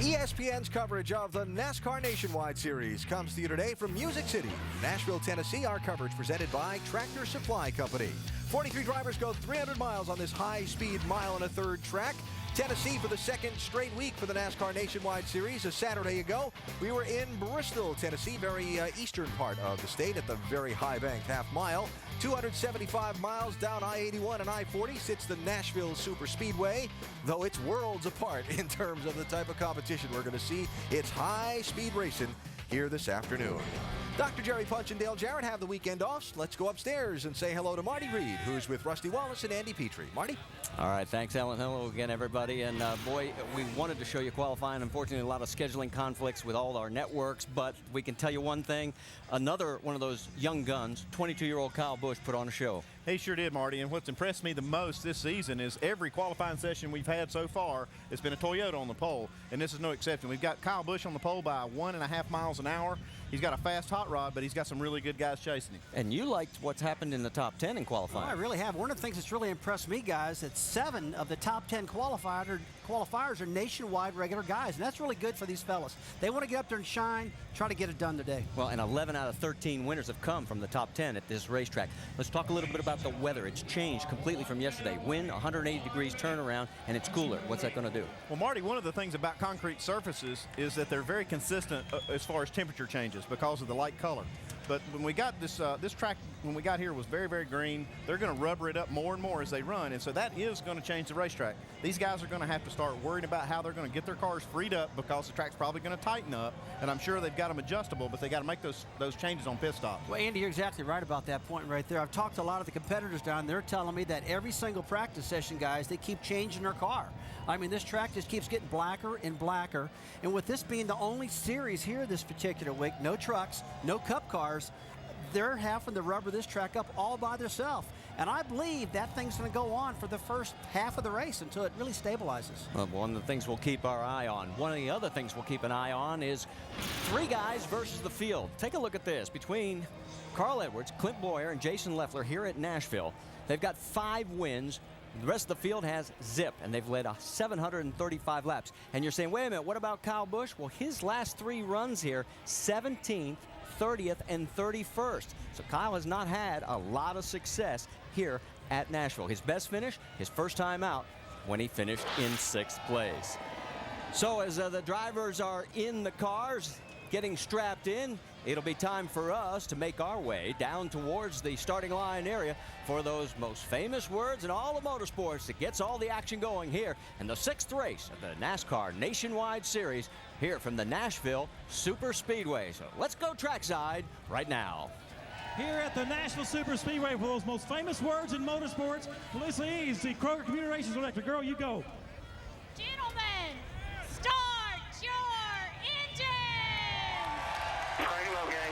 ESPN's coverage of the NASCAR Nationwide Series comes to you today from Music City, Nashville, Tennessee. Our coverage presented by Tractor Supply Company. 43 drivers go 300 miles on this high-speed mile-and-a-third track. Tennessee for the second straight week for the NASCAR Nationwide Series. A Saturday ago, we were in Bristol, Tennessee, very eastern part of the state at the very high-banked half mile. 275 miles down I-81 and I-40 sits the Nashville Superspeedway, though it's worlds apart in terms of the type of competition we're going to see. It's high-speed racing here this afternoon. Dr. Jerry Punch and Dale Jarrett have the weekend off. Let's go upstairs and say hello to Marty Reed, who's with Rusty Wallace and Andy Petrie. Marty? All right, thanks, Alan. Hello again, everybody. And boy, we wanted to show you qualifying. Unfortunately, a lot of scheduling conflicts with all our networks, but we can tell you one thing. Another one of those young guns, 22-year-old Kyle Busch, put on a show. He sure did, Marty. And what's impressed me the most this season is every qualifying session we've had so far, it's been a Toyota on the pole, and this is no exception. We've got Kyle Busch on the pole by 1.5 miles an hour. He's got a fast hot rod, but he's got some really good guys chasing him. And you liked what's happened in the top 10 in qualifying. Well, I really have. One of the things that's really impressed me, guys, that 7 of the top 10 qualifiers are nationwide regular guys, and that's really good for these fellas. They want to get up there and shine, try to get it done today. Well, and 11 out of 13 winners have come from the top 10 at this racetrack. Let's talk a little bit about the weather. It's changed completely from yesterday. Wind, 180 degrees turnaround, and it's cooler. What's that going to do? Well, Marty, one of the things about concrete surfaces is that they're very consistent as far as temperature changes because of the light color. But when we got this track, when we got here, was very, very green. They're going to rubber it up more and more as they run, and so that is going to change the racetrack. These guys are going to have to start worrying about how they're going to get their cars freed up because the track's probably going to tighten up, and I'm sure they've got them adjustable, but they got to make those changes on pit stops. Well, Andy, you're exactly right about that point right there. I've talked to a lot of the competitors down there. They're telling me that every single practice session, guys, they keep changing their car. I mean, this track just keeps getting blacker and blacker, and with this being the only series here this particular week, no trucks, no cup cars, they're having to rubber this track up all by themselves. And I believe that thing's going to go on for the first half of the race until it really stabilizes. Well, one of the things we'll keep our eye on. One of the other things we'll keep an eye on is 3 guys versus the field. Take a look at this. Between Carl Edwards, Clint Boyer, and Jason Leffler here at Nashville, they've got 5 wins. The rest of the field has zip, and they've led 735 laps. And you're saying, wait a minute, what about Kyle Busch? Well, his last 3 runs here, 17th, 30th, and 31st. So Kyle has not had a lot of success here at Nashville. His best finish, his first time out, when he finished in 6th place. So as the drivers are in the cars, getting strapped in, it'll be time for us to make our way down towards the starting line area for those most famous words in all of motorsports that gets all the action going here in the 6th race of the NASCAR Nationwide Series here from the Nashville Superspeedway. So let's go trackside right now. Here at the Nashville Superspeedway for those most famous words in motorsports, Melissa Eads, the Kroger Communications Director. Girl, you go. Gentlemen, start your engines! Fire low, gang.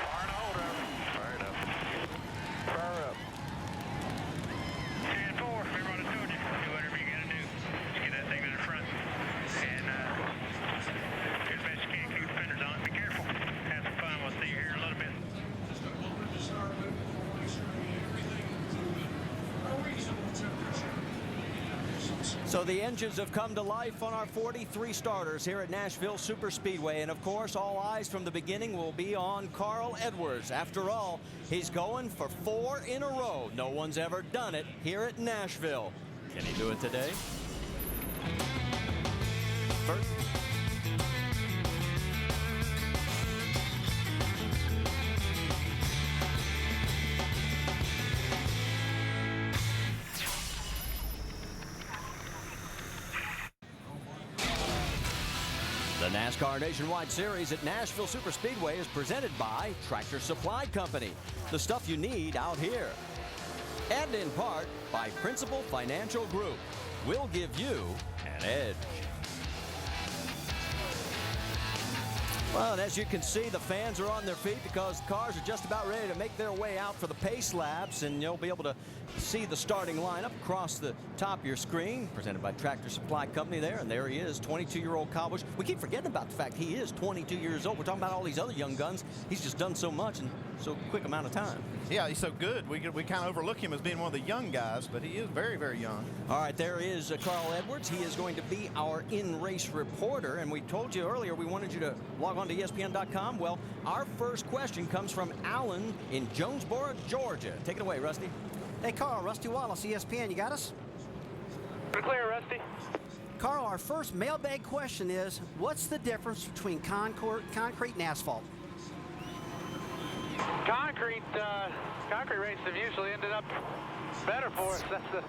Fire and hold up. Fire it up. Fire up. 10-4, remember what I told you. Do whatever you gotta do. Just get that thing to the front. And do as best you can. Keep the fenders on. Be careful. Have some fun. We'll see you here in a little bit. So the engines have come to life on our 43 starters here at Nashville Superspeedway. And of course, all eyes from the beginning will be on Carl Edwards. After all, he's going for 4 in a row. No one's ever done it here at Nashville. Can he do it today? First. The NASCAR Nationwide Series at Nashville Superspeedway is presented by Tractor Supply Company. The stuff you need out here. And in part by Principal Financial Group. We'll give you an edge. Well, and as you can see, the fans are on their feet because cars are just about ready to make their way out for the pace laps, and you'll be able to see the starting lineup across the top of your screen, presented by Tractor Supply Company there, and there he is, 22-year-old Kyle Busch. We keep forgetting about the fact he is 22 years old. We're talking about all these other young guns. He's just done so much in so quick amount of time. Yeah, he's so good. We kind of overlook him as being one of the young guys, but he is very, very young. All right, there is Carl Edwards. He is going to be our in-race reporter, and we told you earlier we wanted you to log on to ESPN.com. Well, our first question comes from Alan in Jonesboro, Georgia. Take it away, Rusty. Hey, Carl, Rusty Wallace, ESPN, you got us? We're clear, Rusty. Carl, our first mailbag question is, what's the difference between concrete and asphalt? Concrete races have usually ended up better for us. That's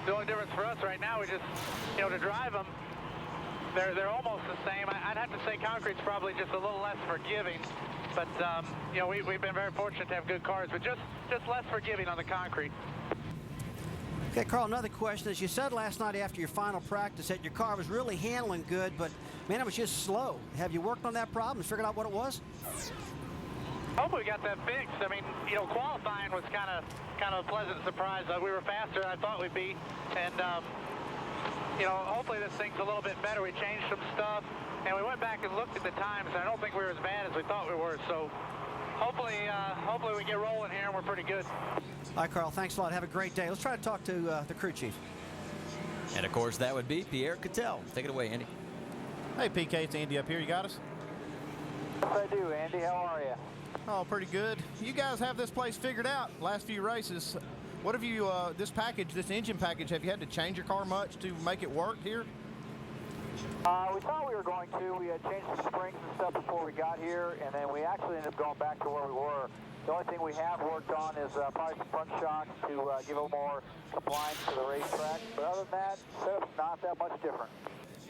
the only difference for us right now. We just, to drive them, they're almost the same. I'd have to say concrete's probably just a little less forgiving. But, we've been very fortunate to have good cars, but just less forgiving on the concrete. Okay, Carl, another question. As you said last night after your final practice that your car was really handling good, but, man, it was just slow. Have you worked on that problem and figured out what it was? Hopefully we got that fixed. I mean, qualifying was kind of a pleasant surprise. We were faster than I thought we'd be. And, hopefully this thing's a little bit better. We changed some stuff, and we went back and looked at the times, and I don't think we were as bad as we thought we were. So hopefully we get rolling here, and we're pretty good. All right, Carl, thanks a lot. Have a great day. Let's try to talk to the crew chief. And, of course, that would be Pierre Cattell. Take it away, Andy. Hey, PK, it's Andy up here. You got us? Yes, I do, Andy. How are you? Oh, pretty good. You guys have this place figured out last few races. What have you, this engine package, have you had to change your car much to make it work here? We thought we were going to. We had changed some springs and stuff before we got here, and then we actually ended up going back to where we were. The only thing we have worked on is probably some front shocks to give a little more compliance to the racetrack. But other than that, setup's not that much different.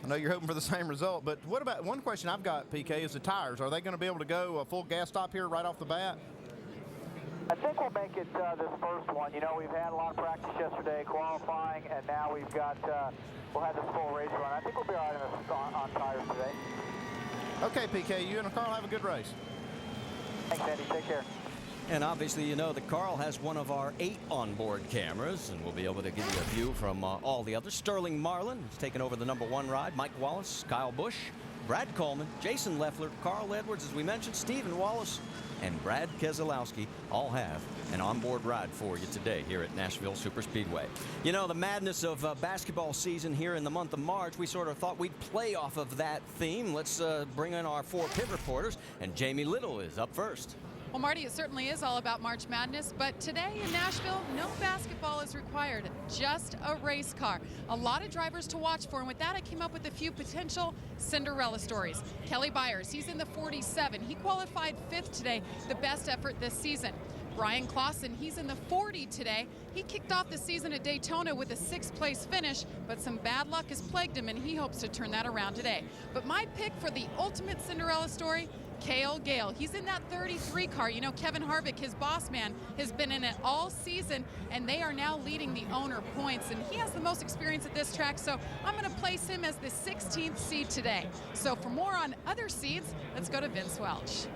I know you're hoping for the same result, but what about, one question I've got, PK, is the tires. Are they going to be able to go a full gas stop here right off the bat? I think we'll make it this first one. We've had a lot of practice yesterday, qualifying, and now we've got, we'll have this full race run. I think we'll be all right on tires today. Okay, PK, you and Carl have a good race. Thanks, Andy. Take care. And obviously, you know that Carl has one of our 8 onboard cameras, and we'll be able to give you a view from all the others. Sterling Marlin has taken over the #1 ride. Mike Wallace, Kyle Busch, Brad Coleman, Jason Leffler, Carl Edwards, as we mentioned, Stephen Wallace, and Brad Keselowski all have an onboard ride for you today here at Nashville Superspeedway. You know, the madness of basketball season here in the month of March, we sort of thought we'd play off of that theme. Let's bring in our 4 pit reporters, and Jamie Little is up first. Well, Marty, it certainly is all about March Madness, but today in Nashville, no basketball is required, just a race car. A lot of drivers to watch for, and with that, I came up with a few potential Cinderella stories. Kelly Byers, he's in the 47. He qualified 5th today, the best effort this season. Brian Clausen, he's in the 40 today. He kicked off the season at Daytona with a 6th place finish, but some bad luck has plagued him, and he hopes to turn that around today. But my pick for the ultimate Cinderella story, Cale Gale. He's in that 33 car. You know, Kevin Harvick, his boss man, has been in it all season, and they are now leading the owner points, and he has the most experience at this track, so I'm going to place him as the 16th seed today. So for more on other seeds, let's go to Vince Welch.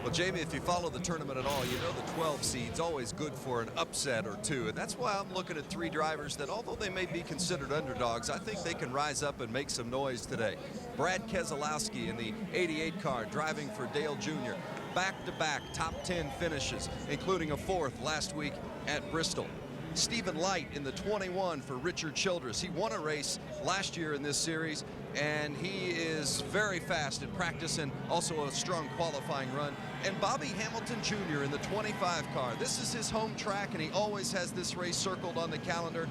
Well, Jamie, if you follow the tournament at all, you know the 12 seed's always good for an upset or two, and that's why I'm looking at 3 drivers that, although they may be considered underdogs, I think they can rise up and make some noise today. Brad Keselowski in the 88 car, driving for Dale Jr. Back-to-back top 10 finishes, including a 4th last week at Bristol. Stephen Light in the 21 for Richard Childress. He won a race last year in this series, and he is very fast in practice and also a strong qualifying run. And Bobby Hamilton Jr. in the 25 car. This is his home track, and he always has this race circled on the calendar.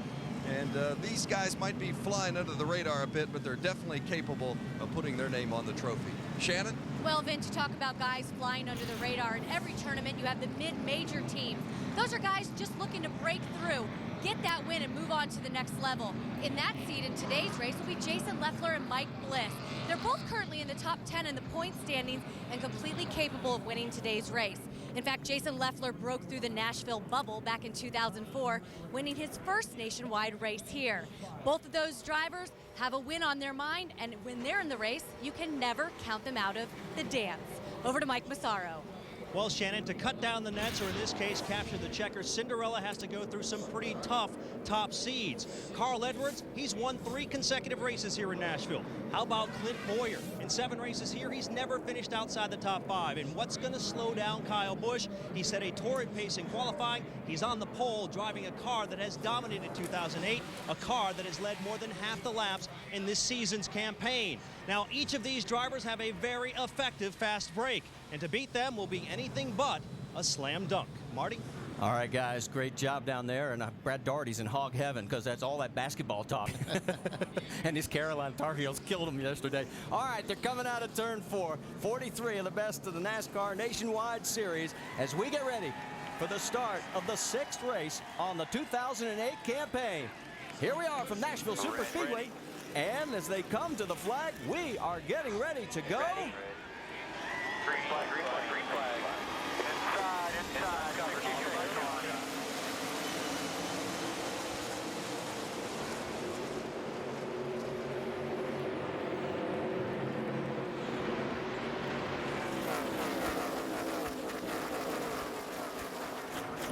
And these guys might be flying under the radar a bit, but they're definitely capable of putting their name on the trophy. Shannon? Well, Vince, you talk about guys flying under the radar. In every tournament, you have the mid-major teams. Those are guys just looking to break through, get that win, and move on to the next level. In that seed in today's race will be Jason Leffler and Mike Bliss. They're both currently in the top 10 in the point standings and completely capable of winning today's race. In fact, Jason Leffler broke through the Nashville bubble back in 2004, winning his first nationwide race here. Both of those drivers have a win on their mind, and when they're in the race, you can never count them out of the dance. Over to Mike Massaro. Well, Shannon, to cut down the nets, or in this case, capture the checkers, Cinderella has to go through some pretty tough top seeds. Carl Edwards, he's won 3 consecutive races here in Nashville. How about Clint Bowyer? In 7 races here, he's never finished outside the top 5. And what's going to slow down Kyle Busch? He set a torrid pace in qualifying. He's on the pole driving a car that has dominated 2008, a car that has led more than half the laps in this season's campaign. Now, each of these drivers have a very effective fast break, and to beat them will be anything but a slam dunk. Marty? All right, guys, great job down there. And Brad Daugherty's in hog heaven because that's all that basketball talk. And his Carolina Tar Heels killed him yesterday. All right, they're coming out of turn 4. 43 of the best of the NASCAR Nationwide Series as we get ready for the start of the 6th race on the 2008 campaign. Here we are from Nashville Super Speedway. And as they come to the flag, we are getting ready to go. Green flag, green flag, green flag. Inside. Cover, keep your lights on.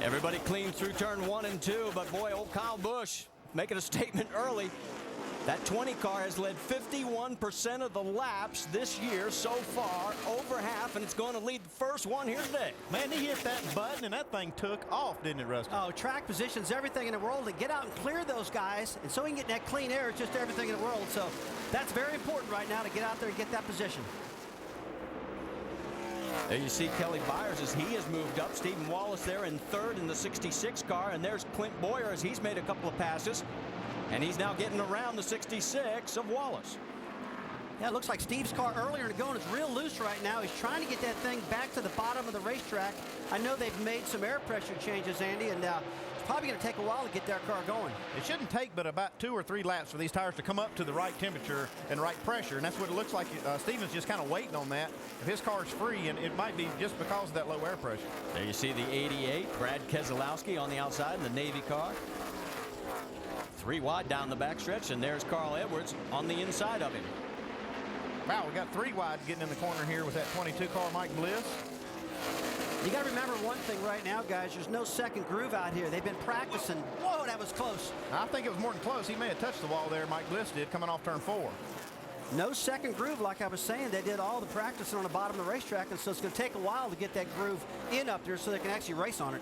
Everybody clean through turn 1 and 2, but boy, old Kyle Busch making a statement early. That 20 car has led 51% of the laps this year so far, over half, and it's going to lead the first one here today. Man, he hit that button, and that thing took off, didn't it, Rusty? Oh, track position's everything in the world. To get out and clear those guys, and so he can get that clean air, it's just everything in the world. So that's very important right now to get out there and get that position. There you see Kelly Byers as he has moved up. Stephen Wallace there in 3rd in the 66 car, and there's Clint Bowyer as he's made a couple of passes. And he's now getting around the 66 of Wallace. Yeah, it looks like Steve's car earlier in the going is real loose right now. He's trying to get that thing back to the bottom of the racetrack. I know they've made some air pressure changes, Andy, and it's probably going to take a while to get their car going. It shouldn't take but about 2 or 3 laps for these tires to come up to the right temperature and right pressure, and that's what it looks like. Steven's just kind of waiting on that. If his car's free, and it might be just because of that low air pressure. There you see the 88, Brad Keselowski on the outside in the Navy car. 3 wide down the backstretch, and there's Carl Edwards on the inside of him. Wow, we got 3 wide getting in the corner here with that 22 car, Mike Bliss. You got to remember one thing right now, guys. There's no second groove out here. They've been practicing. Whoa, that was close. I think it was more than close. He may have touched the wall there, Mike Bliss did, coming off turn 4. No second groove, like I was saying. They did all the practicing on the bottom of the racetrack, and so it's going to take a while to get that groove in up there so they can actually race on it.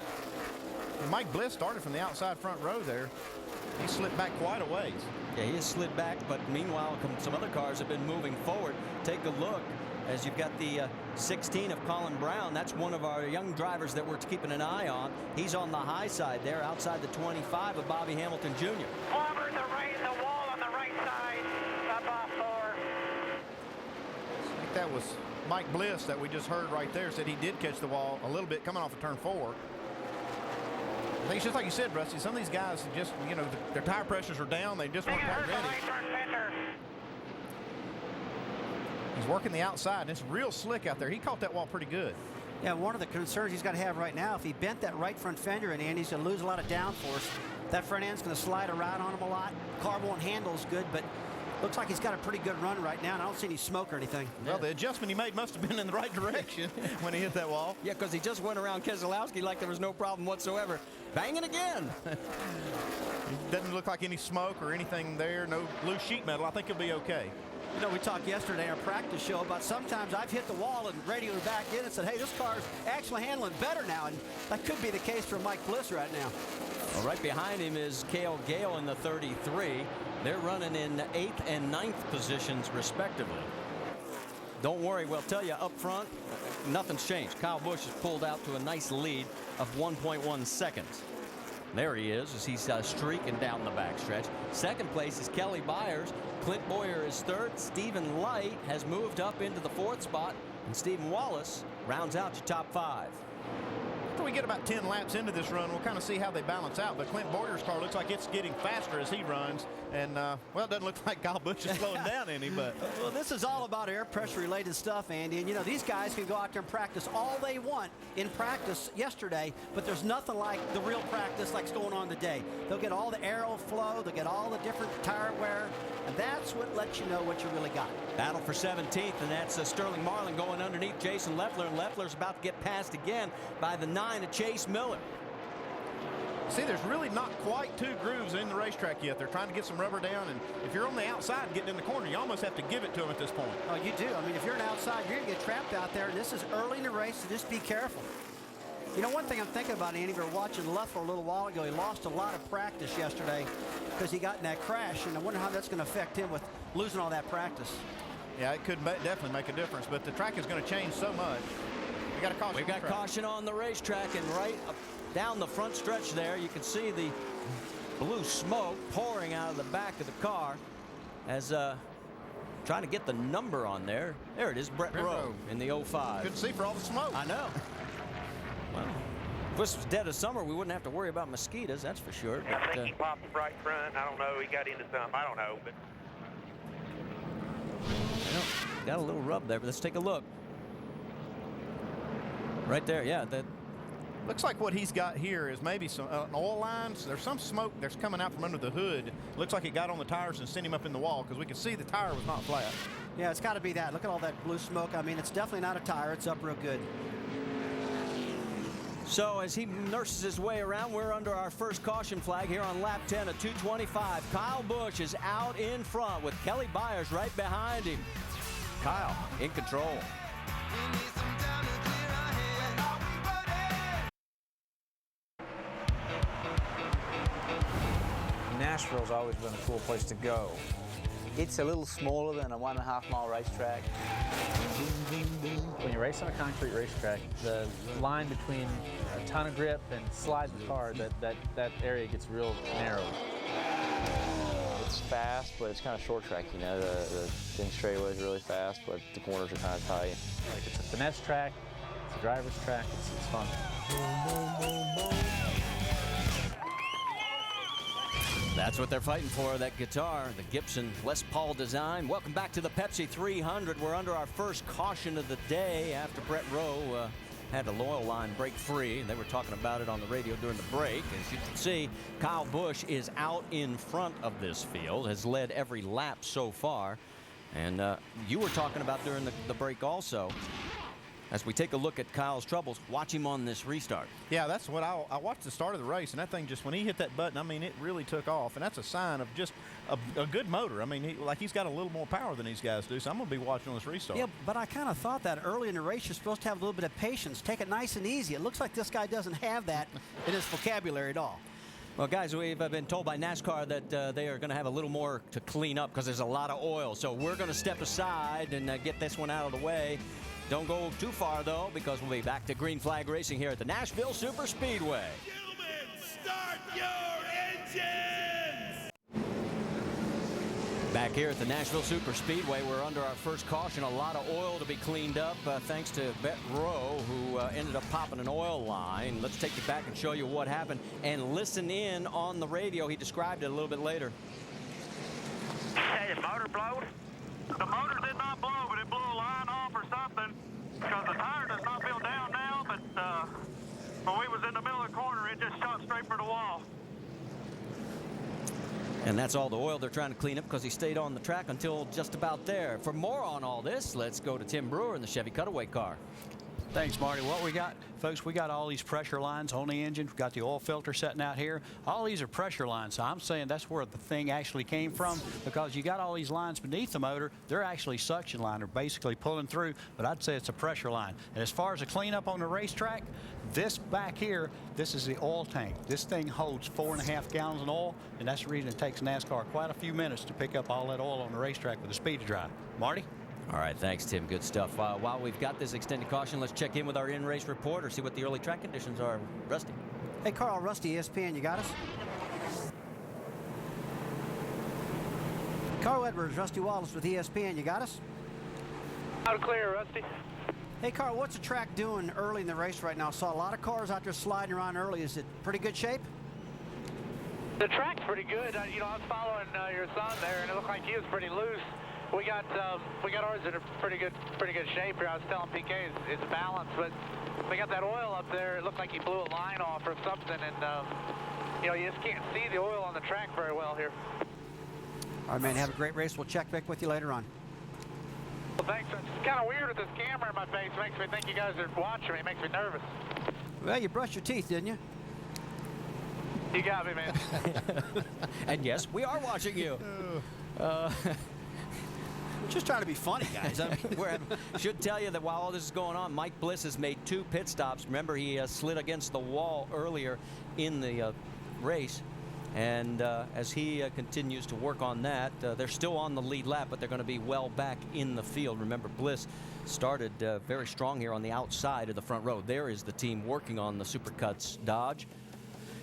And Mike Bliss started from the outside front row there. He slipped back quite a ways. Yeah, he has slid back, but meanwhile, some other cars have been moving forward. Take a look as you've got the 16 of Colin Brown. That's one of our young drivers that we're keeping an eye on. He's on the high side there, outside the 25 of Bobby Hamilton Jr. Clobbered the wall on the right side, up off 4. I think that was Mike Bliss that we just heard right there, said he did catch the wall a little bit coming off of turn 4. I think it's just like you said, Rusty, some of these guys just, you know, their tire pressures are down. They just weren't quite ready. He's working the outside, and it's real slick out there. He caught that wall pretty good. Yeah, one of the concerns he's got to have right now, if he bent that right front fender in, Andy, he's going to lose a lot of downforce. That front end's going to slide around on him a lot. Car won't handle as good, but looks like he's got a pretty good run right now, and I don't see any smoke or anything. Well, the adjustment he made must have been in the right direction when he hit that wall. Yeah, because he just went around Keselowski like there was no problem whatsoever. Banging again. It doesn't look like any smoke or anything there, no loose sheet metal. I think he'll be okay. You know, we talked yesterday in our practice show about sometimes I've hit the wall and radioed back in and said, hey, this car's actually handling better now, and that could be the case for Mike Bliss right now. Well, right behind him is Cale Gale in the 33. They're running in 8th and 9th positions, respectively. Don't worry, we'll tell you up front, nothing's changed. Kyle Busch has pulled out to a nice lead of 1.1 seconds. There he is as he's streaking down the backstretch. Second place is Kelly Byers. Clint Bowyer is 3rd. Stephen Light has moved up into the 4th spot. And Stephen Wallace rounds out your top 5. After we get about 10 laps into this run, we'll kind of see how they balance out. But Clint Bowyer's car looks like it's getting faster as he runs. And, well, it doesn't look like Kyle Busch is slowing down any. But well, this is all about air pressure related stuff, Andy. And, you know, these guys can go out there and practice all they want in practice yesterday. But there's nothing like the real practice like's going on today. They'll get all the aero flow. They'll get all the different tire wear. And that's what lets you know what you really got. Battle for 17th, and that's Sterling Marlin going underneath Jason Leffler, and Leffler's about to get passed again by the 9 of Chase Miller. See, there's really not quite 2 grooves in the racetrack yet. They're trying to get some rubber down, and if you're on the outside getting in the corner, you almost have to give it to them at this point. Oh, you do. I mean, if you're an outside, you're going to get trapped out there, and this is early in the race, so just be careful. You know, one thing I'm thinking about, Andy, we were watching Leffler a little while ago. He lost a lot of practice yesterday because he got in that crash, and I wonder how that's going to affect him with losing all that practice. Yeah, it could definitely make a difference, but the track is going to change so much. We got a caution. We've got caution on the racetrack, and right up down the front stretch there, you can see the blue smoke pouring out of the back of the car as trying to get the number on there. There it is, Brett Rowe in the 05. Couldn't see for all the smoke. I know. Well, if this was dead of summer, we wouldn't have to worry about mosquitoes, that's for sure. I think he popped right front. I don't know. He got into something. I don't know. But got a little rub there, but let's take a look. Right there, yeah. That looks like what he's got here is maybe some oil lines. There's some smoke that's coming out from under the hood. Looks like it got on the tires and sent him up in the wall because we can see the tire was not flat. Yeah, it's got to be that. Look at all that blue smoke. I mean, it's definitely not a tire. It's up real good. So as he nurses his way around, we're under our first caution flag here on lap 10 of 225. Kyle Busch is out in front with Kelly Byers right behind him. Kyle in control. Nashville's always been a cool place to go. It's a little smaller than a 1.5 mile racetrack. When you race on a concrete racetrack, the line between a ton of grip and sliding the car, that area gets real narrow. It's fast, but it's kind of short track, you know. The thin straightaway is really fast, but the corners are kind of tight. Like it's a finesse track, it's a driver's track, it's fun. That's what they're fighting for, that guitar, the Gibson Les Paul design. Welcome back to the Pepsi 300. We're under our first caution of the day after Brett Rowe had a oil line break free. They were talking about it on the radio during the break. As you can see, Kyle Busch is out in front of this field, has led every lap so far. And you were talking about during the break also. As we take a look at Kyle's troubles, watch him on this restart. Yeah, that's what I watched the start of the race, and that thing just, when he hit that button, I mean, it really took off, and that's a sign of just a good motor. I mean, he's got a little more power than these guys do, so I'm going to be watching on this restart. Yeah, but I kind of thought that early in the race, you're supposed to have a little bit of patience. Take it nice and easy. It looks like this guy doesn't have that in his vocabulary at all. Well, guys, we've been told by NASCAR that they are going to have a little more to clean up because there's a lot of oil. So we're going to step aside and get this one out of the way. Don't go too far, though, because we'll be back to green flag racing here at the Nashville Super Speedway. Gentlemen, start your engines! Back here at the Nashville Super Speedway, we're under our first caution. A lot of oil to be cleaned up thanks to Brett Rowe, who ended up popping an oil line. Let's take you back and show you what happened and listen in on the radio. He described it a little bit later. Hey, the motor blowed? The motor did not blow, but it blew a line off or something, because the tire does not feel down now, but when we was in the middle of the corner, it just shot straight for the wall. And that's all the oil they're trying to clean up because he stayed on the track until just about there. For more on all this, let's go to Tim Brewer in the Chevy Cutaway car. Thanks, Marty. What we got, folks, we got all these pressure lines on the engine. We've got the oil filter sitting out here. All these are pressure lines. So I'm saying that's where the thing actually came from, because you got all these lines beneath the motor. They're actually suction line. They're basically pulling through, but I'd say it's a pressure line. And as far as the cleanup on the racetrack, this back here, this is the oil tank. This thing holds 4.5 gallons of oil, and that's the reason it takes NASCAR quite a few minutes to pick up all that oil on the racetrack with a speed drive. Marty? All right, thanks, Tim. Good stuff. While we've got this extended caution, let's check in with our in-race reporter, see what the early track conditions are. Rusty. Hey, Carl, Rusty, ESPN, you got us? Carl Edwards, Rusty Wallace with ESPN, you got us? Out clear, Rusty. Hey, Carl, what's the track doing early in the race right now? Saw a lot of cars out there sliding around early. Is it pretty good shape? The track's pretty good. I was following your son there, and it looked like he was pretty loose. We got ours in a pretty good shape here. I was telling PK it's balanced, but we got that oil up there. It looked like he blew a line off or something, and you just can't see the oil on the track very well here. All right, man. Have a great race. We'll check back with you later on. Well, thanks. It's kind of weird with this camera in my face. It makes me think you guys are watching me. It makes me nervous. Well, you brushed your teeth, didn't you? You got me, man. And yes, we are watching you. I'm just trying to be funny, guys. I mean, should tell you that while all this is going on, Mike Bliss has made 2 pit stops. Remember, he slid against the wall earlier in the race. And as he continues to work on that, they're still on the lead lap, but they're going to be well back in the field. Remember, Bliss started very strong here on the outside of the front row. There is the team working on the Supercuts Dodge.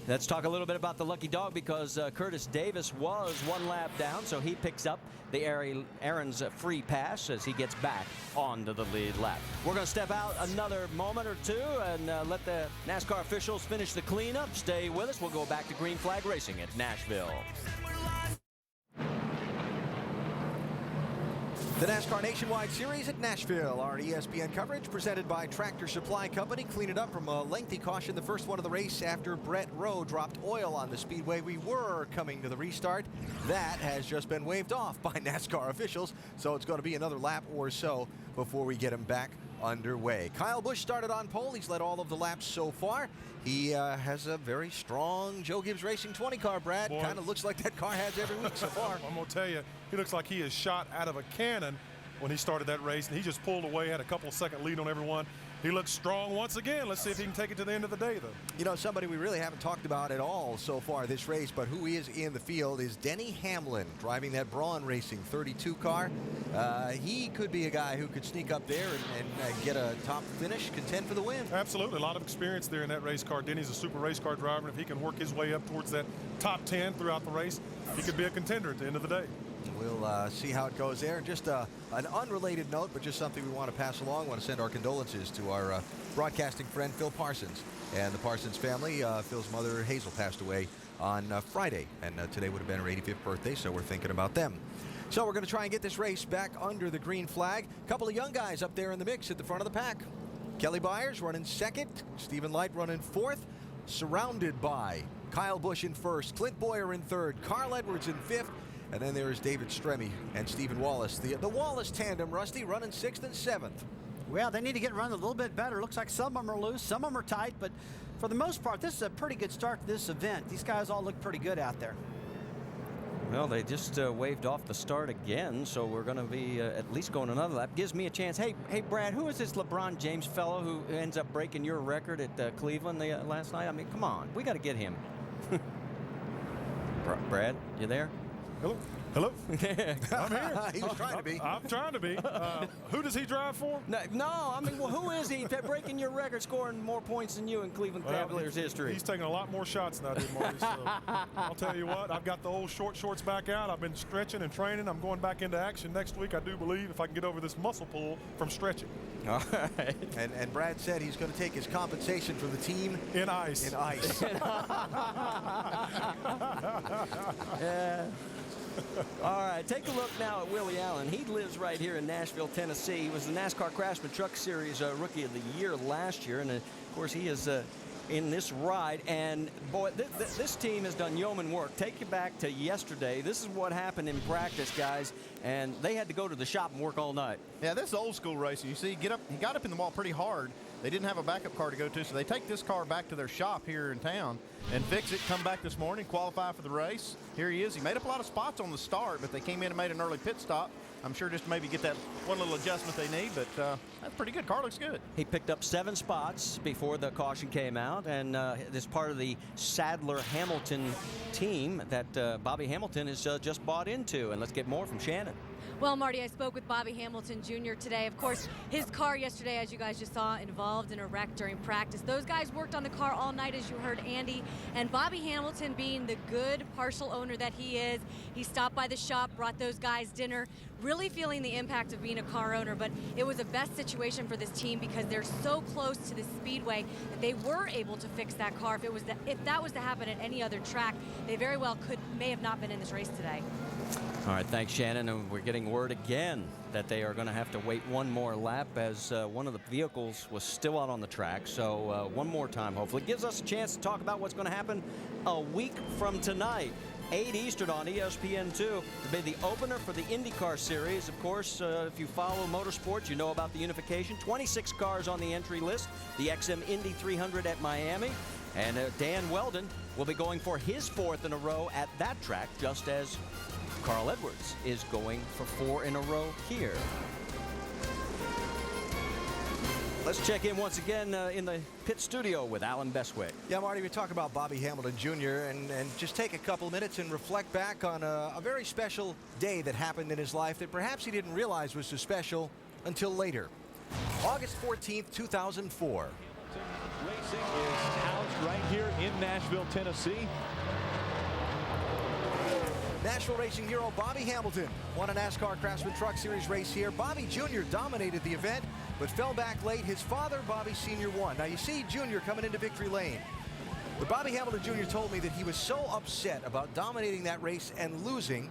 Let's talk a little bit about the lucky dog, because Curtis Davis was 1 lap down, so he picks up the Aaron's free pass as he gets back onto the lead lap. We're going to step out another moment or two and let the NASCAR officials finish the cleanup. Stay with us. We'll go back to Green Flag Racing at Nashville. The NASCAR Nationwide Series at Nashville. Our ESPN coverage presented by Tractor Supply Company. Clean it up from a lengthy caution, the first one of the race after Brett Rowe dropped oil on the speedway. We were coming to the restart. That has just been waved off by NASCAR officials, so it's going to be another lap or so before we get him back underway. Kyle Busch started on pole. He's led all of the laps so far. He has a very strong Joe Gibbs Racing 20 car, Brad. Kind of looks like that car has every week so far. I'm going to tell you, he looks like he is shot out of a cannon when he started that race, and he just pulled away, had a couple-second lead on everyone. He looks strong once again. Let's see if he can take it to the end of the day, though. You know, somebody we really haven't talked about at all so far this race, but who is in the field is Denny Hamlin, driving that Braun Racing 32 car. He could be a guy who could sneak up there and get a top finish, contend for the win. Absolutely. A lot of experience there in that race car. Denny's a super race car driver, and if he can work his way up towards that top 10 throughout the race, he could be a contender at the end of the day. We'll see how it goes there. Just an unrelated note, but just something we want to pass along. I want to send our condolences to our broadcasting friend, Phil Parsons, and the Parsons family. Phil's mother, Hazel, passed away on Friday, and today would have been her 85th birthday, so we're thinking about them. So we're going to try and get this race back under the green flag. A couple of young guys up there in the mix at the front of the pack. Kelly Byers running second, Stephen Light running fourth, surrounded by Kyle Busch in first, Clint Boyer in third, Carl Edwards in fifth, and then there is David Stremme and Stephen Wallace. The Wallace tandem, Rusty, running 6th and 7th. Well, they need to get run a little bit better. Looks like some of them are loose, some of them are tight, but for the most part, this is a pretty good start to this event. These guys all look pretty good out there. Well, they just waved off the start again, so we're going to be at least going another lap. Gives me a chance. Hey, Brad, who is this LeBron James fellow who ends up breaking your record at Cleveland last night? I mean, come on. We got to get him. Brad, you there? Hello? Hello? I'm here. He was trying to be. I'm trying to be. Who does he drive for? No, I mean, well, who is he breaking your record, scoring more points than you in Cleveland Cavaliers history? He's taking a lot more shots than I did, Marty. So I'll tell you what, I've got the old short shorts back out. I've been stretching and training. I'm going back into action next week, I do believe, if I can get over this muscle pull from stretching. All right. And Brad said he's going to take his compensation for the team in ice. In ice. Yeah. All right, take a look now at Willie Allen. He lives right here in Nashville, Tennessee. He was the NASCAR Craftsman Truck Series Rookie of the Year last year, and of course he is in this ride. And boy, this team has done yeoman work. Take you back to yesterday. This is what happened in practice, guys, and they had to go to the shop and work all night. Yeah, this is old school racing. You see, he got up in the wall pretty hard. They didn't have a backup car to go to, so they take this car back to their shop here in town and fix it, come back this morning, qualify for the race. Here he is. He made up a lot of spots on the start, but they came in and made an early pit stop. I'm sure just to maybe get that one little adjustment they need, but that's pretty good. Car looks good. He picked up 7 spots before the caution came out, and this part of the Sadler-Hamilton team that Bobby Hamilton has just bought into. And let's get more from Shannon. Well, Marty, I spoke with Bobby Hamilton Jr. today. Of course, his car yesterday, as you guys just saw, involved in a wreck during practice. Those guys worked on the car all night, as you heard Andy. And Bobby Hamilton, being the good partial owner that he is, he stopped by the shop, brought those guys dinner, really feeling the impact of being a car owner. But it was a best situation for this team because they're so close to the speedway that they were able to fix that car. If that was to happen at any other track, they very well may have not been in this race today. All right, thanks, Shannon. And we're getting word again that they are going to have to wait one more lap as one of the vehicles was still out on the track. So one more time, hopefully. Gives us a chance to talk about what's going to happen a week from tonight. 8 Eastern on ESPN2. It'll be the opener for the IndyCar Series. Of course, if you follow motorsports, you know about the unification. 26 cars on the entry list. The XM Indy 300 at Miami. And Dan Weldon will be going for his 4th in a row at that track, just as Carl Edwards is going for 4 in a row here. Let's check in once again in the pit studio with Alan Bestwick. Yeah, Marty, we talk about Bobby Hamilton Jr. and just take a couple of minutes and reflect back on a very special day that happened in his life that perhaps he didn't realize was so special until later. August 14th, 2004. Racing is housed right here in Nashville, Tennessee. Nashville racing hero Bobby Hamilton won a NASCAR Craftsman Truck Series race here. Bobby Jr. dominated the event, but fell back late. His father, Bobby Sr., won. Now you see Jr. coming into victory lane. But Bobby Hamilton Jr. told me that he was so upset about dominating that race and losing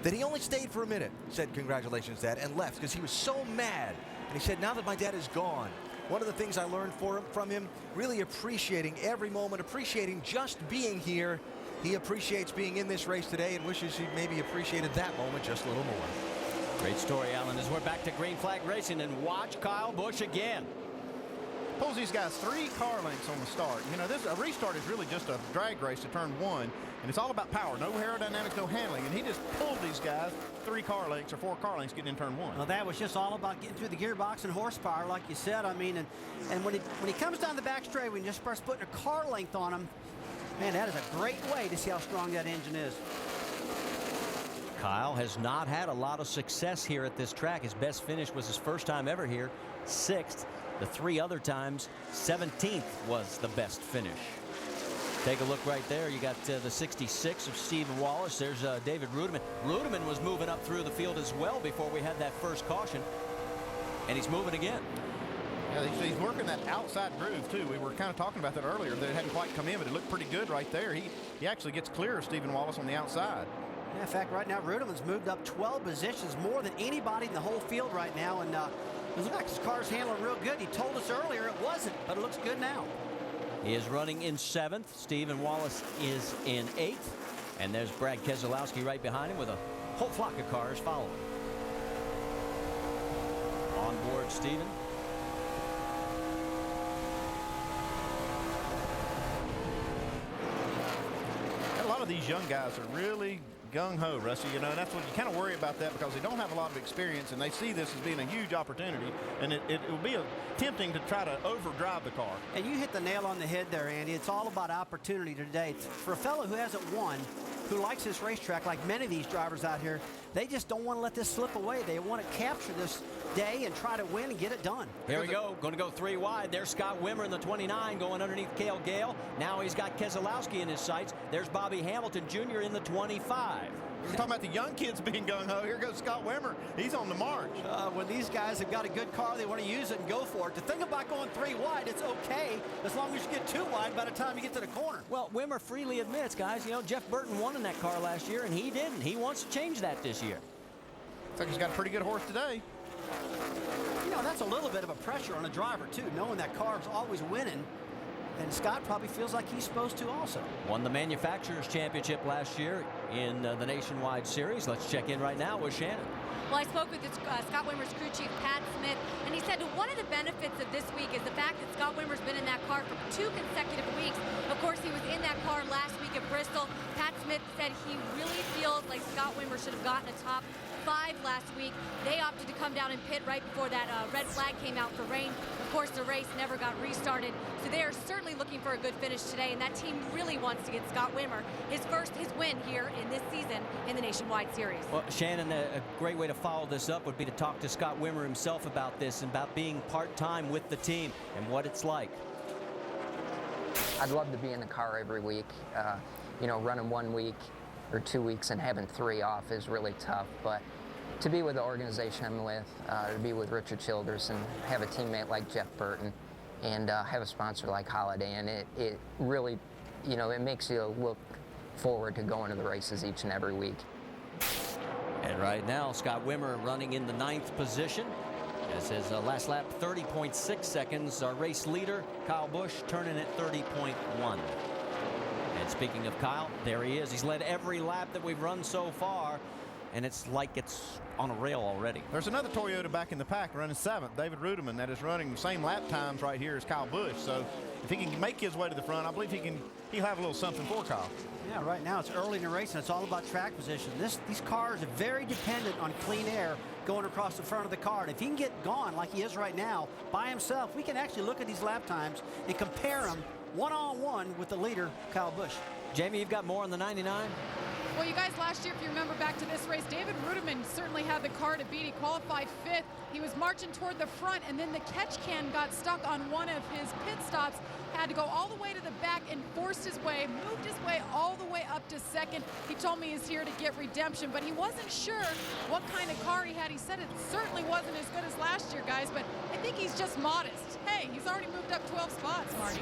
that he only stayed for a minute, said congratulations, Dad, and left because he was so mad. And he said, now that my dad is gone, one of the things I learned from him, really appreciating every moment, appreciating just being here. He appreciates being in this race today and wishes he maybe appreciated that moment just a little more. Great story, Alan, as we're back to Green Flag Racing, and watch Kyle Busch again. Pulls these guys 3 car lengths on the start. You know, a restart is really just a drag race to turn 1, and it's all about power. No aerodynamics, no handling, and he just pulled these guys 3 car lengths or 4 car lengths getting in turn 1. Well, that was just all about getting through the gearbox and horsepower, like you said. I mean, and when he comes down the back straight, when he just starts putting a car length on him, man, that is a great way to see how strong that engine is. Kyle has not had a lot of success here at this track. His best finish was his first time ever here, 6th. The 3 other times, 17th was the best finish. Take a look right there. You got the 66 of Stephen Wallace. There's David Rudiman. Rudiman was moving up through the field as well before we had that first caution. And he's moving again. Yeah, he's working that outside groove, too. We were kind of talking about that earlier, that it hadn't quite come in, but it looked pretty good right there. He actually gets clear of Stephen Wallace on the outside. Yeah, in fact, right now, Rudiman's moved up 12 positions, more than anybody in the whole field right now. And it looks like his car's handling real good. He told us earlier it wasn't, but it looks good now. He is running in 7th. Stephen Wallace is in 8th. And there's Brad Keselowski right behind him with a whole flock of cars following. On board, Stephen. A lot of these young guys are really gung-ho, Rusty, you know, and that's what you kind of worry about that because they don't have a lot of experience and they see this as being a huge opportunity, and it will be tempting to try to overdrive the car. And you hit the nail on the head there, Andy. It's all about opportunity today. For a fellow who hasn't won, who likes this racetrack, like many of these drivers out here, they just don't want to let this slip away. They want to capture this day and try to win and get it done. Here we go. Going to go 3 wide. There's Scott Wimmer in the 29 going underneath Cale Gale. Now he's got Keselowski in his sights. There's Bobby Hamilton Jr. in the 25. We're talking about the young kids being gung-ho. Here goes Scott Wimmer. He's on the march. When these guys have got a good car, they want to use it and go for it. The thing about going 3 wide, it's okay as long as you get 2 wide by the time you get to the corner. Well, Wimmer freely admits, guys, you know, Jeff Burton won in that car last year, and he didn't. He wants to change that this year. Looks like he's got a pretty good horse today. You know, that's a little bit of a pressure on a driver, too, knowing that car's always winning. And Scott probably feels like he's supposed to also. Won the Manufacturers Championship last year in the Nationwide Series. Let's check in right now with Shannon. Well, I spoke with Scott Wimmer's crew chief, Pat Smith, and he said one of the benefits of this week is the fact that Scott Wimmer's been in that car for 2 consecutive weeks. Of course, he was in that car last week at Bristol. Pat Smith said he really feels like Scott Wimmer should have gotten a top 5 last week. They opted to come down and pit right before that red flag came out for rain. Of course, the race never got restarted, so they are certainly looking for a good finish today, and that team really wants to get Scott Wimmer his win here in this season in the Nationwide Series. Well, Shannon, a great way to follow this up would be to talk to Scott Wimmer himself about this and about being part-time with the team and what it's like. I'd love to be in the car every week. You know, running 1 week or 2 weeks and having 3 off is really tough, but to be with the organization I'm with, to be with Richard Childress and have a teammate like Jeff Burton and have a sponsor like Holiday, and it really, you know, it makes you look forward to going to the races each and every week. And right now, Scott Wimmer running in the 9th position. As his last lap, 30.6 seconds. Our race leader, Kyle Busch, turning at 30.1. And And speaking of Kyle, there he is. He's led every lap that we've run so far, and it's like it's on a rail already. There's another Toyota back in the pack running 7th, David Ruderman, that is running the same lap times right here as Kyle Busch. So if he can make his way to the front, I believe he'll have a little something for Kyle. Yeah, right now it's early in the race and it's all about track position. These cars are very dependent on clean air going across the front of the car. And if he can get gone like he is right now by himself, we can actually look at these lap times and compare them one-on-one with the leader, Kyle Busch. Jamie, you've got more on the 99? Well, you guys, last year, if you remember back to this race, David Ruderman certainly had the car to beat. He qualified 5th. He was marching toward the front, and then the catch can got stuck on one of his pit stops. Had to go all the way to the back and forced his way, moved his way all the way up to 2nd. He told me he's here to get redemption, but he wasn't sure what kind of car he had. He said it certainly wasn't as good as last year, guys, but I think he's just modest. Hey, he's already moved up 12 spots, Marty.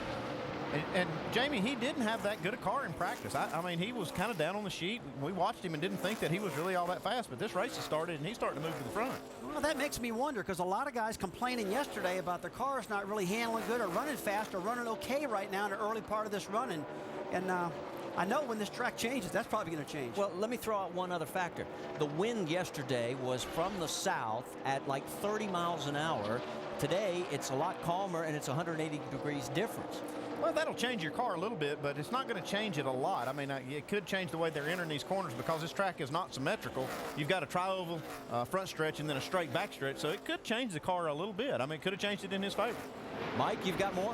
And Jamie, he didn't have that good a car in practice. I mean, he was kind of down on the sheet. We watched him and didn't think that he was really all that fast, but this race has started and he's starting to move to the front. Well, that makes me wonder, because a lot of guys complaining yesterday about their cars not really handling good or running fast or running okay right now in the early part of this running. And I know when this track changes, that's probably going to change. Well, let me throw out one other factor. The wind yesterday was from the south at like 30 miles an hour. Today, it's a lot calmer and it's 180 degrees difference. Well, that'll change your car a little bit, but it's not going to change it a lot. I mean, it could change the way they're entering these corners because this track is not symmetrical. You've got a tri-oval front stretch and then a straight back stretch, so it could change the car a little bit. I mean, it could have changed it in his favor. Mike, you've got more?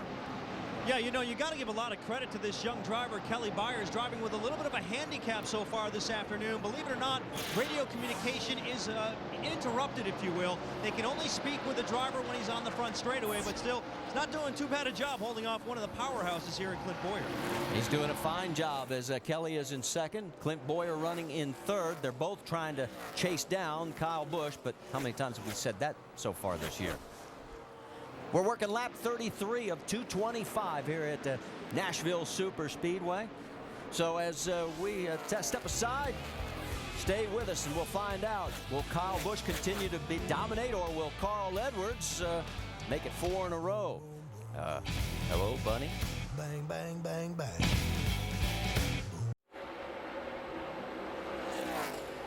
Yeah, you know, you got to give a lot of credit to this young driver, Kelly Byers, driving with a little bit of a handicap so far this afternoon. Believe it or not, radio communication is interrupted, if you will. They can only speak with the driver when he's on the front straightaway, but still, he's not doing too bad a job holding off one of the powerhouses here at Clint Bowyer. He's doing a fine job as Kelly is in 2nd, Clint Bowyer running in 3rd. They're both trying to chase down Kyle Busch, but how many times have we said that so far this year? We're working lap 33 of 225 here at Nashville Super Speedway. So as we step aside, stay with us and we'll find out. Will Kyle Busch continue to dominate, or will Carl Edwards make it 4 in a row? Hello, Bunny. Bang, bang, bang, bang.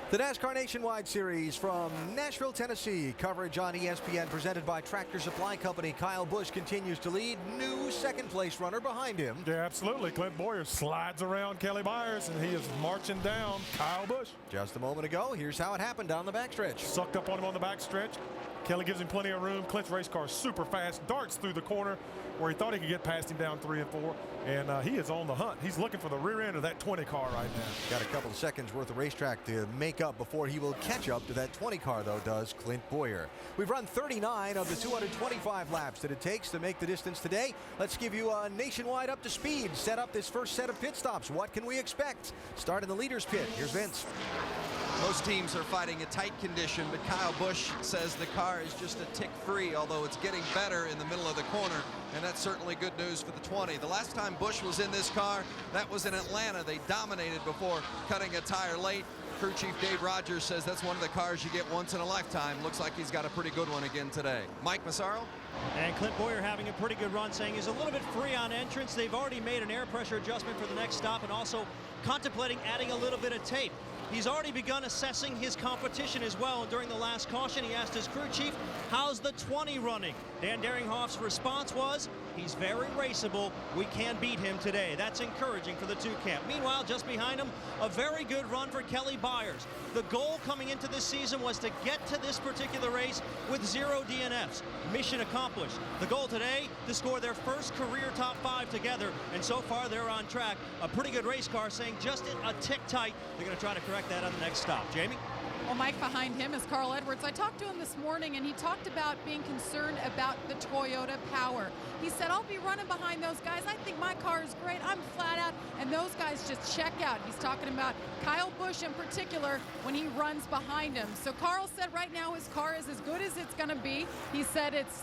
The NASCAR Nationwide Series from Nashville, Tennessee. Coverage on ESPN presented by Tractor Supply Company. Kyle Busch continues to lead. New second-place runner behind him. Yeah, absolutely. Clint Bowyer slides around Kelly Byers, and he is marching down Kyle Busch. Just a moment ago, here's how it happened down the backstretch. Sucked up on him on the backstretch. Kelly gives him plenty of room. Clint's race car super fast, darts through the corner where he thought he could get past him down 3 and 4, and he is on the hunt. He's looking for the rear end of that 20 car right now. Got a couple of seconds worth of racetrack to make up before he will catch up to that 20 car, though, does Clint Bowyer. We've run 39 of the 225 laps that it takes to make the distance today. Let's give you a nationwide up to speed. Set up this first set of pit stops. What can we expect? Start in the leader's pit. Here's Vince. Most teams are fighting a tight condition, but Kyle Busch says the car is just a tick free, although it's getting better in the middle of the corner, and that's certainly good news for the 20. The last time Busch was in this car, that was in Atlanta. They dominated before cutting a tire late. Crew chief Dave Rogers says that's one of the cars you get once in a lifetime. Looks like he's got a pretty good one again today. Mike Massaro? And Clint Bowyer having a pretty good run, saying he's a little bit free on entrance. They've already made an air pressure adjustment for the next stop and also contemplating adding a little bit of tape. He's already begun assessing his competition as well, and during the last caution he asked his crew chief, how's the 20 running? Dan Daringhoff's response was, he's very raceable, we can beat him today. That's encouraging for the 2 camp. Meanwhile, just behind him, a very good run for Kelly Byers. The goal coming into this season was to get to this particular race with 0 DNFs. Mission accomplished. The goal today, to score their first career top 5 together, and so far they're on track. A pretty good race car, saying just a tick tight. They're going to try to correct that on the next stop. Jamie? Well, Mike, behind him is Carl Edwards. I talked to him this morning, and he talked about being concerned about the Toyota power. He said, I'll be running behind those guys. I think my car is great. I'm flat out, and those guys just check out. He's talking about Kyle Busch in particular when he runs behind him. So Carl said right now his car is as good as it's going to be. He said it's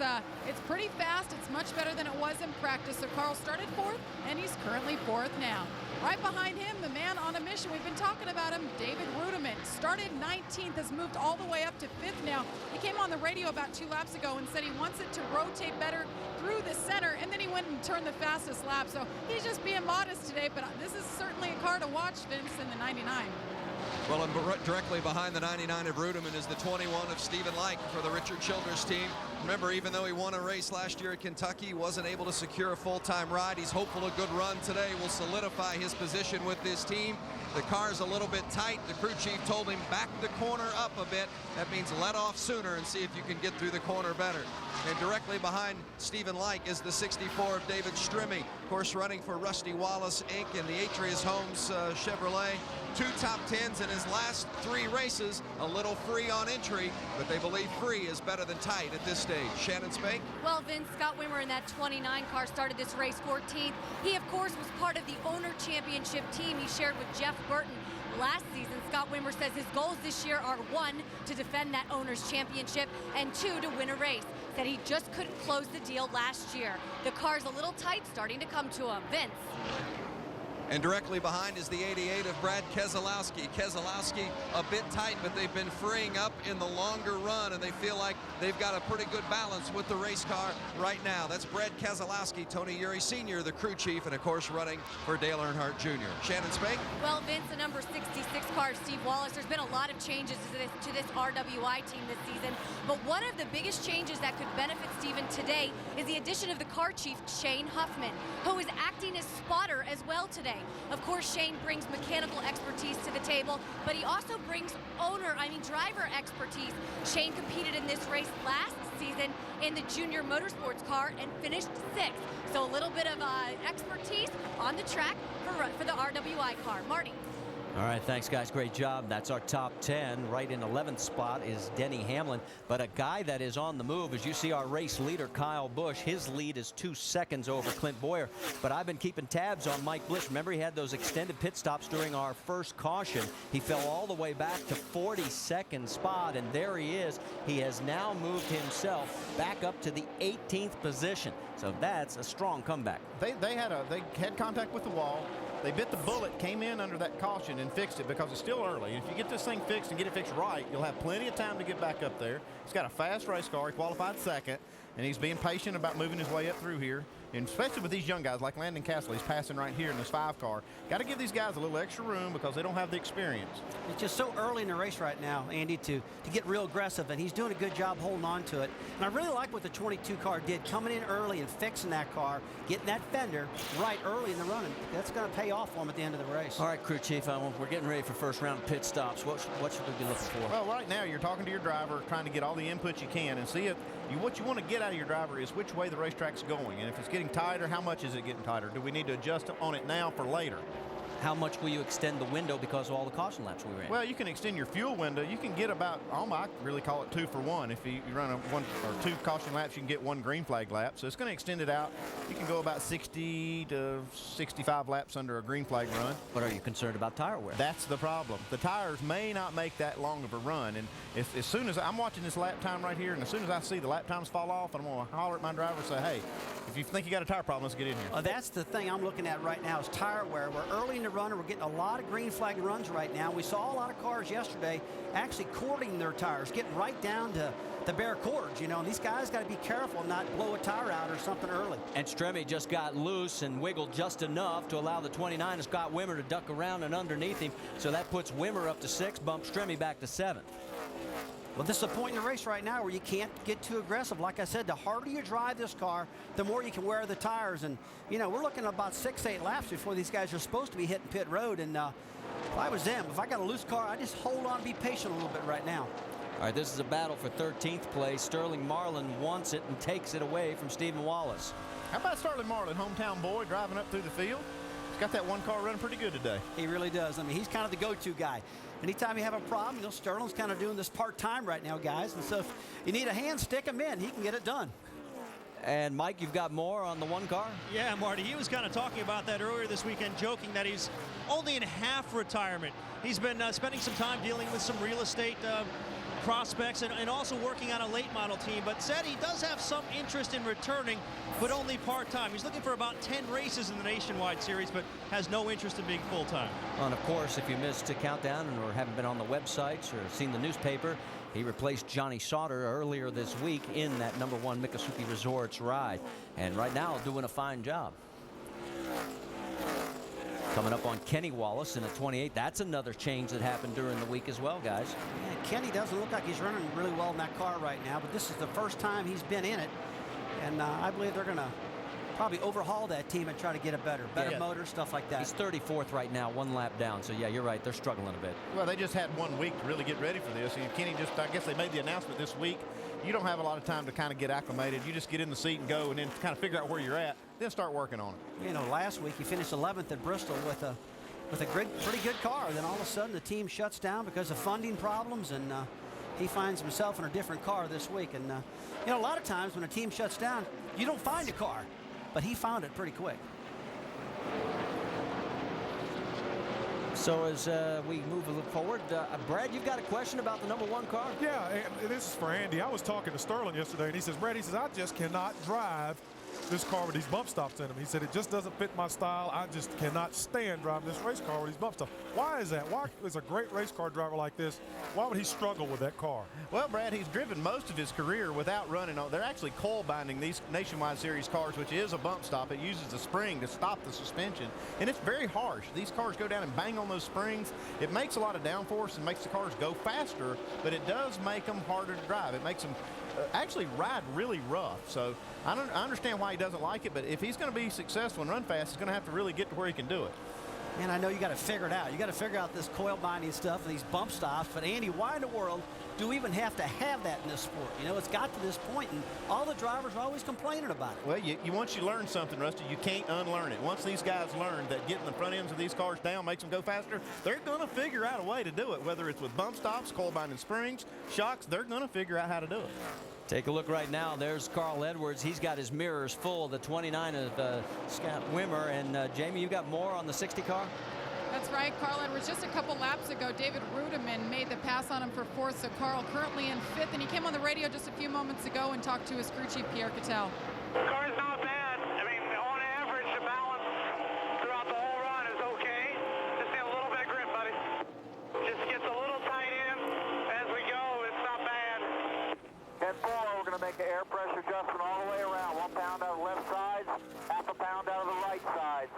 pretty fast. It's much better than it was in practice. So Carl started 4th, and he's currently 4th now. Right behind him, the man on a mission. We've been talking about him, David Ruderman. Started 19th. 19th, has moved all the way up to 5th now. He came on the radio about 2 laps ago and said he wants it to rotate better through the center, and then he went and turned the fastest lap. So he's just being modest today, but this is certainly a car to watch, Vince, in the 99. Well, and directly behind the 99 of Ruderman is the 21 of Stephen Lyke for the Richard Childress team. Remember, even though he won a race last year at Kentucky, he wasn't able to secure a full-time ride. He's hopeful a good run today will solidify his position with this team. The car's a little bit tight. The crew chief told him back the corner up a bit. That means let off sooner and see if you can get through the corner better. And directly behind Stephen Lyke is the 64 of David Strimmy. Of course, running for Rusty Wallace, Inc. and the Atreus Homes Chevrolet. 2 top 10s in his last 3 races. A little free on entry, but they believe free is better than tight at this stage. Shannon Spank? Well, Vince, Scott Wimmer in that 29 car started this race 14th. He, of course, was part of the owner championship team he shared with Jeff Burton last season. Scott Wimmer says his goals this year are 1, to defend that owner's championship, and 2, to win a race. Said he just couldn't close the deal last year. The car's a little tight, starting to come to him. Vince. And directly behind is the 88 of Brad Keselowski. Keselowski a bit tight, but they've been freeing up in the longer run, and they feel like they've got a pretty good balance with the race car right now. That's Brad Keselowski, Tony Eury Sr., the crew chief, and of course running for Dale Earnhardt Jr. Shannon Spank? Well, Vince, the number 66 car, Steve Wallace, there's been a lot of changes to this RWI team this season, but one of the biggest changes that could benefit Steven today is the addition of the car chief, Shane Huffman, who is acting as spotter as well today. Of course, Shane brings mechanical expertise to the table, but he also brings driver expertise. Shane competed in this race last season in the junior motorsports car and finished 6th. So a little bit of expertise on the track for the RWI car. Marty. All right, thanks, guys. Great job. That's our top 10. Right in 11th spot is Denny Hamlin. But a guy that is on the move, as you see our race leader, Kyle Busch. His lead is 2 seconds over Clint Boyer. But I've been keeping tabs on Mike Bliss. Remember, he had those extended pit stops during our first caution. He fell all the way back to 42nd spot, and there he is. He has now moved himself back up to the 18th position. So that's a strong comeback. They had contact with the wall. They bit the bullet, came in under that caution and fixed it because it's still early. If you get this thing fixed and get it fixed right, you'll have plenty of time to get back up there. He's got a fast race car. He qualified 2nd, and he's being patient about moving his way up through here. And especially with these young guys like Landon Castle, he's passing right here in this 5 car. Got to give these guys a little extra room because they don't have the experience. It's just so early in the race right now, Andy, to get real aggressive, and he's doing a good job holding on to it. And I really like what the 22 car did, coming in early and fixing that car, getting that fender right early in the run. That's going to pay off for him at the end of the race. All right, crew chief, we're getting ready for first round pit stops. What should we be looking for? Well, right now you're talking to your driver, trying to get all the inputs you can and see if what you want to get out of your driver is which way the racetrack's going. And if it's getting tighter, how much is it getting tighter? Do we need to adjust on it now for later? How much will you extend the window because of all the caution laps we ran? Well, you can extend your fuel window. You can get about, I really call it 2 for 1. If you run 1 or 2 caution laps, you can get 1 green flag lap. So it's going to extend it out. You can go about 60 to 65 laps under a green flag run. But are you concerned about tire wear? That's the problem. The tires may not make that long of a run. And as soon as I'm watching this lap time right here, and as soon as I see the lap times fall off, I'm going to holler at my driver and say, hey, if you think you got a tire problem, let's get in here. That's the thing I'm looking at right now is tire wear. We're early in the run, and we're getting a lot of green flag runs right now. We saw a lot of cars yesterday actually cording their tires, getting right down to the bare cords, and these guys got to be careful and not blow a tire out or something early. And Stremme just got loose and wiggled just enough to allow the 29 of Scott Wimmer to duck around and underneath him. So that puts Wimmer up to 6, bumps Stremme back to 7. Well, this is a point in the race right now where you can't get too aggressive. Like I said, the harder you drive this car, the more you can wear the tires. And, we're looking at about 6-8 laps before these guys are supposed to be hitting pit road. And if I was them, if I got a loose car, I just hold on, be patient a little bit right now. All right, this is a battle for 13th place. Sterling Marlin wants it and takes it away from Stephen Wallace. How about Sterling Marlin, hometown boy, driving up through the field? He's got that 1 car running pretty good today. He really does. He's kind of the go-to guy. Anytime you have a problem, Sterling's kind of doing this part-time right now, guys. And so if you need a hand, stick him in. He can get it done. And, Mike, you've got more on the 1 car? Yeah, Marty, he was kind of talking about that earlier this weekend, joking that he's only in half retirement. He's been spending some time dealing with some real estate prospects and also working on a late model team, but said he does have some interest in returning, but only part-time. He's looking for about 10 races in the Nationwide Series, but has no interest in being full-time. And of course, if you missed the countdown or haven't been on the websites or seen the newspaper, he replaced Johnny Sauter earlier this week in that #1 Miccosukee Resorts ride, and right now doing a fine job. Coming up on Kenny Wallace in a 28. That's another change that happened during the week as well, guys. Yeah, Kenny doesn't look like he's running really well in that car right now, but this is the first time he's been in it. And I believe they're going to probably overhaul that team and try to get it better motor, stuff like that. He's 34th right now, 1 lap down. So, yeah, you're right. They're struggling a bit. Well, they just had 1 week to really get ready for this. And Kenny just, I guess they made the announcement this week. You don't have a lot of time to kind of get acclimated. You just get in the seat and go and then kind of figure out where you're at, then start working on it. You know, last week he finished 11th at Bristol with a pretty good car. Then all of a sudden the team shuts down because of funding problems, and he finds himself in a different car this week. And you know, a lot of times when a team shuts down, you don't find a car, but he found it pretty quick. So as we move a little forward, Brad, you've got a question about the #1 car? Yeah, and this is for Andy. I was talking to Sterling yesterday, and he says, Brad, he says, I just cannot drive this car with these bump stops in them. He said, it just doesn't fit my style. I just cannot stand driving this race car with these bump stops. Why is that? Why is a great race car driver like this, why would he struggle with that car? Well, Brad, he's driven most of his career without running on. They're actually coil binding these Nationwide Series cars, which is a bump stop. It uses a spring to stop the suspension, and it's very harsh. These cars go down and bang on those springs. It makes a lot of downforce and makes the cars go faster, but it does make them harder to drive. It makes them actually ride really rough. So I understand why he doesn't like it, but if he's going to be successful and run fast, he's going to have to really get to where he can do it. And I know you got to figure it out. You got to figure out this coil binding stuff and these bump stops. But Andy, why in the world do we even have to have that in this sport? You know, it's got to this point, and all the drivers are always complaining about it. Well, once you learn something, Rusty, you can't unlearn it. Once these guys learn that getting the front ends of these cars down makes them go faster, they're going to figure out a way to do it. Whether it's with bump stops, coil binding springs, shocks, they're going to figure out how to do it. Take a look right now. There's Carl Edwards. He's got his mirrors full. The 29 of Scott Wimmer. And Jamie, you got more on the 60 car? That's right, Carl Edwards. Just a couple laps ago, David Rudeman made the pass on him for 4th, so Carl currently in 5th, and he came on the radio just a few moments ago and talked to his crew chief, Pierre Cattell. The car's not bad. I mean, on average, the balance throughout the whole run is okay. Just need a little bit of grip, buddy. Just gets a little tight in as we go. It's not bad. At 4, we're going to make an air pressure adjustment all the way around. 1 pound out of the left side, half a pound out of the right side.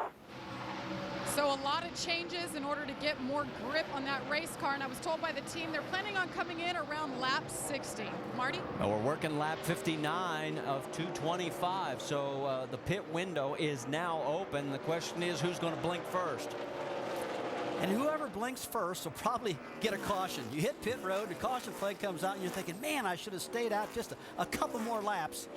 So a lot of changes in order to get more grip on that race car, and I was told by the team they're planning on coming in around lap 60. Marty? Oh, we're working lap 59 of 225, so the pit window is now open. The question is, who's going to blink first? And whoever blinks first will probably get a caution. You hit pit road, the caution flag comes out, and you're thinking, man, I should have stayed out just a couple more laps.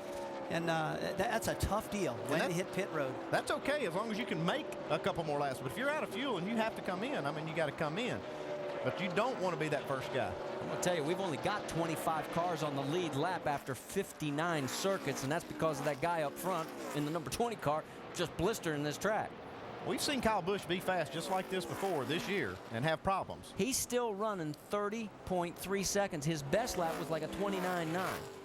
And that's a tough deal when you hit pit road. That's okay as long as you can make a couple more laps. But if you're out of fuel and you have to come in, I mean, you got to come in. But you don't want to be that first guy. I'm going to tell you, we've only got 25 cars on the lead lap after 59 circuits, and that's because of that guy up front in the number 20 car just blistering this track. We've seen Kyle Busch be fast just like this before this year and have problems. He's still running 30.3 seconds. His best lap was like a 29.9.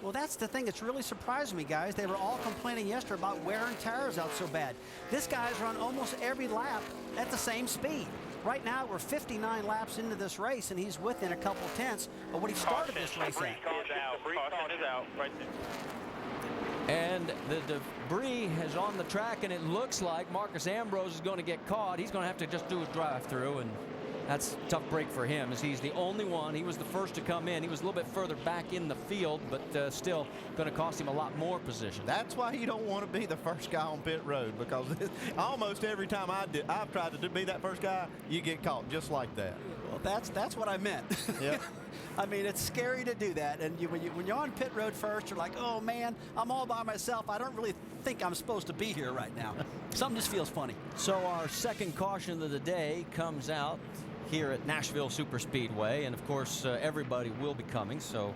Well, that's the thing that's really surprised me, guys. They were all complaining yesterday about wear and tears out so bad. This guy's run almost every lap at the same speed. Right now, we're 59 laps into this race, and he's within a couple tenths of what he started this race at. Caution is out right there. And the debris is on the track, and it looks like Marcus Ambrose is going to get caught. He's going to have to just do a drive-through, and that's a tough break for him as he's the only one. He was the first to come in. He was a little bit further back in the field, but still going to cost him a lot more position. That's why you don't want to be the first guy on pit road, because almost every time I've tried to be that first guy, you get caught just like that. Well, that's what I meant. Yep. I mean, it's scary to do that. And when you're on pit road first, you're like, oh, man, I'm all by myself. I don't really think I'm supposed to be here right now. Something just feels funny. So our second caution of the day comes out here at Nashville Superspeedway. And, of course, everybody will be coming. So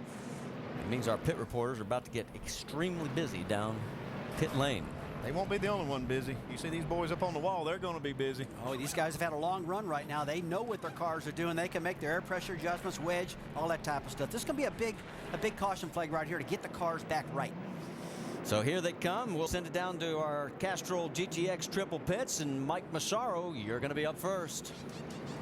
it means our pit reporters are about to get extremely busy down pit lane. They won't be the only one busy. You see these boys up on the wall, they're going to be busy. Oh, these guys have had a long run right now. They know what their cars are doing. They can make their air pressure adjustments, wedge, all that type of stuff. This is going to be a big caution flag right here to get the cars back right. So here they come. We'll send it down to our Castrol GTX triple pits, and Mike Massaro, you're going to be up first.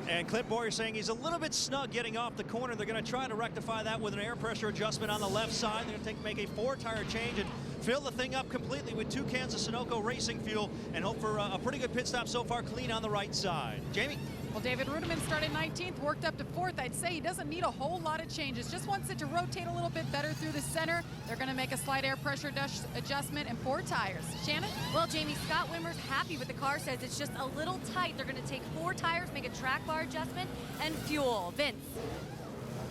And Clint Bowyer saying he's a little bit snug getting off the corner. They're going to try to rectify that with an air pressure adjustment on the left side. They're going to make a 4-tire change and fill the thing up completely with 2 cans of Sunoco racing fuel and hope for a pretty good pit stop so far, clean on the right side. Jamie? Well, David Rudiman started 19th, worked up to 4th. I'd say he doesn't need a whole lot of changes. Just wants it to rotate a little bit better through the center. They're going to make a slight air pressure adjustment and 4 tires. Shannon? Well, Jamie, Scott Wimmer's happy with the car, says it's just a little tight. They're going to take 4 tires, make a track bar adjustment, and fuel. Vince?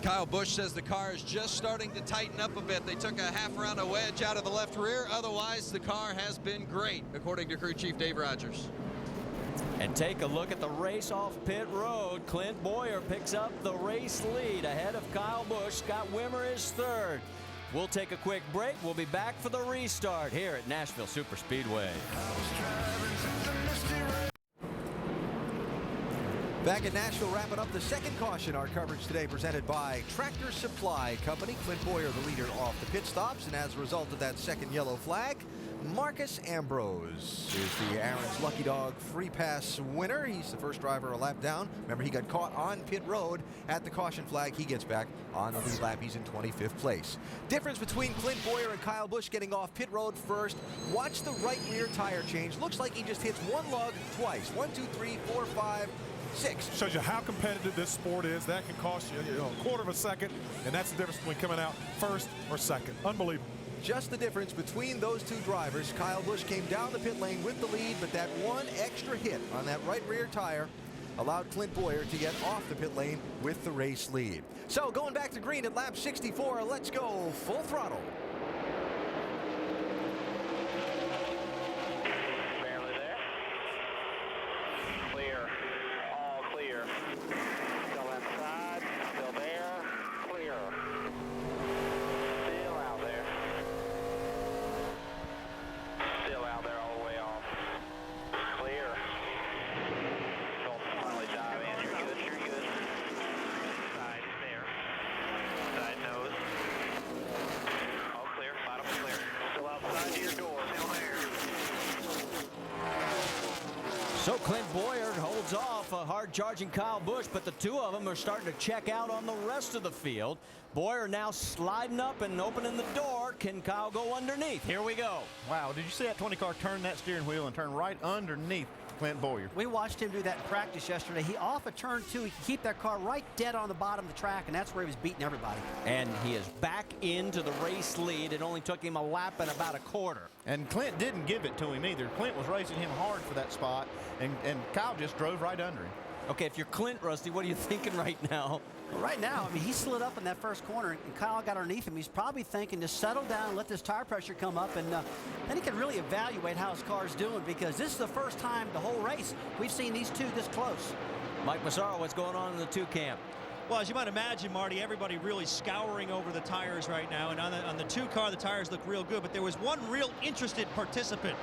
Kyle Busch says the car is just starting to tighten up a bit. They took a half round of wedge out of the left rear. Otherwise, the car has been great, according to crew chief Dave Rogers. And take a look at the race off pit road. Clint Bowyer picks up the race lead ahead of Kyle Busch. Scott Wimmer is 3rd. We'll take a quick break. We'll be back for the restart here at Nashville Superspeedway. Back at Nashville, wrapping up the second caution. Our coverage today presented by Tractor Supply Company. Clint Bowyer, the leader, off the pit stops. And as a result of that second yellow flag, Marcus Ambrose is the Aaron's Lucky Dog free pass winner. He's the first driver a lap down. Remember, he got caught on pit road at the caution flag. He gets back on the lead lap. He's in 25th place. Difference between Clint Bowyer and Kyle Busch getting off pit road first. Watch the right rear tire change. Looks like he just hits one lug twice. 1, 2, 3, 4, 5, 6. Shows you how competitive this sport is. That can cost you, a quarter of a second, and that's the difference between coming out first or second. Unbelievable. Just the difference between those two drivers. Kyle Busch came down the pit lane with the lead, but that one extra hit on that right rear tire allowed Clint Bowyer to get off the pit lane with the race lead. So going back to green at lap 64, let's go full throttle. Barely there. Clear. All clear. Still inside. Still there. Clear. Still out there. Still out there all the way off. Clear. Don't finally dive in. You're good. You're good. Side there. Side nose. All clear. Bottom clear. Still outside your door. Still there. So Clint Bowyer holds off a hard-charging Kyle Busch, but the two of them are starting to check out on the rest of the field. Bowyer now sliding up and opening the door. Can Kyle go underneath? Here we go. Wow, did you see that 20 car turn that steering wheel and turn right underneath Clint Bowyer? We watched him do that in practice yesterday. He off a turn 2, he could keep that car right dead on the bottom of the track, and that's where he was beating everybody. And he is back into the race lead. It only took him a lap and about a quarter. And Clint didn't give it to him either. Clint was racing him hard for that spot, and Kyle just drove right under him. Okay, if you're Clint, Rusty, what are you thinking right now? Well, right now, I mean, he slid up in that first corner, and Kyle got underneath him. He's probably thinking to settle down, let this tire pressure come up, and then he can really evaluate how his car's doing, because this is the first time the whole race we've seen these two this close. Mike Massaro, what's going on in the 2 camp? Well, as you might imagine, Marty, everybody really scouring over the tires right now. And on the 2 car, the tires look real good. But there was one real interested participant,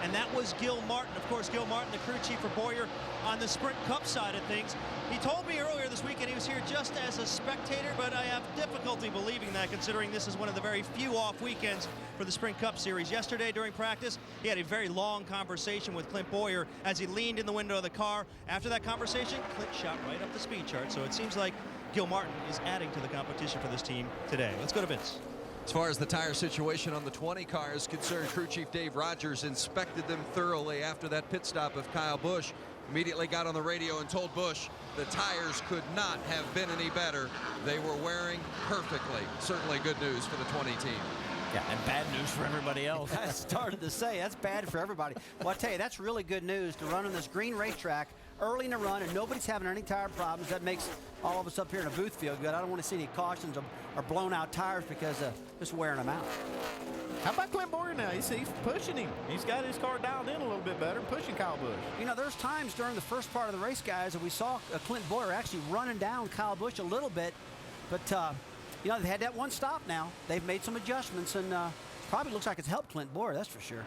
and that was Gil Martin. Of course, Gil Martin, the crew chief for Bowyer on the Sprint Cup side of things. He told me earlier this weekend he was here just as a spectator, but I have difficulty believing that, considering this is one of the very few off weekends for the Sprint Cup Series. Yesterday during practice, he had a very long conversation with Clint Bowyer as he leaned in the window of the car. After that conversation, Clint shot right up the speed chart, so it seems like Gil Martin is adding to the competition for this team today. Let's go to Vince. As far as the tire situation on the 20 car is concerned, crew chief Dave Rogers inspected them thoroughly after that pit stop of Kyle Busch. Immediately got on the radio and told Busch the tires could not have been any better. They were wearing perfectly. Certainly good news for the 20 team. Yeah, and bad news for everybody else. I started to say, that's bad for everybody. Well, I tell you, that's really good news to run on this green racetrack early in the run, and nobody's having any tire problems. That makes all of us up here in the booth feel good. I don't want to see any cautions or blown out tires because of just wearing them out. How about Clint Bowyer now? He's pushing him. He's got his car dialed in a little bit better, pushing Kyle Busch. You know, there's times during the first part of the race, guys, that we saw Clint Bowyer actually running down Kyle Busch a little bit. But, you know, they had that one stop now. They've made some adjustments, and probably looks like it's helped Clint Bowyer, that's for sure.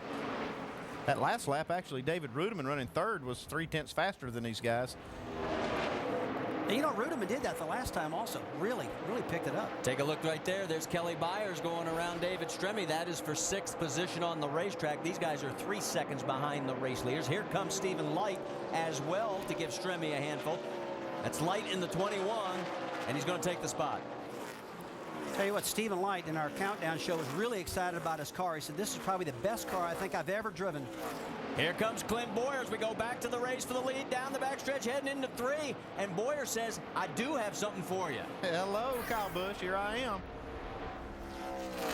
That last lap, actually, David Rudiman running third was 3/10 faster than these guys. And you know, Rudiman did that the last time also. Really picked it up. Take a look right there. There's Kelly Byers going around David Stremme. That is for 6th position on the racetrack. These guys are 3 seconds behind the race leaders. Here comes Stephen Light as well to give Stremme a handful. That's Light in the 21, and he's going to take the spot. Tell you what, Stephen Light in our countdown show was really excited about his car. He said, this is probably the best car I think I've ever driven. Here comes Clint Bowyer as we go back to the race for the lead down the backstretch heading into 3. And Bowyer says, I do have something for you. Hello, Kyle Busch. Here I am.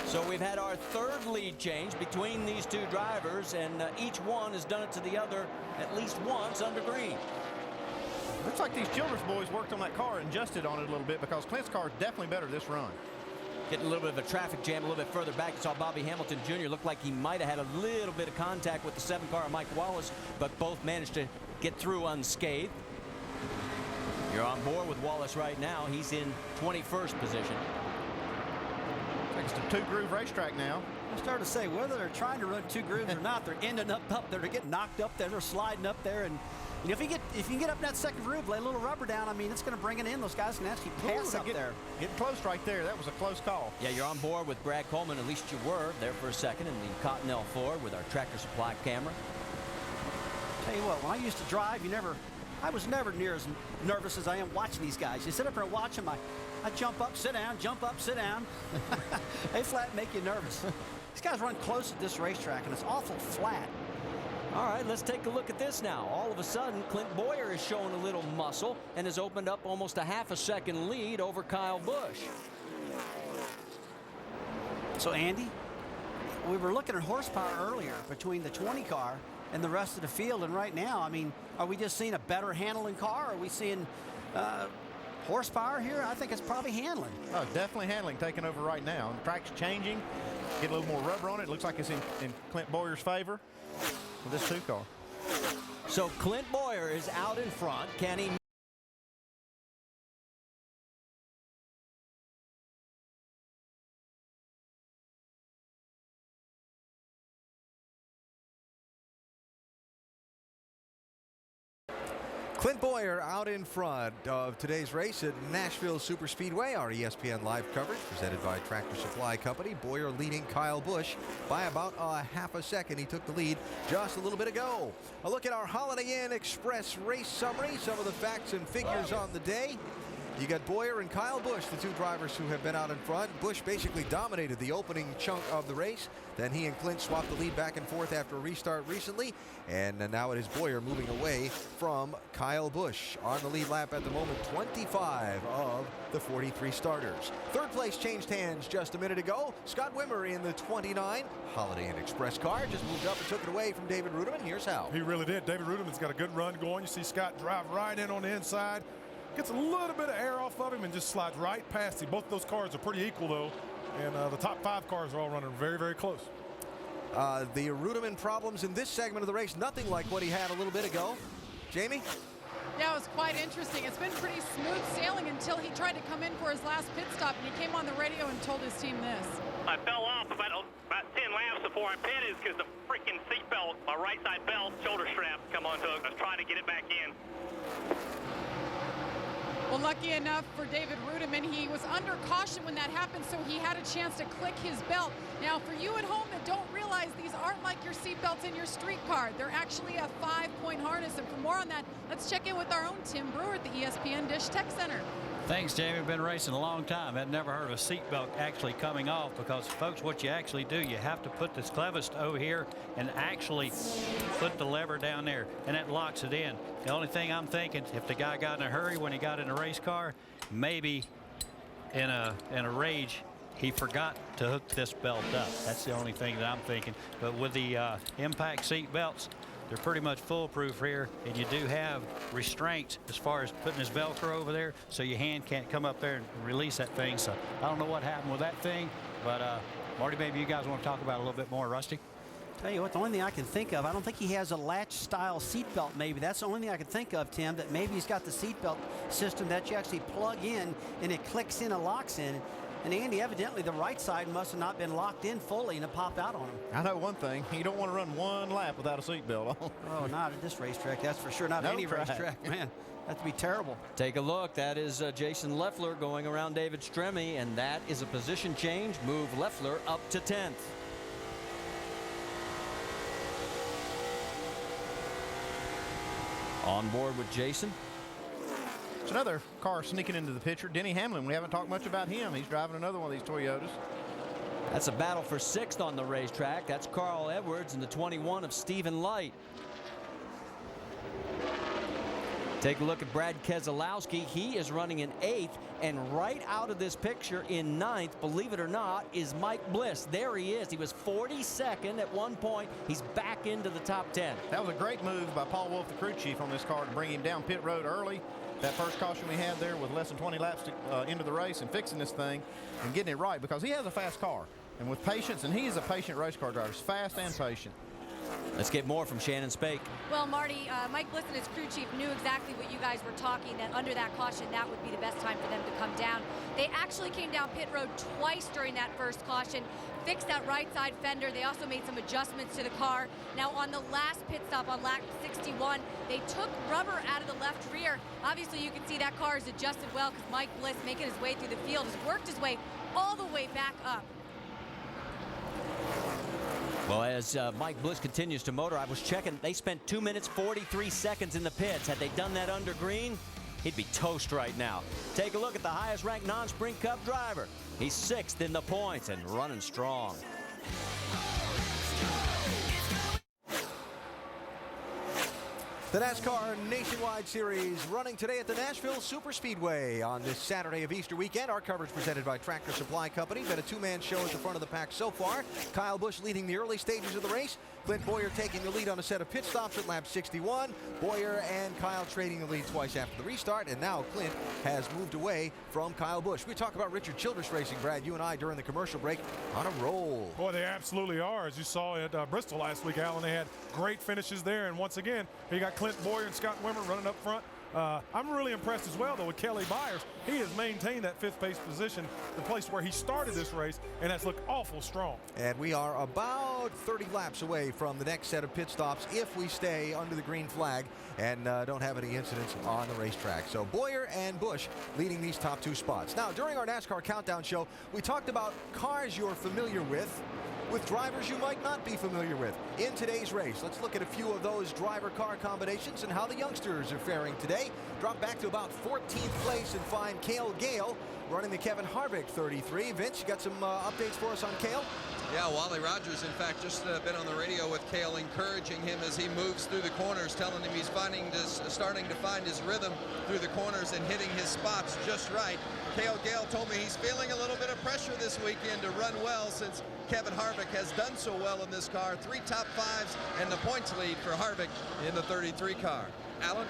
So we've had our 3rd lead change between these 2 drivers, and each one has done it to the other at least once under green. Looks like these Childress boys worked on that car and adjusted on it a little bit because Clint's car is definitely better this run. Getting a little bit of a traffic jam a little bit further back. You saw Bobby Hamilton Jr. look like he might have had a little bit of contact with the 7 car of Mike Wallace, but both managed to get through unscathed. You're on board with Wallace right now. He's in 21st position. It's a 2-groove racetrack now. I started to say, whether they're trying to run 2 grooves or not, they're ending up there. They're getting knocked up there. They're sliding up there. And you know, if you can get up in that 2nd groove, lay a little rubber down, I mean, it's going to bring it in. Those guys can actually pass up there. Getting close right there. That was a close call. Yeah, you're on board with Brad Coleman. At least you were there for a second in the Cottonelle Ford with our Tractor Supply camera. Tell you what, when I used to drive, I was never near as nervous as I am watching these guys. You sit up there and watch them. I jump up, sit down, jump up, sit down. They flat make you nervous. These guys run close at this racetrack, and it's awful flat. All right, let's take a look at this now. All of a sudden, Clint Bowyer is showing a little muscle and has opened up almost a half a second lead over Kyle Busch. So, Andy, we were looking at horsepower earlier between the 20 car and the rest of the field, and right now, I mean, are we just seeing a better handling car? Are we seeing horsepower here? I think it's probably handling. Oh, definitely handling taking over right now. The track's changing. Get a little more rubber on it. Looks like it's in Clint Bowyer's favor with this 2 car. So Clint Bowyer is out in front. Can he? Clint Bowyer out in front of today's race at Nashville Superspeedway. Our ESPN Live coverage presented by Tractor Supply Company. Bowyer leading Kyle Busch by about a half a second. He took the lead just a little bit ago. A look at our Holiday Inn Express race summary. Some of the facts and figures on the day. You got Bowyer and Kyle Busch, the 2 drivers who have been out in front. Busch basically dominated the opening chunk of the race. Then he and Clint swapped the lead back and forth after a restart recently. And now it is Bowyer moving away from Kyle Busch. On the lead lap at the moment, 25 of the 43 starters. 3rd place changed hands just a minute ago. Scott Wimmer in the 29 Holiday Inn Express car just moved up and took it away from David Rudiman. Here's how. He really did. David Rudiman's got a good run going. You see Scott drive right in on the inside. Gets a little bit of air off of him and just slides right past him. Both those cars are pretty equal, though. And the top 5 cars are all running very, very close. The Rudiman problems in this segment of the race, nothing like what he had a little bit ago. Jamie? Yeah, it was quite interesting. It's been pretty smooth sailing until he tried to come in for his last pit stop, and he came on the radio and told his team this. I fell off about 10 laps before I pitted because the freaking seat belt, my right side belt, shoulder strap come unhooked. I was trying to get it back in. Well, lucky enough for David Rudiman, he was under caution when that happened, so he had a chance to click his belt. Now, for you at home that don't realize, these aren't like your seat belts in your street car. They're actually a 5-point harness. And for more on that, let's check in with our own Tim Brewer at the ESPN Dish Tech Center. Thanks, Jamie. Been racing a long time. I'd never heard of a seatbelt actually coming off because, folks, what you actually do, you have to put this clevis over here and actually put the lever down there, and it locks it in. The only thing I'm thinking, if the guy got in a hurry when he got in a race car, maybe in a rage, he forgot to hook this belt up. That's the only thing that I'm thinking. But with the impact seat belts, they're pretty much foolproof here, and you do have restraints as far as putting this Velcro over there so your hand can't come up there and release that thing. So I don't know what happened with that thing, but Marty, maybe you guys want to talk about it a little bit more. Rusty? Tell you what, the only thing I can think of, I don't think he has a latch-style seatbelt maybe. That's the only thing I can think of, Tim, that maybe he's got the seatbelt system that you actually plug in and it clicks in and locks in. And Andy, evidently the right side must have not been locked in fully and it popped out on him. I know one thing. You don't want to run one lap without a seatbelt on. Oh, not at this racetrack. That's for sure. Not No any track. racetrack, man. That'd be terrible. Take a look. That is Jason Leffler going around David Stremme, and that is a position change. Move Leffler up to 10th. On board with Jason. It's another car sneaking into the picture. Denny Hamlin. We haven't talked much about him. He's driving another one of these Toyotas. That's a battle for 6th on the racetrack. That's Carl Edwards and the 21 of Stephen Light. Take a look at Brad Keselowski. He is running in 8th, and right out of this picture in 9th, believe it or not, is Mike Bliss. There he is. He was 42nd at one point. He's back into the top 10. That was a great move by Paul Wolf, the crew chief, on this car to bring him down pit road early. That first caution we had there with less than 20 laps into the race and fixing this thing and getting it right because he has a fast car. And with patience, and he is a patient race car driver. He's fast and patient. Let's get more from Shannon Spake. Well, Marty, Mike Bliss and his crew chief knew exactly what you guys were talking, that under that caution, that would be the best time for them to come down. They actually came down pit road twice during that first caution, fixed that right side fender. They also made some adjustments to the car. Now, on the last pit stop on lap 61, they took rubber out of the left rear. Obviously, you can see that car is adjusted well because Mike Bliss, making his way through the field, has worked his way all the way back up. Well, as Mike Bliss continues to motor, I was checking. They spent 2 minutes, 43 seconds in the pits. Had they done that under green, he'd be toast right now. Take a look at the highest ranked non-Sprint Cup driver. He's 6th in the points and running strong. The NASCAR Nationwide Series running today at the Nashville Superspeedway on this Saturday of Easter weekend. Our coverage presented by Tractor Supply Company. Been a two-man show at the front of the pack so far. Kyle Busch leading the early stages of the race. Clint Bowyer taking the lead on a set of pit stops at lap 61. Bowyer and Kyle trading the lead twice after the restart. And now Clint has moved away from Kyle Busch. We talk about Richard Childress Racing, Brad, you and I during the commercial break, on a roll. Boy, they absolutely are. As you saw at Bristol last week, Alan, they had great finishes there. And once again, you got Clint Bowyer and Scott Wimmer running up front. I'm really impressed as well, though, with Kelly Byers. He has maintained that 5th place position, the place where he started this race, and that's looked awful strong. And we are about 30 laps away from the next set of pit stops if we stay under the green flag and don't have any incidents on the racetrack. So Bowyer and Busch leading these top 2 spots. Now, during our NASCAR Countdown show, we talked about cars you're familiar with drivers you might not be familiar with in today's race. Let's look at a few of those driver-car combinations and how the youngsters are faring today. Drop back to about 14th place and find Cale Gale running the Kevin Harvick 33. Vince, you got some updates for us on Cale? Yeah, Wally Rogers, in fact, just been on the radio with Cale, encouraging him as he moves through the corners, telling him he's starting to find his rhythm through the corners and hitting his spots just right. Cale Gale told me he's feeling a little bit of pressure this weekend to run well since Kevin Harvick has done so well in this car. 3 top 5s and the points lead for Harvick in the 33 car. Alan?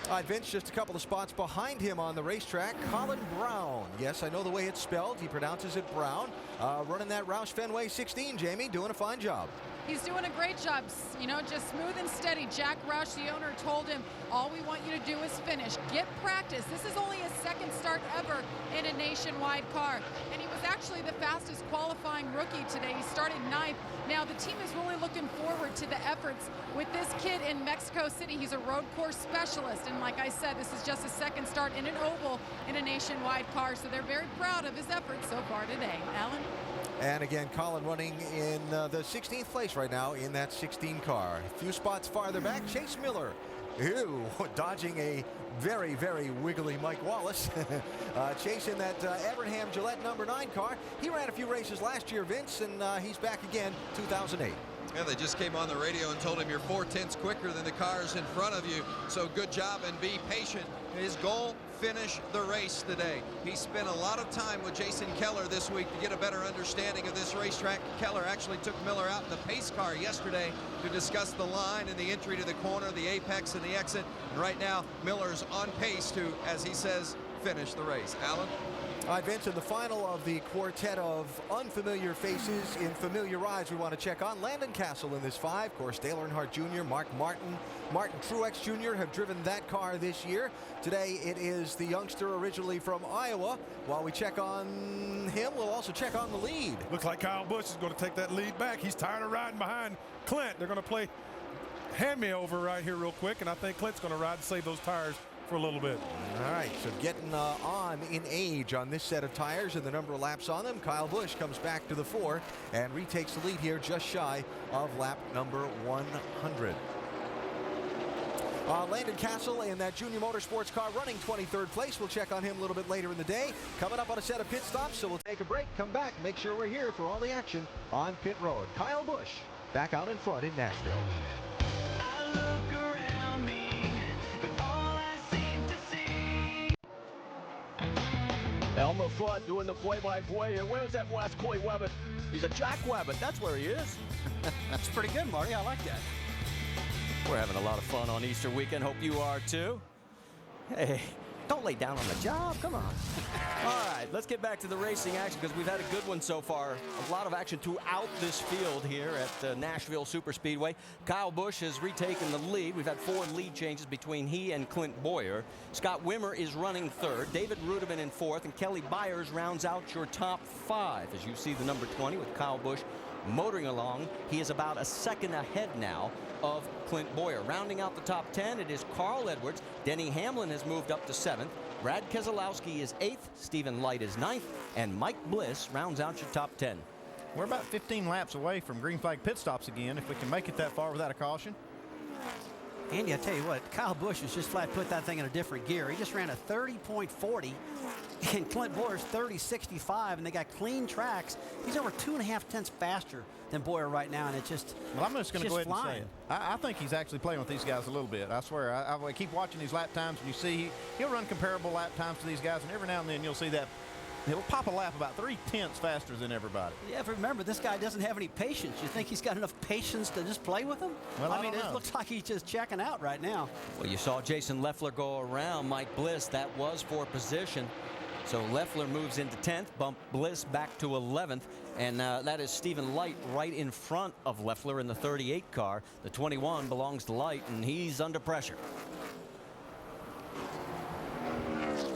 All right, Vince, just a couple of spots behind him on the racetrack. Colin Brown. Yes, I know the way it's spelled. He pronounces it Brown. Running that Roush Fenway 16, Jamie, doing a fine job. He's doing a great job, you know, just smooth and steady. Jack Roush, the owner, told him, all we want you to do is finish. Get practice. This is only his 2nd start ever in a nationwide car. And he was actually the fastest qualifying rookie today. He started 9th. Now, the team is really looking forward to the efforts with this kid in Mexico City. He's a road course specialist. And like I said, this is just his 2nd start in an oval in a nationwide car. So they're very proud of his efforts so far today. Alan? And again, Colin running in the 16th place right now in that 16 car. A few spots farther back, Chase Miller. Ew, dodging a very, very wiggly Mike Wallace. Chase in that Evernham Gillette number 9 car. He ran a few races last year, Vince, and he's back again 2008. Yeah, they just came on the radio and told him you're 4/10 quicker than the cars in front of you. So good job and be patient. His goal, finish the race today. He spent a lot of time with Jason Keller this week to get a better understanding of this racetrack. Keller actually took Miller out in the pace car yesterday to discuss the line and the entry to the corner, the apex and the exit. And right now, Miller's on pace to, as he says, finish the race. Alan? All right, Vince, in the final of the quartet of unfamiliar faces in familiar rides we want to check on. Landon Castle in this 5. Of course, Dale Earnhardt Jr., Mark Martin, Martin Truex Jr. have driven that car this year. Today it is the youngster originally from Iowa. While we check on him, we'll also check on the lead. Looks like Kyle Busch is going to take that lead back. He's tired of riding behind Clint. They're going to play hand me over right here real quick, and I think Clint's going to ride to save those tires for a little bit. All right, so getting on in age on this set of tires and the number of laps on them. Kyle Busch comes back to the 4 and retakes the lead here just shy of lap number 100. Landon Castle in that Junior Motorsports car running 23rd place. We'll check on him a little bit later in the day. Coming up on a set of pit stops, so we'll take a break, come back, make sure we're here for all the action on pit road. Kyle Busch back out in front in Nashville. Elmer Fudd doing the play-by-play here. Where's that West Coy Webbett? He's a Jack Webbett. That's where he is. That's pretty good, Marty. I like that. We're having a lot of fun on Easter weekend. Hope you are too. Hey, don't lay down on the job. Come on. All right, let's get back to the racing action because we've had a good one so far. A lot of action throughout this field here at Nashville Superspeedway. Kyle Busch has retaken the lead. We've had 4 lead changes between he and Clint Bowyer. Scott Wimmer is running 3rd. David Rudiman in 4th. And Kelly Byers rounds out your top 5. As you see the number 20 with Kyle Busch motoring along. He is about a second ahead now of Clint Bowyer. Rounding out the top 10, it is Carl Edwards. Denny Hamlin has moved up to 7th. Brad Keselowski is 8th. Stephen Light is 9th. And Mike Bliss rounds out your top 10. We're about 15 laps away from green flag pit stops again, if we can make it that far without a caution. Andy, I tell you what, Kyle Busch has just flat put that thing in a different gear. He just ran a 30.40, and Clint Bowyer's 30.65, and they got clean tracks. He's over 2.5 tenths faster than Bowyer right now, and it's just Well, I'm just going to go ahead and flying. say it. I think he's actually playing with these guys a little bit. I swear. I keep watching these lap times, and you see he'll run comparable lap times to these guys, and every now and then you'll see that he'll pop a lap about 3 tenths faster than everybody. Yeah, but remember, this guy doesn't have any patience. You think he's got enough patience to just play with him? Well, I mean, don't it know. looks like he's just checking out right now. Well, you saw Jason Leffler go around Mike Bliss. That was for position. So Leffler moves into 10th, bump Bliss back to 11th, and that is Stephen Light right in front of Leffler in the 38 car. The 21 belongs to Light, and he's under pressure.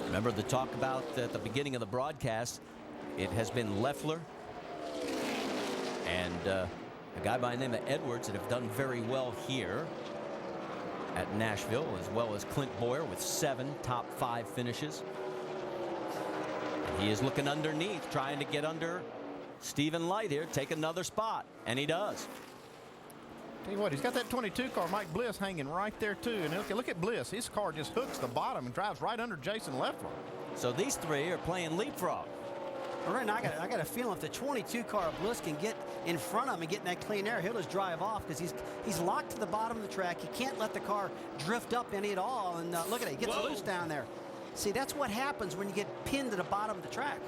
Remember the talk about at the beginning of the broadcast, it has been Leffler and a guy by the name of Edwards that have done very well here at Nashville, as well as Clint Bowyer with 7 top 5 finishes. And he is looking underneath, trying to get under Stephen Light here, take another spot, and he does. Tell you what, he's got that 22 car, Mike Bliss, hanging right there too. And look at Bliss. His car just hooks the bottom and drives right under Jason Leffler. So these 3 are playing leapfrog. All right, now I got a feeling if the 22 car of Bliss can get in front of him and get in that clean air, he'll just drive off because he's locked to the bottom of the track. He can't let the car drift up any at all. And look at it, he gets loose down there. See, that's what happens when you get pinned to the bottom of the track.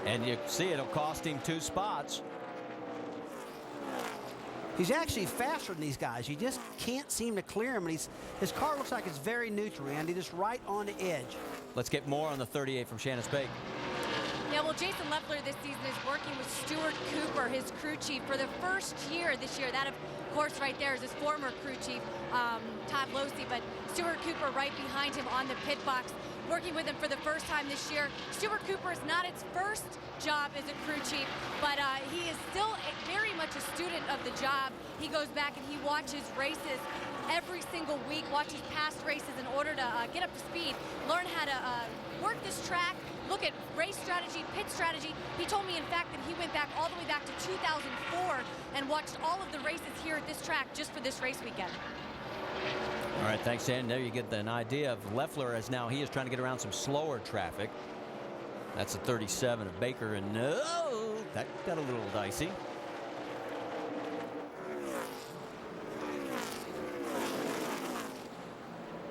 And you see it'll cost him 2 spots. He's actually faster than these guys. You just can't seem to clear him. And his car looks like it's very neutral, Andy, just right on the edge. Let's get more on the 38 from Shannon Spake. Yeah, well, Jason Leffler this season is working with Stuart Cooper, his crew chief, for the first year this year. That, of course, right there is his former crew chief, Todd Losey, but Stuart Cooper right behind him on the pit box, working with him for the first time this year. Stuart Cooper is not his first job as a crew chief, but he is still very much a student of the job. He goes back and he watches races every single week, watches past races in order to get up to speed, learn how to work this track, look at race strategy, pit strategy. He told me, in fact, that he went back all the way back to 2004 and watched all of the races here at this track just for this race weekend. All right, thanks, Dan. There you get an idea of Leffler as now he is trying to get around some slower traffic. That's the 37 of Baker, and no, that got a little dicey.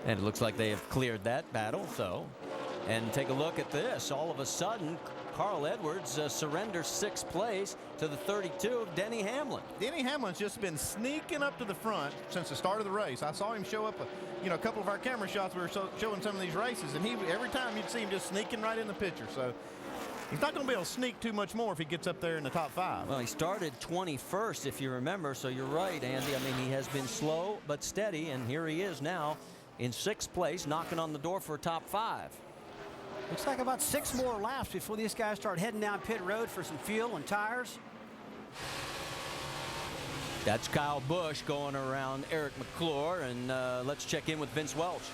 And it looks like they have cleared that battle, so. And take a look at this. All of a sudden, Carl Edwards surrenders 6th place to the 32 of Denny Hamlin. Denny Hamlin's just been sneaking up to the front since the start of the race. I saw him show up, a couple of our camera shots. We were showing some of these races, and every time you'd see him just sneaking right in the picture. So he's not going to be able to sneak too much more if he gets up there in the top 5. Well, he started 21st, if you remember, so you're right, Andy. I mean, he has been slow but steady, and here he is now in 6th place, knocking on the door for a top 5. Looks like about 6 more laps before these guys start heading down pit road for some fuel and tires. That's Kyle Busch going around Eric McClure, and let's check in with Vince Welch.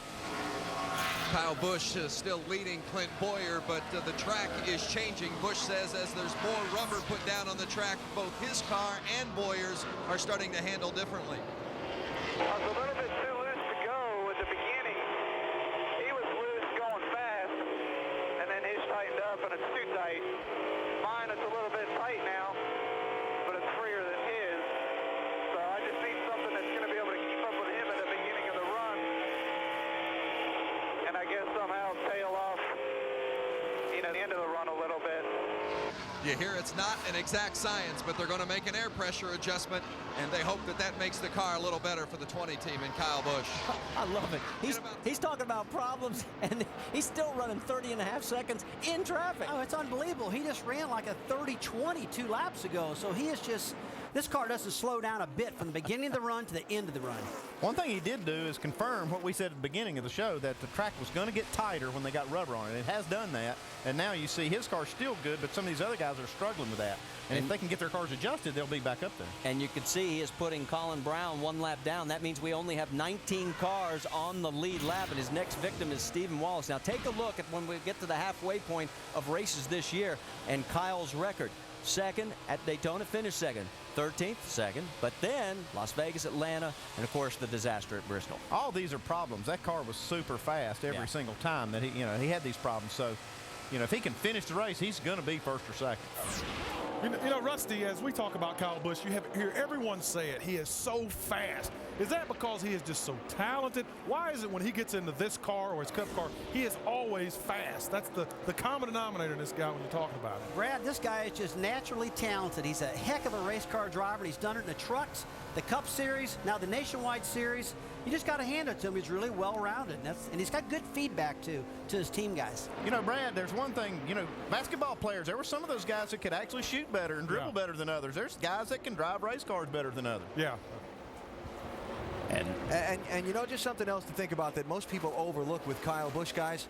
Kyle Busch is still leading Clint Bowyer, but the track is changing. Busch says as there's more rubber put down on the track, both his car and Bowyer's are starting to handle differently. I was a little bit too loose to go at the beginning. He was loose going fast, and then his tightened up, and it's too tight. Mine is a little bit tight now, but it's freer than his. So I just need something that's going to be able to keep up with him at the beginning of the run. And I guess somehow tail off, the end of the run a little bit. You hear it's not an exact science, but they're going to make an air pressure adjustment, and they hope that makes the car a little better for the 20 team and Kyle Busch. I love it. He's talking about problems, and he's still running 30.5 seconds in traffic. Oh, it's unbelievable. He just ran like a 30-20 2 laps ago, so he is just, this car doesn't slow down a bit from the beginning of the run to the end of the run. One thing he did do is confirm what we said at the beginning of the show, that the track was going to get tighter when they got rubber on it. It has done that, and now you see his car's still good, but some of these other guys are struggling with that. And if they can get their cars adjusted, they'll be back up there. And you can see he is putting Colin Brown 1 lap down. That means we only have 19 cars on the lead lap, and his next victim is Stephen Wallace. Now take a look at when we get to the halfway point of races this year, and Kyle's record. 2nd at Daytona, finished 2nd. 13th, 2nd, but then Las Vegas, Atlanta, and of course the disaster at Bristol. All these are problems. That car was super fast every single time that he had these problems. So, if he can finish the race, he's going to be 1st or 2nd. Rusty, as we talk about Kyle Busch, you hear everyone say it. He is so fast. Is that because he is just so talented? Why is it when he gets into this car or his Cup car, he is always fast? That's the common denominator in this guy when you're talking about it. Brad, this guy is just naturally talented. He's a heck of a race car driver. He's done it in the trucks, the Cup Series, now the Nationwide Series. You just got to hand it to him. He's really well-rounded, and he's got good feedback, too, to his team guys. Brad, there's one thing, basketball players, there were some of those guys that could actually shoot better and dribble better than others. There's guys that can drive race cars better than others. Yeah. And just something else to think about that most people overlook with Kyle Busch, guys.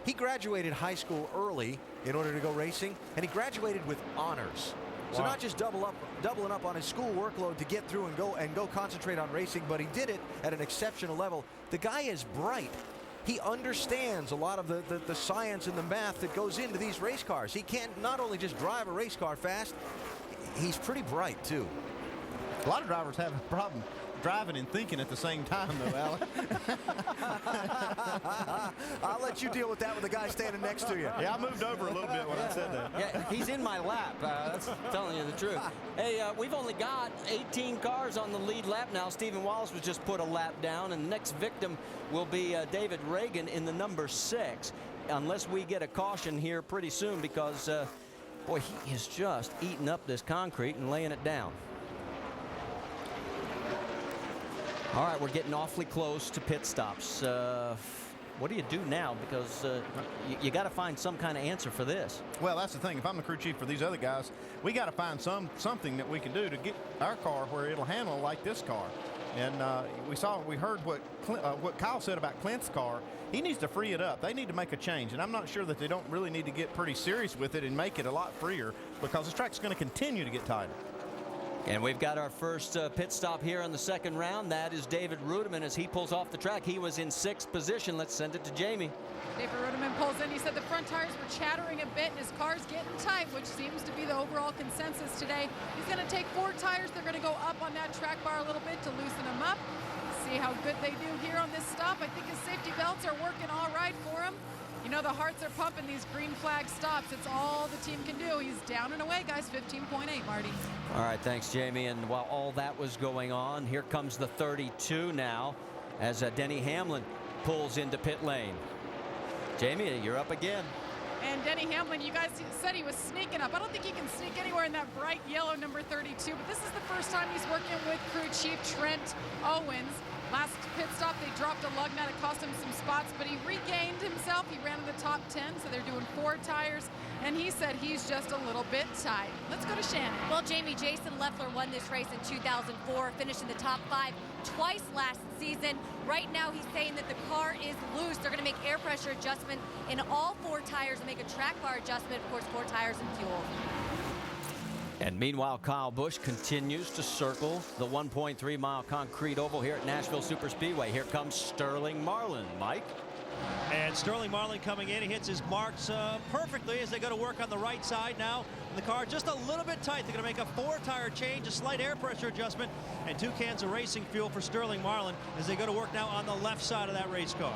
He graduated high school early in order to go racing, and he graduated with honors. So not just doubling up on his school workload to get through and go concentrate on racing, but he did it at an exceptional level. The guy is bright. He understands a lot of the science and the math that goes into these race cars. He can't not only just drive a race car fast, he's pretty bright too. A lot of drivers have a problem driving and thinking at the same time, though, Alan. I'll let you deal with that with the guy standing next to you. Yeah, I moved over a little bit when I said that. Yeah, he's in my lap. That's telling you the truth. Hey, we've only got 18 cars on the lead lap now. Stephen Wallace was just put a lap down, and the next victim will be David Reagan in the number 6, unless we get a caution here pretty soon, because, boy, he is just eating up this concrete and laying it down. All right, we're getting awfully close to pit stops. What do you do now? Because you got to find some kind of answer for this. Well, that's the thing. If I'm the crew chief for these other guys, we got to find something that we can do to get our car where it'll handle like this car. And we heard what Kyle said about Clint's car. He needs to free it up. They need to make a change, and I'm not sure that they don't really need to get pretty serious with it and make it a lot freer, because this track's going to continue to get tighter. And we've got our first pit stop here in the 2nd round. That is David Rudiman as he pulls off the track. He was in 6th position. Let's send it to Jamie. David Rudiman pulls in. He said the front tires were chattering a bit and his car's getting tight, which seems to be the overall consensus today. He's going to take 4 tires. They're going to go up on that track bar a little bit to loosen them up. See how good they do here on this stop. I think his safety belts are working all right for him. The hearts are pumping these green flag stops. It's all the team can do. He's down and away, guys. 15.8, Marty. All right, thanks, Jamie. And while all that was going on, here comes the 32 now as Denny Hamlin pulls into pit lane. Jamie, you're up again. And Denny Hamlin, you guys said he was sneaking up. I don't think he can sneak anywhere in that bright yellow number 32, but this is the first time he's working with crew chief Trent Owens. Last pit stop, they dropped a lug nut. It cost him some spots, but he regained himself. He ran in the top 10, so they're doing 4 tires, and he said he's just a little bit tight. Let's go to Shannon. Well, Jamie, Jason Leffler won this race in 2004, finished in the top 5 twice last season. Right now, he's saying that the car is loose. They're going to make air pressure adjustment in all 4 tires and make a track bar adjustment, of course, 4 tires and fuel. And meanwhile, Kyle Busch continues to circle the 1.3-mile concrete oval here at Nashville Superspeedway. Here comes Sterling Marlin. Mike? And Sterling Marlin coming in. He hits his marks perfectly as they go to work on the right side now. The car just a little bit tight. They're going to make a 4-tire change, a slight air pressure adjustment, and 2 cans of racing fuel for Sterling Marlin as they go to work now on the left side of that race car.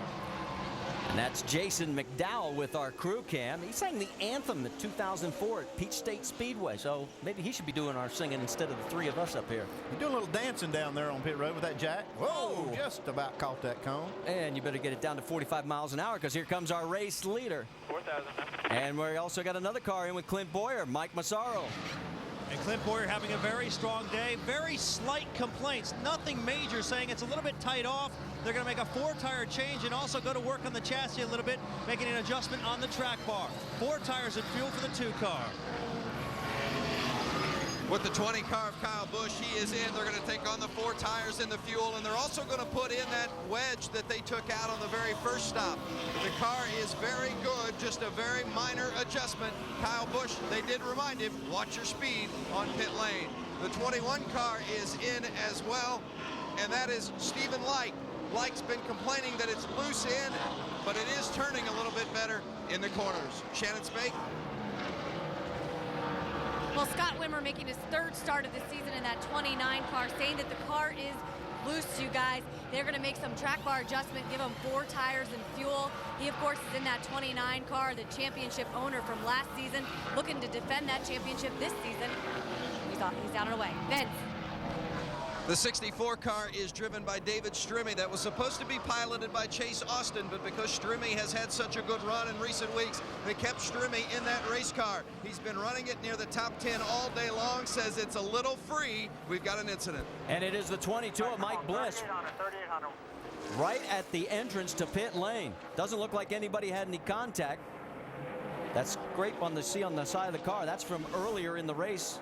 And that's Jason McDowell with our crew cam. He sang the anthem at 2004 at Peach State Speedway, so maybe he should be doing our singing instead of the 3 of us up here. You're doing a little dancing down there on pit road with that jack. Whoa, just about caught that cone. And you better get it down to 45 miles an hour because here comes our race leader. 4,000. And we also got another car in with Clint Boyer, Mike Massaro. And Clint Boyer having a very strong day. Very slight complaints. Nothing major, saying it's a little bit tight off. They're going to make a 4-tire change and also go to work on the chassis a little bit, making an adjustment on the track bar. 4 tires and fuel for the 2 car. With the 20 car of Kyle Busch, he is in. They're going to take on the 4 tires and the fuel, and they're also going to put in that wedge that they took out on the very first stop. The car is very good, just a very minor adjustment. Kyle Busch, they did remind him, watch your speed on pit lane. The 21 car is in as well, and that is Stephen Light. Light's been complaining that it's loose in, but it is turning a little bit better in the corners. Shannon Spake. Well, Scott Wimmer making his 3rd start of the season in that 29 car, saying that the car is loose, you guys. They're going to make some track bar adjustment, give him 4 tires and fuel. He, of course, is in that 29 car, the championship owner from last season, looking to defend that championship this season. He's down and away. Vince. The 64 car is driven by David Strimmy. That was supposed to be piloted by Chase Austin, but because Strimmy has had such a good run in recent weeks, they kept Strimmy in that race car. He's been running it near the top 10 all day long, says it's a little free. We've got an incident. And it is the 22 of Mike Bliss. Right at the entrance to pit lane. Doesn't look like anybody had any contact. That scrape on the side of the car, that's from earlier in the race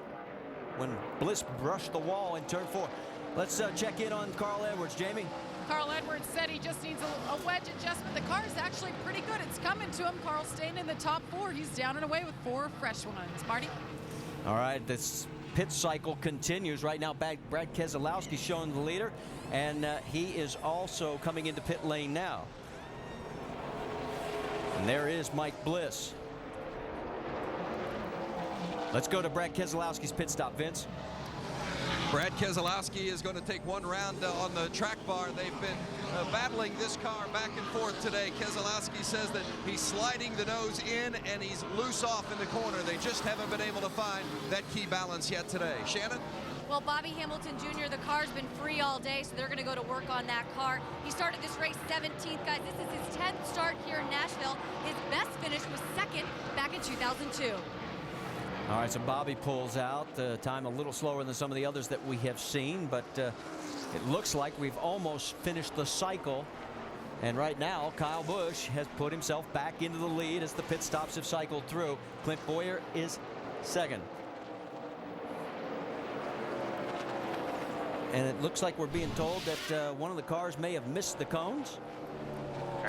when Bliss brushed the wall in turn 4. Let's check in on Carl Edwards. Jamie? Carl Edwards said he just needs a wedge adjustment. The car is actually pretty good. It's coming to him. Carl staying in the top 4. He's down and away with 4 fresh ones. Marty? All right, this pit cycle continues. Right now, Brad Keselowski showing the leader, and he is also coming into pit lane now. And there is Mike Bliss. Let's go to Brad Keselowski's pit stop, Vince. Brad Keselowski is going to take one round on the track bar. They've been battling this car back and forth today. Keselowski says that he's sliding the nose in and he's loose off in the corner. They just haven't been able to find that key balance yet today. Shannon? Well, Bobby Hamilton Jr., the car's been free all day, so they're going to go to work on that car. He started this race 17th, guys. This is his 10th start here in Nashville. His best finish was 2nd back in 2002. All right, so Bobby pulls out. The time a little slower than some of the others that we have seen, but it looks like we've almost finished the cycle. And right now, Kyle Busch has put himself back into the lead as the pit stops have cycled through. Clint Boyer is 2nd. And it looks like we're being told that one of the cars may have missed the cones.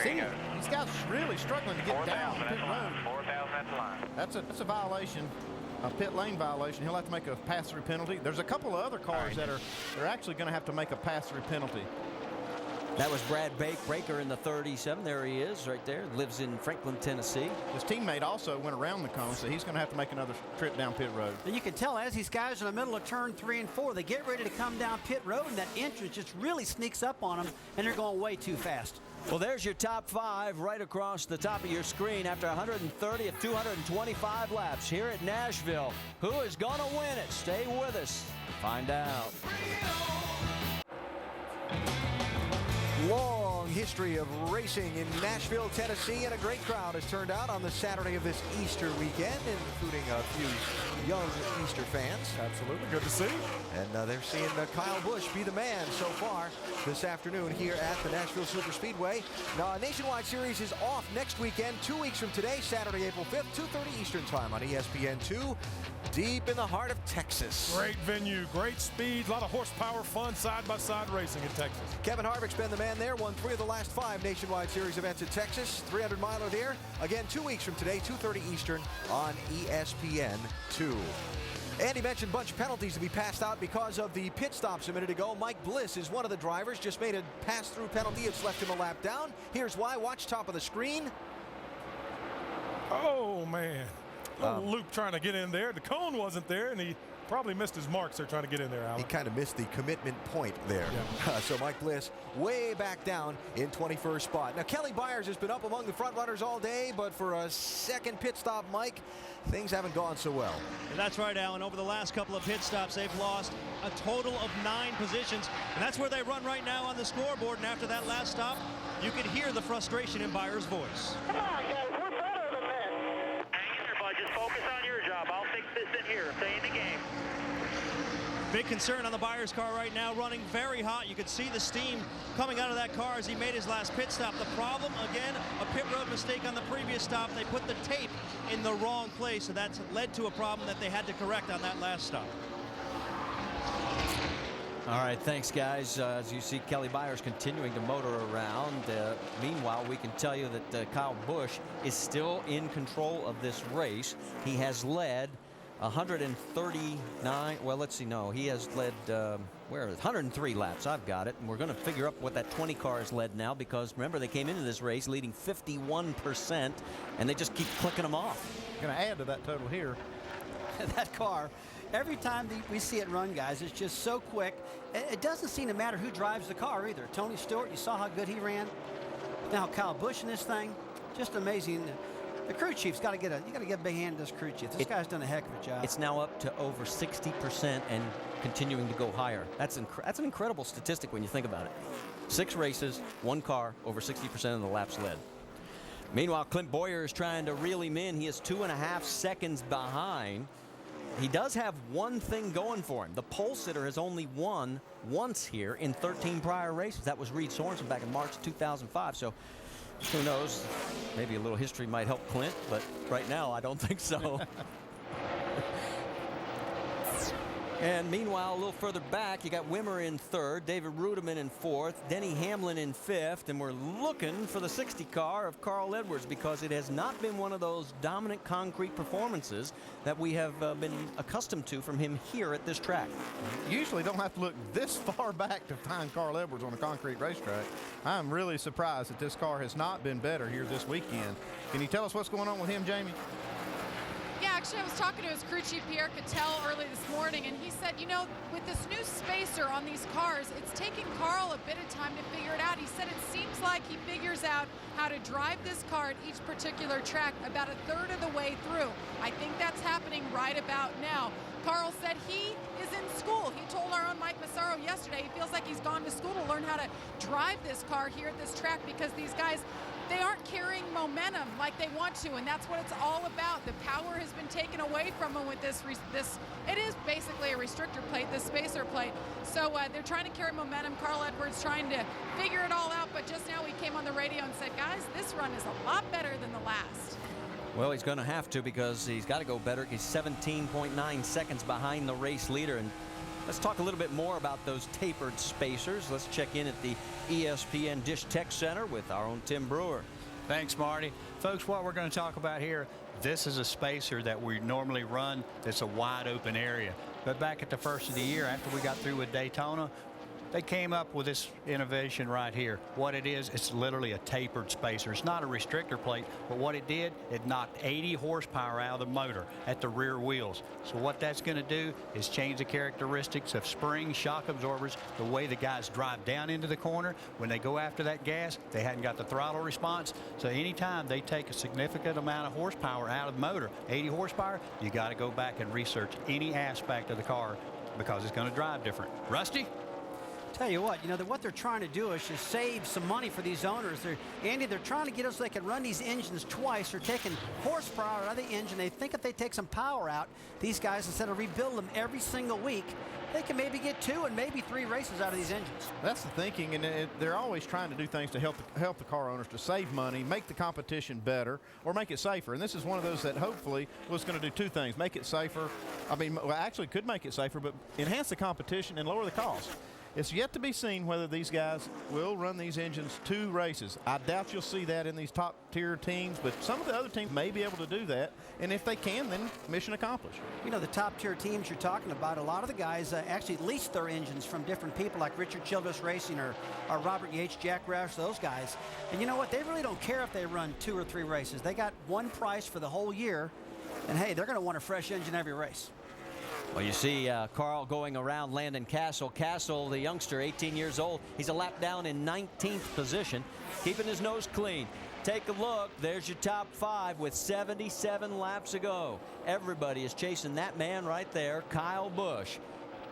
See, these guys really struggling to get down pit road. 4,000 at the line. That's a violation, a pit lane violation. He'll have to make a pass-through penalty. There's a couple of other cars that are actually going to have to make a pass-through penalty. That was Brad Breaker in the 37. There he is right there. Lives in Franklin, Tennessee. His teammate also went around the cone, so he's going to have to make another trip down pit road. And you can tell as these guys are in the middle of turn 3 and 4, they get ready to come down pit road, and that entrance just really sneaks up on them, and they're going way too fast. Well, there's your top 5 right across the top of your screen after 130 of 225 laps here at Nashville. Who is going to win it? Stay with us to find out. Long history of racing in Nashville, Tennessee, and a great crowd has turned out on the Saturday of this Easter weekend, including a few young Easter fans. Absolutely, good to see. And they're seeing Kyle Busch be the man so far this afternoon here at the Nashville Superspeedway. Now, Nationwide Series is off next weekend, 2 weeks from today, Saturday, April 5th, 2:30 Eastern Time on ESPN2, deep in the heart of Texas. Great venue, great speed, a lot of horsepower, fun side-by-side racing in Texas. Kevin Harvick's been the man there, won 3 of the last 5 Nationwide Series events in Texas. 300-miler there. Again, 2 weeks from today, 2:30 Eastern on ESPN2. Andy mentioned a bunch of penalties to be passed out because of the pit stops a minute ago. Mike Bliss is one of the drivers, just made a pass-through penalty. It's left him a lap down. Here's why. Watch top of the screen. Oh, man. Little Luke trying to get in there. The cone wasn't there, and he probably missed his marks there trying to get in there, Alan. He kind of missed the commitment point there. Yeah. So Mike Bliss way back down in 21st spot. Now, Kelly Byers has been up among the front runners all day, but for a second pit stop, Mike, things haven't gone so well. And that's right, Alan. Over the last couple of pit stops, they've lost a total of 9 positions, and that's where they run right now on the scoreboard. And after that last stop, you could hear the frustration in Byers' voice. Come on, guys, we're better than this. Hang in there, bud. Just focus on your job. I'll fix this in here. Stay in the game. Big concern on the Byers car right now, running very hot. You could see the steam coming out of that car as he made his last pit stop. The problem, again, a pit road mistake on the previous stop. They put the tape in the wrong place, so that's led to a problem that they had to correct on that last stop. All right, thanks, guys. As you see, Kelly Byers continuing to motor around. Meanwhile, we can tell you that Kyle Busch is still in control of this race. He has led 139, well, let's see, no, he has led, 103 laps. I've got it, and we're going to figure up what that 20 car has led now, because remember, they came into this race leading 51%, and they just keep clicking them off. Going to add to that total here. That car, every time we see it run, guys, it's just so quick. It doesn't seem to matter who drives the car either. Tony Stewart, you saw how good he ran. Now Kyle Busch in this thing, just amazing. The crew chief's got to get a big hand to this crew chief. This guy's done a heck of a job. It's now up to over 60% and continuing to go higher. That's an incredible statistic when you think about it. 6 races, 1 car, over 60% of the laps led. Meanwhile, Clint Bowyer is trying to reel him in. He is 2.5 seconds behind. He does have one thing going for him. The pole sitter has only won once here in 13 prior races. That was Reed Sorensen back in March 2005. So who knows? Maybe a little history might help Clint, but right now I don't think so. And meanwhile, a little further back, you got Wimmer in 3rd, David Rudiman in 4th, Denny Hamlin in 5th, and we're looking for the 60 car of Carl Edwards, because it has not been one of those dominant concrete performances that we have been accustomed to from him here at this track. Usually don't have to look this far back to find Carl Edwards on a concrete racetrack. I'm really surprised that this car has not been better here this weekend. Can you tell us what's going on with him, Jamie? Yeah, actually, I was talking to his crew chief, Pierre Cattell, early this morning, and he said, you know, with this new spacer on these cars, it's taking Carl a bit of time to figure it out. He said it seems like he figures out how to drive this car at each particular track about 1/3 of the way through. I think that's happening right about now. Carl said he is in school. He told our own Mike Massaro yesterday he feels like he's gone to school to learn how to drive this car here at this track, because these guys, they aren't carrying momentum like they want to, and that's what it's all about. The power has been taken away from them with this. It is basically a restrictor plate, this spacer plate. So they're trying to carry momentum. Carl Edwards trying to figure it all out, but just now he came on the radio and said, guys, this run is a lot better than the last. Well, he's going to have to, because he's got to go better. He's 17.9 seconds behind the race leader. And let's talk a little bit more about those tapered spacers. Let's check in at the ESPN Dish Tech Center with our own Tim Brewer. Thanks, Marty. Folks, what we're going to talk about here, this is a spacer that we normally run that's a wide open area. But back at the first of the year, after we got through with Daytona, they came up with this innovation right here. What it is, it's literally a tapered spacer. It's not a restrictor plate, but what it did, it knocked 80 horsepower out of the motor at the rear wheels. So what that's going to do is change the characteristics of spring shock absorbers, the way the guys drive down into the corner. When they go after that gas, they hadn't got the throttle response. So anytime they take a significant amount of horsepower out of the motor, 80 horsepower, you got to go back and research any aspect of the car, because it's going to drive different. Rusty? Tell you what, what they're trying to do is just save some money for these owners. They're trying to get us so they can run these engines twice. They're taking horsepower out of the engine. They think if they take some power out, these guys, instead of rebuild them every single week, they can maybe get 2 and maybe 3 races out of these engines. That's the thinking, and they're always trying to do things to help the car owners to save money, make the competition better, or make it safer. And this is one of those that hopefully was going to do 2 things: make it safer. I mean, well, actually could make it safer, but enhance the competition and lower the cost. It's yet to be seen whether these guys will run these engines 2 races. I doubt you'll see that in these top-tier teams, but some of the other teams may be able to do that. And if they can, then mission accomplished. The top-tier teams you're talking about, a lot of the guys actually lease their engines from different people like Richard Childress Racing or Robert Yates, Jack Roush, those guys. And you know what? They really don't care if they run 2 or 3 races. They got one price for the whole year, and hey, they're going to want a fresh engine every race. Well, you see Carl going around Landon Castle. Castle, the youngster, 18 years old. He's a lap down in 19th position, keeping his nose clean. Take a look. There's your top 5 with 77 laps to go. Everybody is chasing that man right there, Kyle Busch,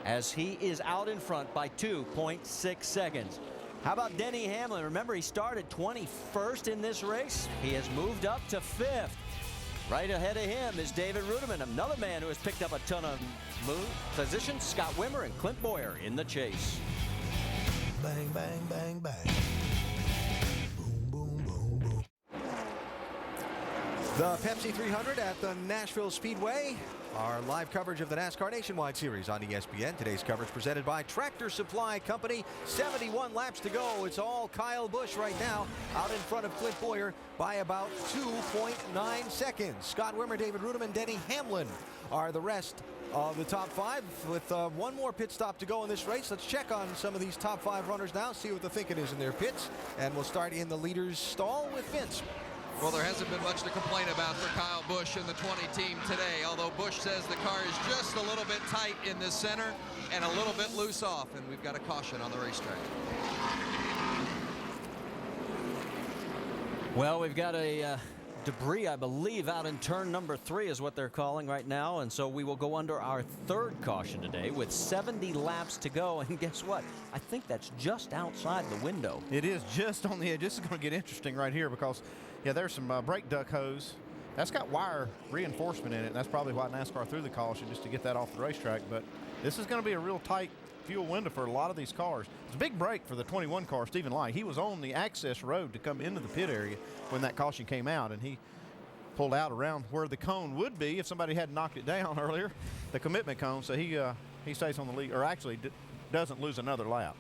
as he is out in front by 2.6 seconds. How about Denny Hamlin? Remember, he started 21st in this race. He has moved up to 5th. Right ahead of him is David Ruderman, another man who has picked up a ton of positions. Scott Wimmer and Clint Boyer in the chase. Bang, bang, bang, bang. Boom, boom, boom, boom. The Pepsi 300 at the Nashville Speedway. Our live coverage of the NASCAR Nationwide Series on ESPN. Today's coverage presented by Tractor Supply Company. 71 laps to go. It's all Kyle Busch right now, out in front of Clint Boyer by about 2.9 seconds. Scott Wimmer, David Ruderman, Denny Hamlin are the rest of the top 5 with one more pit stop to go in this race. Let's check on some of these top 5 runners now, see what the thinking is in their pits. And we'll start in the leader's stall with Vince. Well, there hasn't been much to complain about for Kyle Busch and the 20 team today, although Busch says the car is just a little bit tight in the center and a little bit loose off, and we've got a caution on the racetrack. Well, we've got a debris, I believe, out in turn number 3 is what they're calling right now, and so we will go under our 3rd caution today with 70 laps to go. And guess what? I think that's just outside the window. It is just on the edge. This is going to get interesting right here because, yeah, there's some brake duct hose. That's got wire reinforcement in it, and that's probably why NASCAR threw the caution, just to get that off the racetrack. But this is going to be a real tight fuel window for a lot of these cars. It's a big break for the 21 car, Stephen Light. He was on the access road to come into the pit area when that caution came out, and he pulled out around where the cone would be if somebody hadn't knocked it down earlier, the commitment cone. So he stays on the lead, or actually doesn't lose another lap.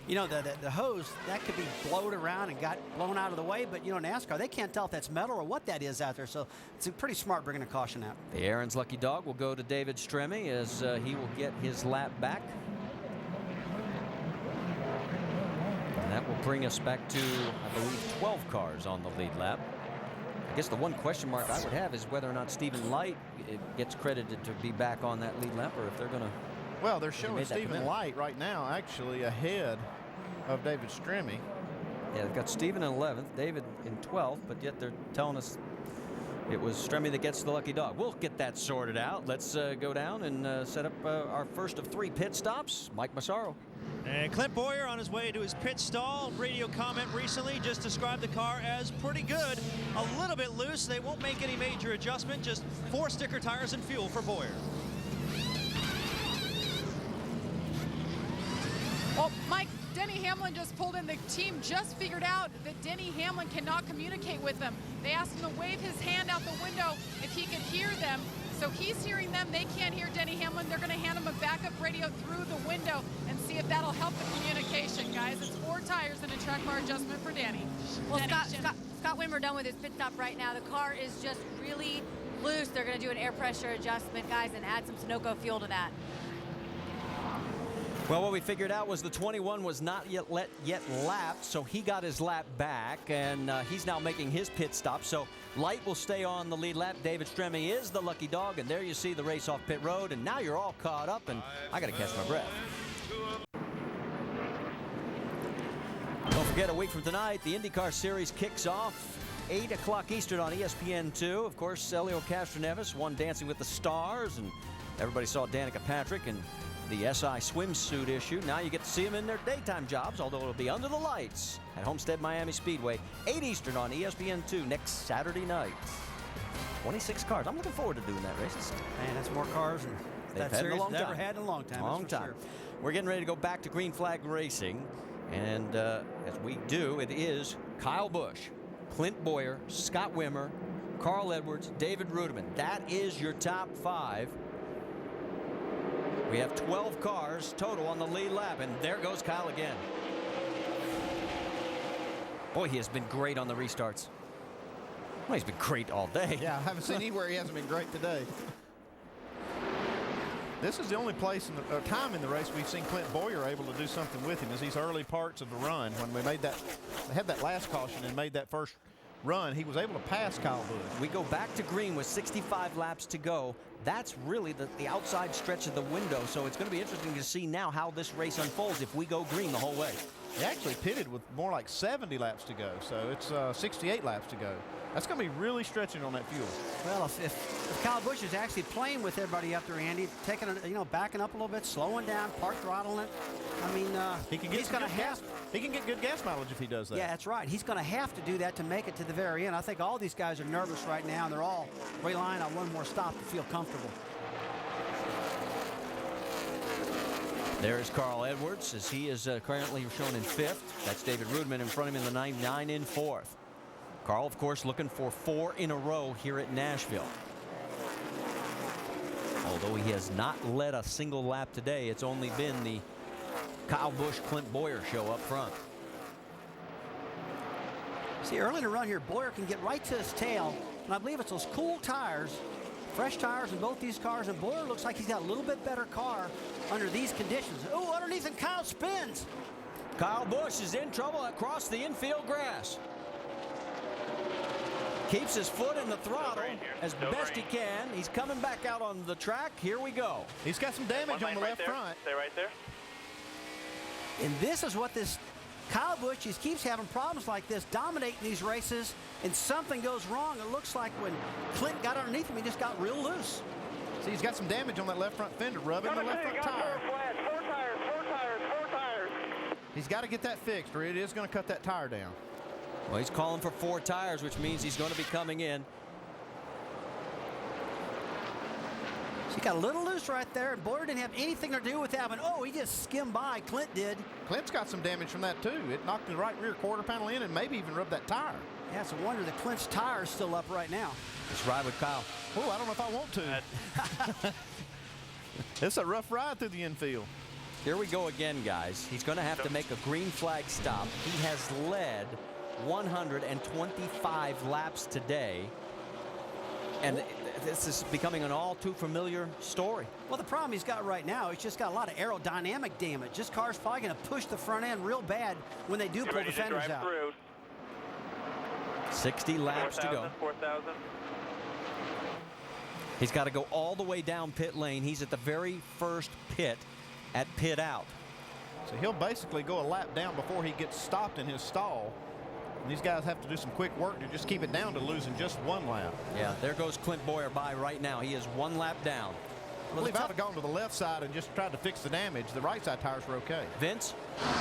The hose, that could be blowed around and got blown out of the way, but NASCAR, they can't tell if that's metal or what that is out there, so it's pretty smart bringing a caution out. The Aaron's Lucky Dog will go to David Stremme as he will get his lap back. And that will bring us back to, I believe, 12 cars on the lead lap. I guess the one question mark I would have is whether or not Stephen Light gets credited to be back on that lead lap, or if they're going to. Well, they're showing Stephen Light right now actually ahead of David Stremme. Yeah, they've got Stephen in 11th, David in 12th, but yet they're telling us it was Stremme that gets the lucky dog. We'll get that sorted out. Let's go down and set up our first of 3 pit stops. Mike Massaro. And Clint Boyer on his way to his pit stall. Radio comment recently just described the car as pretty good. A little bit loose. They won't make any major adjustment. Just 4 sticker tires and fuel for Boyer. Well, Mike, Denny Hamlin just pulled in. The team just figured out that Denny Hamlin cannot communicate with them. They asked him to wave his hand out the window if he could hear them. So he's hearing them. They can't hear Denny Hamlin. They're going to hand him a backup radio through the window and see if that'll help the communication, guys. It's 4 tires and a track bar adjustment for Danny. Well, Scott Wimmer done with his pit stop right now. The car is just really loose. They're going to do an air pressure adjustment, guys, and add some Sunoco fuel to that. Well, what we figured out was the 21 was not yet lapped, so he got his lap back, and he's now making his pit stop. So Light will stay on the lead lap. David Stremme is the lucky dog, and there you see the race off pit road, and now you're all caught up, and I got to catch my breath. Don't forget, a week from tonight, the IndyCar Series kicks off. 8 o'clock Eastern on ESPN2. Of course, Helio Castroneves won Dancing with the Stars, and everybody saw Danica Patrick and the SI swimsuit issue. Now you get to see them in their daytime jobs, although it'll be under the lights at Homestead Miami Speedway, 8 Eastern on ESPN2 next Saturday night. 26 cars. I'm looking forward to doing that race. Man, that's more cars than that series never had in a long time. Long time. Sure. We're getting ready to go back to Green Flag Racing. And as we do, it is Kyle Busch, Clint Bowyer, Scott Wimmer, Carl Edwards, David Rudiman. That is your top 5. We have 12 cars total on the lead lap, and there goes Kyle again. Boy, he has been great on the restarts. Well, he's been great all day. Yeah, I haven't seen anywhere he hasn't been great today. This is the only place in the time in the race we've seen Clint Bowyer able to do something with him, is these early parts of the run. When we made that, had that last caution and made that first run, he was able to pass Kyle Busch. We go back to green with 65 laps to go. That's really the outside stretch of the window, so it's going to be interesting to see now how this race unfolds if we go green the whole way. He actually pitted with more like 70 laps to go, so it's 68 laps to go. That's going to be really stretching on that fuel. Well, if Kyle Busch is actually playing with everybody up there, Andy, taking backing up a little bit, slowing down, park throttling it. I mean, he can get good gas mileage if he does that. Yeah, that's right. He's going to have to do that to make it to the very end. I think all these guys are nervous right now, and they're all relying on one more stop to feel comfortable. There's Carl Edwards, as he is currently shown in 5th. That's David Rudiman in front of him in the 99 in 4th. Carl, of course, looking for 4 in a row here at Nashville. Although he has not led a single lap today, it's only been the Kyle Busch, Clint Bowyer show up front. See, early in the run here, Bowyer can get right to his tail, and I believe it's those cool tires, fresh tires in both these cars, and Bowyer looks like he's got a little bit better car under these conditions. Oh, underneath, and Kyle spins. Kyle Busch is in trouble across the infield grass. Keeps his foot in the throttle as best he can. He's coming back out on the track. Here we go. He's got some damage on the left front. Stay right there. And this is what this Kyle Busch just keeps having problems like this, dominating these races, and something goes wrong. It looks like when Clint got underneath him, he just got real loose. See, he's got some damage on that left front fender, rubbing the left front tire. Four tires. He's got to get that fixed, or it is going to cut that tire down. Well, he's calling for 4 tires, which means he's going to be coming in. So he got a little loose right there, and Bowyer didn't have anything to do with that one. Oh, he just skimmed by. Clint did. Clint's got some damage from that, too. It knocked the right rear quarter panel in and maybe even rubbed that tire. Yeah, it's a wonder that Clint's tire is still up right now. Let's ride with Kyle. Oh, I don't know if I want to. It's a rough ride through the infield. Here we go again, guys. He's going to have to make a green flag stop. He has led 125 laps today, and this is becoming an all too familiar story. Well, the problem he's got right now, he's just got a lot of aerodynamic damage. This car's probably going to push the front end real bad when they do pull the fenders out. 60 laps to go. 4,000. He's got to go all the way down pit lane. He's at the very first pit at pit out. So he'll basically go a lap down before he gets stopped in his stall. And these guys have to do some quick work to just keep it down to losing just 1 lap. Yeah, there goes Clint Bowyer by right now. He is 1 lap down. I believe I'd have gone to the left side and just tried to fix the damage. The right side tires were okay. Vince?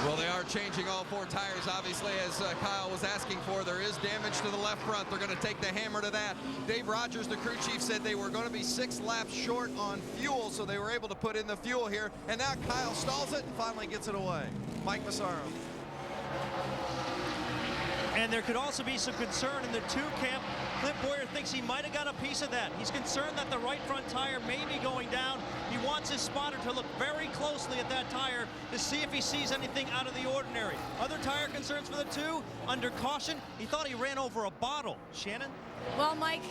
Well, they are changing all 4 tires, obviously, as Kyle was asking for. There is damage to the left front. They're going to take the hammer to that. Dave Rogers, the crew chief, said they were going to be 6 laps short on fuel, so they were able to put in the fuel here. And now Kyle stalls it and finally gets it away. Mike Massaro. And there could also be some concern in the 2 camp. Clint Bowyer thinks he might have got a piece of that. He's concerned that the right front tire may be going down. He wants his spotter to look very closely at that tire to see if he sees anything out of the ordinary. Other tire concerns for the 2, under caution. He thought he ran over a bottle. Shannon? Well, Mike,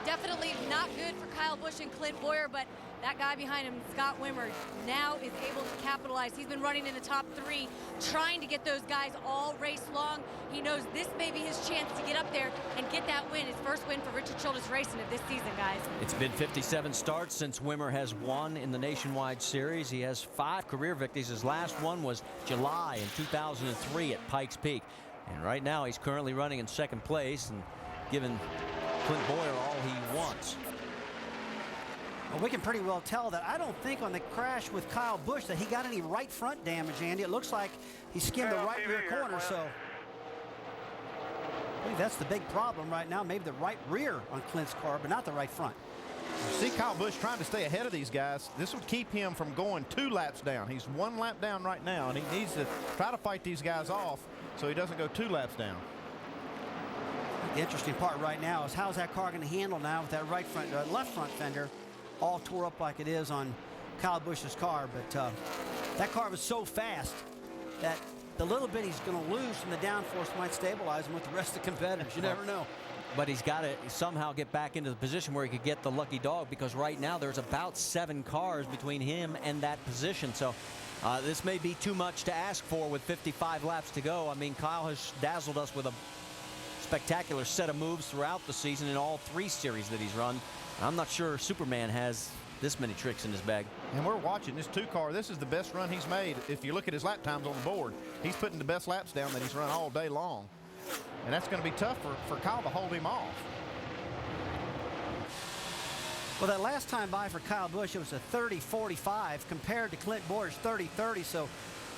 definitely not good for Kyle Busch and Clint Bowyer, but that guy behind him, Scott Wimmer, now is able to capitalize. He's been running in the top 3, trying to get those guys all race long. He knows this may be his chance to get up there and get that win, his first win for Richard Childress Racing of this season, guys. It's been 57 starts since Wimmer has won in the Nationwide Series. He has 5 career victories. His last one was July in 2003 at Pikes Peak. And right now he's currently running in 2nd place and giving Clint Bowyer all he wants. Well, we can pretty well tell that I don't think on the crash with Kyle Busch that he got any right front damage, Andy. It looks like he skimmed the right rear corner, so I think that's the big problem right now. Maybe the right rear on Clint's car, but not the right front. You see Kyle Busch trying to stay ahead of these guys. This would keep him from going 2 laps down. He's 1 lap down right now, and he needs to try to fight these guys off so he doesn't go 2 laps down. The interesting part right now is how's that car going to handle now with that left front fender all tore up like it is on Kyle Busch's car. But that car was so fast that the little bit he's going to lose from the downforce might stabilize him with the rest of the competitors. You never know. But he's got to somehow get back into the position where he could get the lucky dog, because right now there's about 7 cars between him and that position. So this may be too much to ask for with 55 laps to go. I mean, Kyle has dazzled us with a spectacular set of moves throughout the season in all 3 series that he's run. I'm not sure Superman has this many tricks in his bag. And we're watching this 2 car. This is the best run he's made. If you look at his lap times on the board, he's putting the best laps down that he's run all day long. And that's going to be tough for Kyle to hold him off. Well, that last time by for Kyle Busch, it was a 30-45 compared to Clint Bowyer's 30-30. So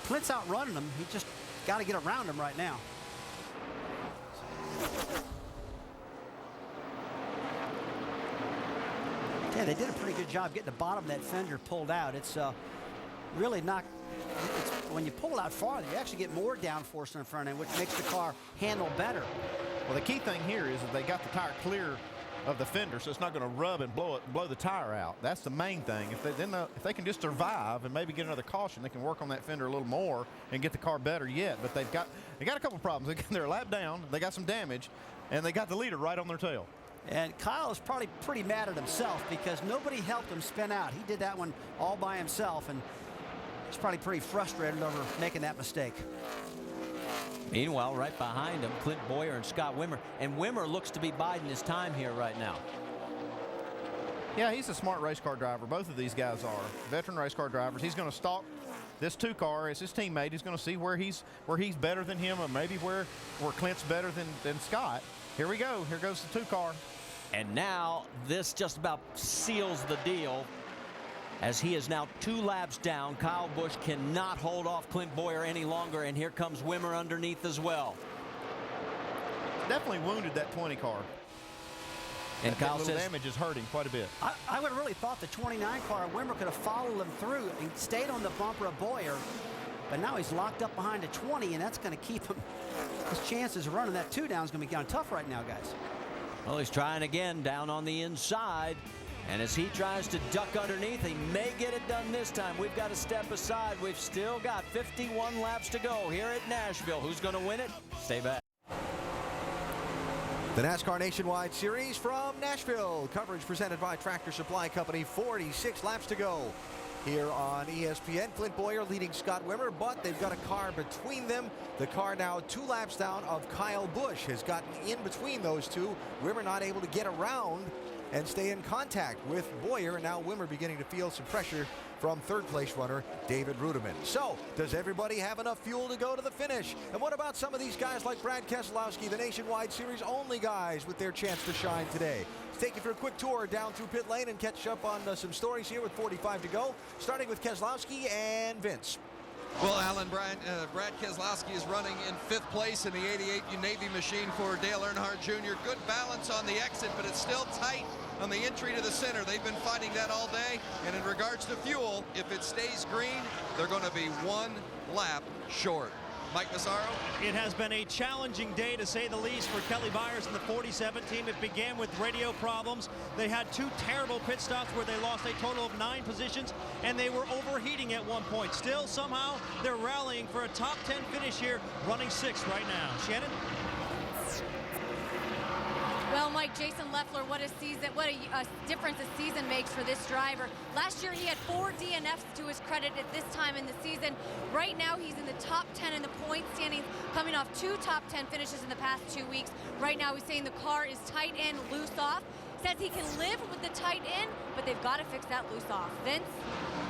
Clint's outrunning him. He just got to get around him right now. Yeah, they did a pretty good job getting the bottom of that fender pulled out. It's really not. When you pull it out farther, you actually get more downforce in the front end, which makes the car handle better. Well, the key thing here is that they got the tire clear of the fender, so it's not going to rub and blow the tire out. That's the main thing. If they can just survive and maybe get another caution, they can work on that fender a little they and get the car better yet. But they got a couple problems. They're a lap down, they got some damage, and they got the leader right on their tail. And Kyle is probably pretty mad at himself because nobody helped him spin out. He did that one all by himself, and he's probably pretty frustrated over making that mistake. Meanwhile, right behind him, Clint Bowyer and Scott Wimmer. And Wimmer looks to be biding his time here right now. Yeah, he's a smart race car driver. Both of these guys are veteran race car drivers. He's going to stalk this 2 car as his teammate. He's going to see where he's better than him, or maybe where Clint's better than Scott. Here we go. Here goes the 2 car. And now this just about seals the deal, as he is now 2 laps down. Kyle Busch cannot hold off Clint Bowyer any longer, and here comes Wimmer underneath as well. Definitely wounded that 20 car. And Kyle says damage is hurting quite a bit. I would have really thought the 29 car, Wimmer could have followed him through and stayed on the bumper of Bowyer. But now he's locked up behind a 20, and that's going to keep him. His chances of running that 2 down is going to be kind of tough right now, guys. Well, he's trying again down on the inside. And as he tries to duck underneath, he may get it done this time. We've got to step aside. We've still got 51 laps to go here at Nashville. Who's going to win it? Stay back. The NASCAR Nationwide Series from Nashville. Coverage presented by Tractor Supply Company. 46 laps to go here on ESPN. Clint Bowyer leading Scott Wimmer, but they've got a car between them. The car now 2 laps down of Kyle Busch has gotten in between those 2. Wimmer not able to get around and stay in contact with Bowyer, and now Wimmer beginning to feel some pressure from 3rd place runner David Rudiman. So, does everybody have enough fuel to go to the finish? And what about some of these guys like Brad Keselowski, the Nationwide Series only guys with their chance to shine today? Let's take you for a quick tour down through pit lane and catch up on some stories here with 45 to go, starting with Keselowski and Vince. Well, Alan, Brad Keselowski is running in 5th place in the 88 Navy machine for Dale Earnhardt Jr. Good balance on the exit, but it's still tight on the entry to the center. They've been fighting that all day. And in regards to fuel, if it stays green, they're going to be 1 lap short. Mike Massaro? It has been a challenging day, to say the least, for Kelly Byers and the 47 team. It began with radio problems. They had 2 terrible pit stops where they lost a total of 9 positions, and they were overheating at one point. Still, somehow, they're rallying for a top 10 finish here, running 6th right now. Shannon? Well, Mike, Jason Leffler, what a difference a season makes for this driver. Last year, he had 4 DNFs to his credit at this time in the season. Right now, he's in the top 10 in the point standings, coming off 2 top 10 finishes in the past 2 weeks. Right now, he's saying the car is tight and loose off. Says he can live with the tight end, but they've got to fix that loose off. Vince?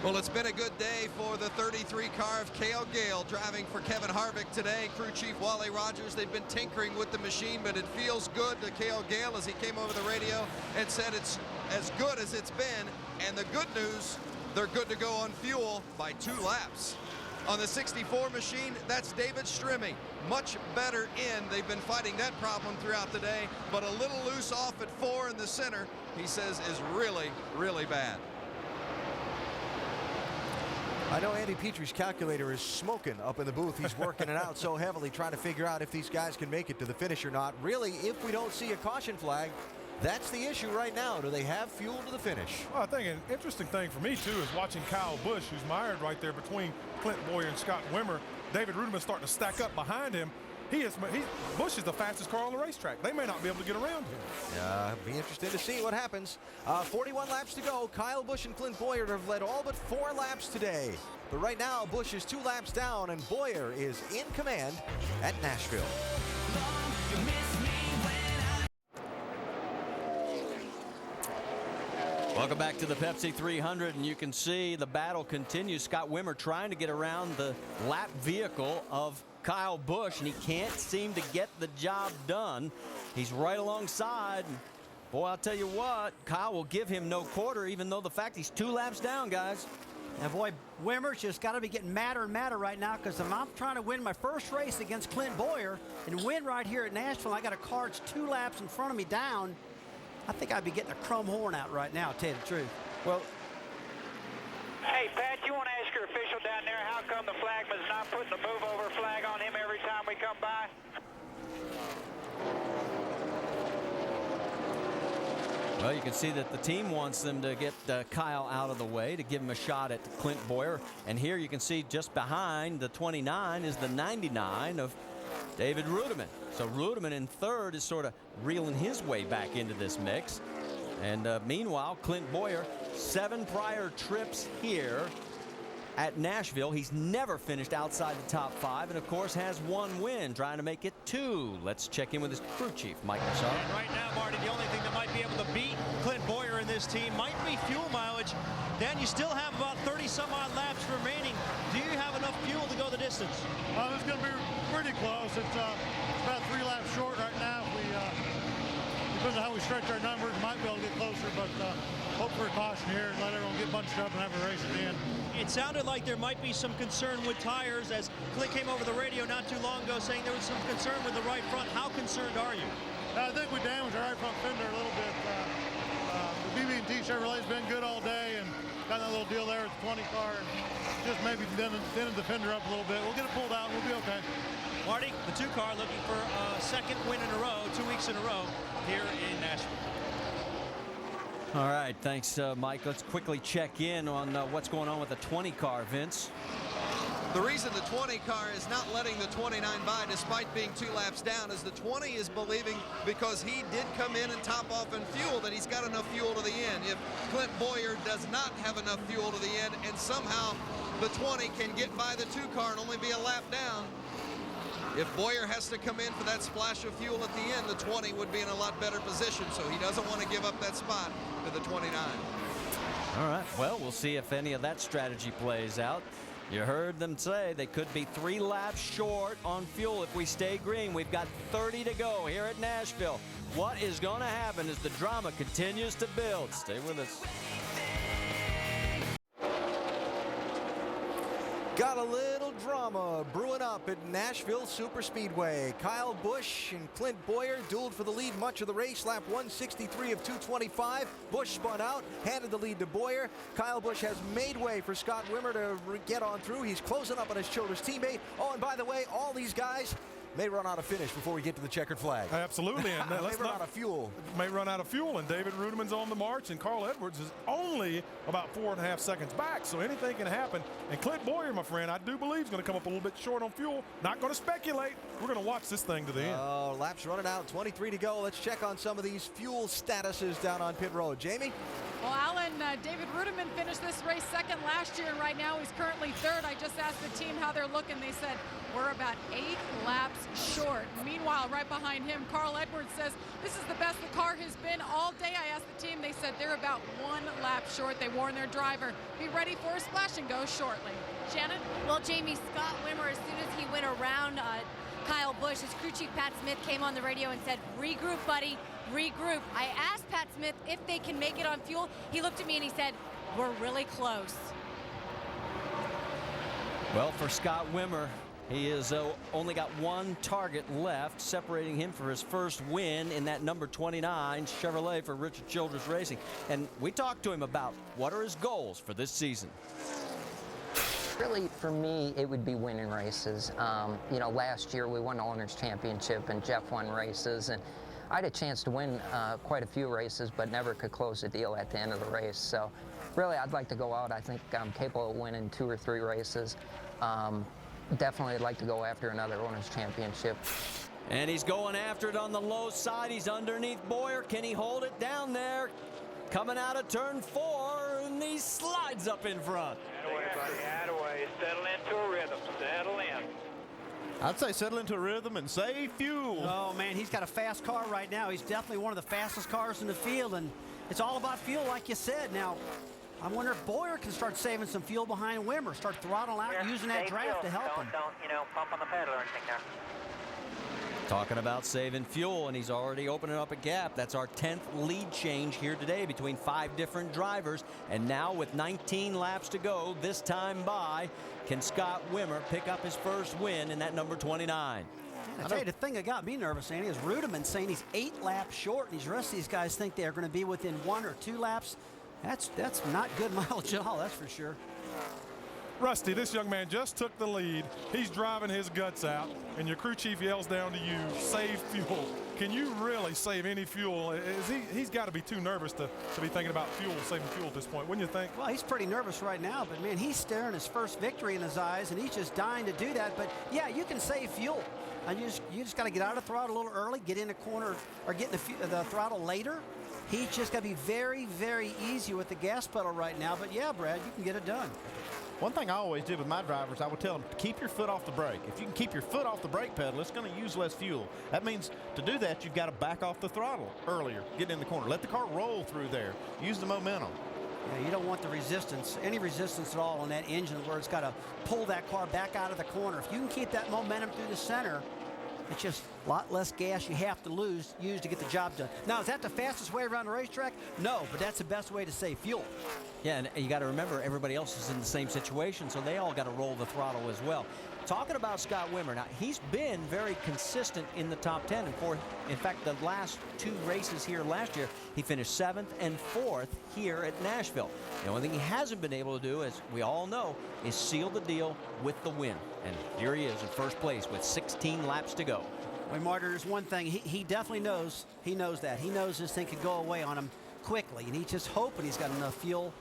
Well, it's been a good day for the 33 car of Cale Gale driving for Kevin Harvick today. Crew Chief Wally Rogers, they've been tinkering with the machine, but it feels good to Cale Gale as he came over the radio and said it's as good as it's been. And the good news, they're good to go on fuel by 2 laps. On the 64 machine, that's David Strimme. Much better in. They've been fighting that problem throughout the day, but a little loose off at 4 in the center, he says is really, really bad. I know Andy Petrie's calculator is smoking up in the booth. He's working it out so heavily, trying to figure out if these guys can make it to the finish or not. Really, if we don't see a caution flag, that's the issue right now. Do they have fuel to the finish? Well, I think an interesting thing for me, too, is watching Kyle Busch, who's mired right there between Clint Bowyer and Scott Wimmer. David Rudiman's starting to stack up behind him. Busch is the fastest car on the racetrack. They may not be able to get around him. Yeah, be interesting to see what happens. 41 laps to go. Kyle Busch and Clint Bowyer have led all but 4 laps today. But right now, Busch is 2 laps down, and Bowyer is in command at Nashville. Welcome back to the Pepsi 300, and you can see the battle continues. Scott Wimmer trying to get around the lap vehicle of Kyle Busch, and he can't seem to get the job done. He's right alongside. And boy, I'll tell you what, Kyle will give him no quarter, even though the fact he's 2 laps down, guys. And boy, Wimmer's just got to be getting madder and madder right now, because if I'm trying to win my first race against Clint Bowyer and win right here at Nashville, I got a car that's 2 laps in front of me down. I think I'd be getting a chrome horn out right now, to tell you the truth. Well, hey, Pat, you want to ask your official down there how come the flagman's not putting the move over flag on him every time we come by? Well, you can see that the team wants them to get Kyle out of the way to give him a shot at Clint Bowyer. And here you can see just behind the 29 is the 99 of David Rudiman. So Rudiman in 3rd is sort of reeling his way back into this mix. And meanwhile, Clint Bowyer, 7 prior trips here at Nashville. He's never finished outside the top 5, and of course has 1 win, trying to make it 2. Let's check in with his crew chief, Mike Massar. And right now, Marty, the only thing that might be able to beat Clint Bowyer in this team might be fuel mileage. Dan, you still have about 30-some-odd laps remaining. Do you have enough fuel to go the distance? It's going to be pretty close. It's about 3 laps short right now. Depends on how we stretch our numbers, might be able to get closer, but hope for a caution here and let everyone get bunched up and have a race at the end. It sounded like there might be some concern with tires, as Clint came over the radio not too long ago saying there was some concern with the right front. How concerned are you? I think we damaged our right front fender a little bit. The BB&T Chevrolet's been good all day and got that little deal there with the 20 car and just maybe dented the fender up a little bit. We'll get it pulled out and we'll be okay. Marty, the 2 car looking for a 2nd win in a row, 2 weeks in a row here in Nashville. All right, thanks, Mike. Let's quickly check in on what's going on with the 20 car, Vince. The reason the 20 car is not letting the 29 by despite being 2 laps down is the 20 is believing, because he did come in and top off in fuel, that he's got enough fuel to the end. If Clint Bowyer does not have enough fuel to the end and somehow the 20 can get by the 2 car and only be a lap down, if Bowyer has to come in for that splash of fuel at the end, the 20 would be in a lot better position, so he doesn't want to give up that spot to the 29. All right, well, we'll see if any of that strategy plays out. You heard them say they could be 3 laps short on fuel if we stay green. We've got 30 to go here at Nashville. What is going to happen as the drama continues to build? Stay with us. Got a little drama brewing up at Nashville Superspeedway. Kyle Busch and Clint Bowyer dueled for the lead much of the race. Lap 163 of 225. Busch spun out, handed the lead to Bowyer. Kyle Busch has made way for Scott Wimmer to get on through. He's closing up on his Childress teammate. Oh, and by the way, all these guys may run out of finish before we get to the checkered flag. Absolutely. And may run out of fuel. May run out of fuel, and David Rudiman's on the march, and Carl Edwards is only about 4.5 seconds back, so anything can happen. And Clint Bowyer, my friend, I do believe is going to come up a little bit short on fuel. Not going to speculate. We're going to watch this thing to the end. Oh, laps running out, 23 to go. Let's check on some of these fuel statuses down on pit road. Jamie? Well, Alan, David Rudiman finished this race second last year, and right now he's currently third. I just asked the team how they're looking. They said, we're about 8 laps short. Meanwhile, right behind him, Carl Edwards says, this is the best the car has been all day. I asked the team. They said they're about 1 lap short. They warned their driver, be ready for a splash and go shortly. Shannon? Well, Jamie, Scott Wimmer, as soon as he went around Kyle Busch, his crew chief Pat Smith came on the radio and said, regroup, buddy, regroup. I asked Pat Smith if they can make it on fuel. He looked at me and he said, we're really close. Well, for Scott Wimmer, he has only got 1 target left, separating him for his first win in that number 29 Chevrolet for Richard Childress Racing. And we talked to him about what are his goals for this season. Really, for me, it would be winning races. You know, last year we won the Owners' Championship and Jeff won races, and I had a chance to win quite a few races, but never could close the deal at the end of the race. So really, I'd like to go out. I think I'm capable of winning 2 or 3 races. Definitely, I'd like to go after another Owners' Championship. And he's going after it on the low side. He's underneath Bowyer. Can he hold it down there? Coming out of turn 4, and he slides up in front. Attaway, settle into a rhythm, settle in. I'd say settle into a rhythm and save fuel. Oh, man, he's got a fast car right now. He's definitely one of the fastest cars in the field, and it's all about fuel, like you said. Now, I wonder if Bowyer can start saving some fuel behind Wimmer, start throttling out and using that draft to help him. Don't, you know, pump on the pedal or anything there. Talking about saving fuel, and he's already opening up a gap. That's our 10th lead change here today between 5 different drivers. And now with 19 laps to go, this time by, can Scott Wimmer pick up his first win in that number 29? I tell you, the thing that got me nervous, Andy, is Rudiman saying he's 8 laps short, and these rest of these guys think they're going to be within 1 or 2 laps. That's not good mileage at all, that's for sure. Rusty, this young man just took the lead. He's driving his guts out, and your crew chief yells down to you, save fuel. Can you really save any fuel? He's got to be too nervous to be thinking about saving fuel at this point, wouldn't you think? Well, he's pretty nervous right now, but, man, he's staring his first victory in his eyes, and he's just dying to do that. But, yeah, you can save fuel. And you just got to get out of the throttle a little early, get in a corner, or get in the throttle later. He's just got to be very, very easy with the gas pedal right now. But, yeah, Brad, you can get it done. One thing I always did with my drivers, I would tell them to keep your foot off the brake. If you can keep your foot off the brake pedal, it's going to use less fuel. That means to do that, you've got to back off the throttle earlier, get in the corner. Let the car roll through there. Use the momentum. Yeah, you don't want the resistance, any resistance at all on that engine where it's got to pull that car back out of the corner. If you can keep that momentum through the center, it's just a lot less gas you have to use to get the job done. Now, is that the fastest way around the racetrack? No, but that's the best way to save fuel. Yeah, and you got to remember everybody else is in the same situation, so they all got to roll the throttle as well. Talking about Scott Wimmer, now he's been very consistent in the top 10. In fact, the last 2 races here last year, he finished 7th and 4th here at Nashville. The only thing he hasn't been able to do, as we all know, is seal the deal with the win. And here he is in first place with 16 laps to go. Well, Martin, there's one thing he definitely knows. He knows that. He knows this thing could go away on him quickly, and he's just hoping he's got enough fuel.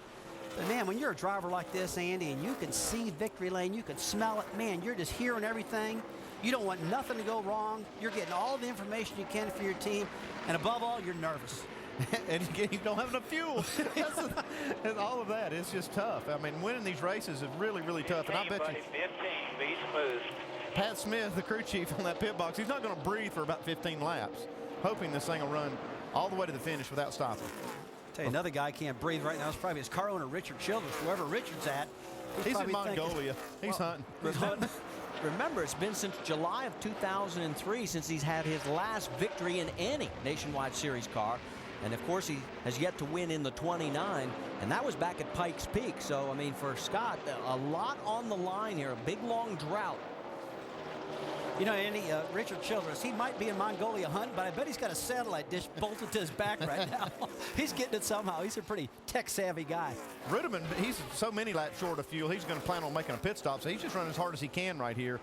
But, man, when you're a driver like this, Andy, and you can see victory lane, you can smell it, man, you're just hearing everything. You don't want nothing to go wrong. You're getting all the information you can for your team, and above all, you're nervous. And you don't have enough fuel. And all of that, it's just tough. I mean, winning these races is really, really tough. And I bet you 15, be smooth. Pat Smith, the crew chief on that pit box, he's not going to breathe for about 15 laps, hoping this thing will run all the way to the finish without stopping. Tell you, another guy can't breathe right now. It's probably his car owner, Richard Childress, whoever Richard's at. He's in Mongolia. He's hunting. Remember, it's been since July of 2003 since he's had his last victory in any Nationwide Series car. And, of course, he has yet to win in the 29, and that was back at Pikes Peak. So, I mean, for Scott, a lot on the line here, a big, long drought. You know, Andy, Richard Childress, he might be in Mongolia hunting, but I bet he's got a satellite dish bolted to his back right now. He's getting it somehow. He's a pretty tech-savvy guy. Rudiman, he's so many laps short of fuel, he's going to plan on making a pit stop, so he's just running as hard as he can right here.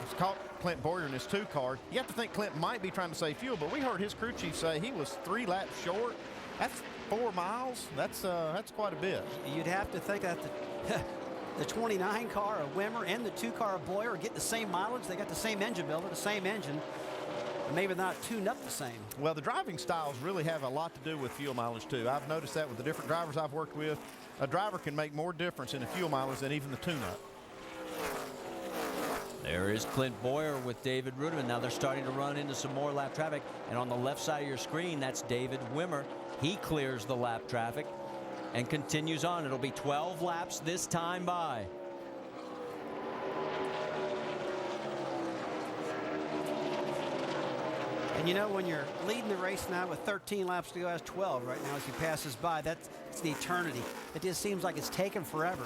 He's caught Clint Bowyer in his 2 car. You have to think Clint might be trying to save fuel, but we heard his crew chief say he was 3 laps short. That's 4 miles. That's quite a bit. You'd have to think that the 29 car of Wimmer and the 2 car of Bowyer are getting the same mileage. They got the same engine builder, the same engine. maybe not tuned up the same. Well, the driving styles really have a lot to do with fuel mileage, too. I've noticed that with the different drivers I've worked with. A driver can make more difference in the fuel mileage than even the tune-up. There is Clint Bowyer with David Rudiman. Now they're starting to run into some more lap traffic. And on the left side of your screen, that's David Wimmer. He clears the lap traffic and continues on. It'll be 12 laps this time by. And you know, when you're leading the race now with 13 laps to go, has 12 right now as he passes by. That's the eternity. It just seems like it's taken forever.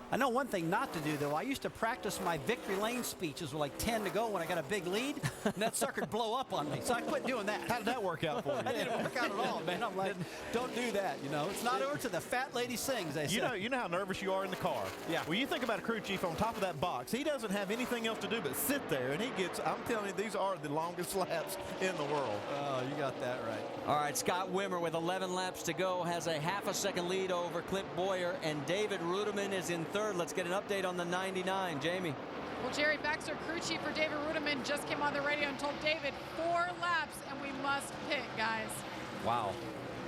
I know one thing not to do, though. I used to practice my victory lane speeches with like 10 to go when I got a big lead, and that sucker'd blow up on me. So I quit doing that. How did that work out for you? That didn't work out at all, man. I'm like, don't do that, you know. It's not over till the fat lady sings, they say. You know how nervous you are in the car. Yeah. Well, you think about a crew chief on top of that box. He doesn't have anything else to do but sit there, and he gets, I'm telling you, these are the longest laps in the world. Oh, you got that right. All right, Scott Wimmer with 11 laps to go has a half a second lead over Clint Bowyer, and David Rudiman is in third. Let's get an update on the 99. Jamie. Well, Jerry Baxter, crew chief for David Rudiman, just came on the radio and told David 4 laps and we must pit, guys. Wow.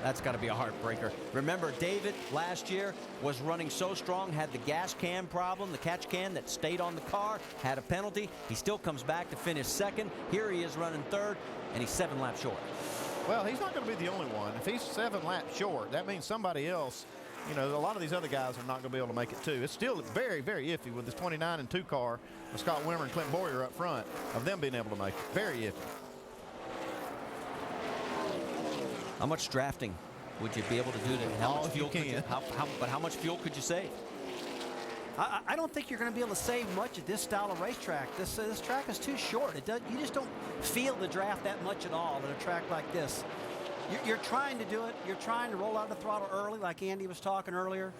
That's got to be a heartbreaker. Remember, David last year was running so strong, had the gas can problem, the catch can that stayed on the car, had a penalty. He still comes back to finish second. Here he is running third, and he's 7 laps short. Well, he's not going to be the only one. If he's 7 laps short, that means somebody else, you know, a lot of these other guys are not going to be able to make it too. It's still very, very iffy with this 29 and 2 car with Scott Wimmer and Clint Bowyer up front of them being able to make it. Very iffy. How much drafting would you be able to do to? How much fuel could you, how much fuel could you save? I don't think you're going to be able to save much at this style of racetrack. This track is too short. You just don't feel the draft that much at all at a track like this. You're trying to do it. You're trying to roll out the throttle early, like Andy was talking earlier,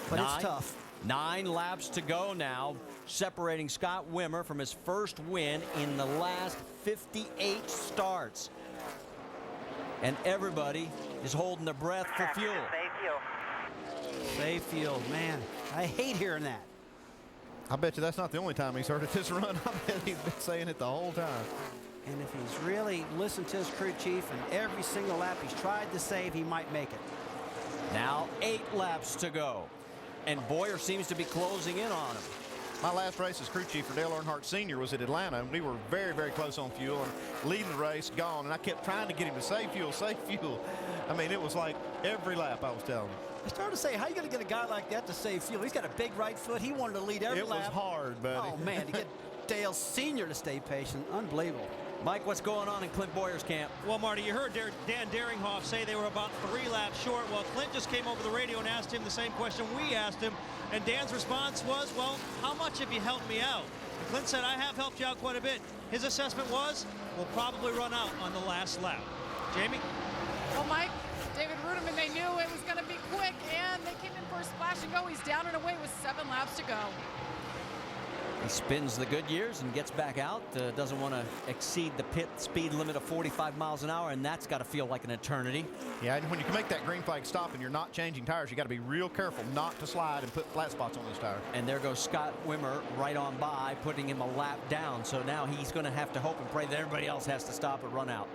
but it's tough. 9 laps to go now, separating Scott Wimmer from his first win in the last 58 starts. And everybody is holding their breath for fuel. Safe fuel, man. I hate hearing that. I bet you that's not the only time he's heard it this run. I bet he's been saying it the whole time. And if he's really listened to his crew chief and every single lap he's tried to save, he might make it. Now 8 laps to go. And Bowyer seems to be closing in on him. My last race as crew chief for Dale Earnhardt Sr. was at Atlanta, and we were very, very close on fuel and leading the race, gone. And I kept trying to get him to save fuel, save fuel. I mean, it was like every lap I was telling him. I started to say, how are you going to get a guy like that to save fuel? He's got a big right foot. He wanted to lead every lap. It was hard, buddy. Oh, man, to get Dale Sr. to stay patient. Unbelievable. Mike, what's going on in Clint Bowyer's camp? Well, Marty, you heard Dan Daringhoff say they were about 3 laps short. Well, Clint just came over the radio and asked him the same question we asked him. And Dan's response was, well, how much have you helped me out? And Clint said, I have helped you out quite a bit. His assessment was, we'll probably run out on the last lap. Jamie? Well, Mike, David Rudiman, they knew it was going to be quick, and they came in for a splash and go. He's down and away with 7 laps to go. He spins the good years and gets back out. Doesn't want to exceed the pit speed limit of 45 miles an hour, and that's got to feel like an eternity. Yeah, and when you can make that green flag stop and you're not changing tires, you got to be real careful not to slide and put flat spots on those tires. And there goes Scott Wimmer right on by, putting him a lap down. So now he's going to have to hope and pray that everybody else has to stop and run out.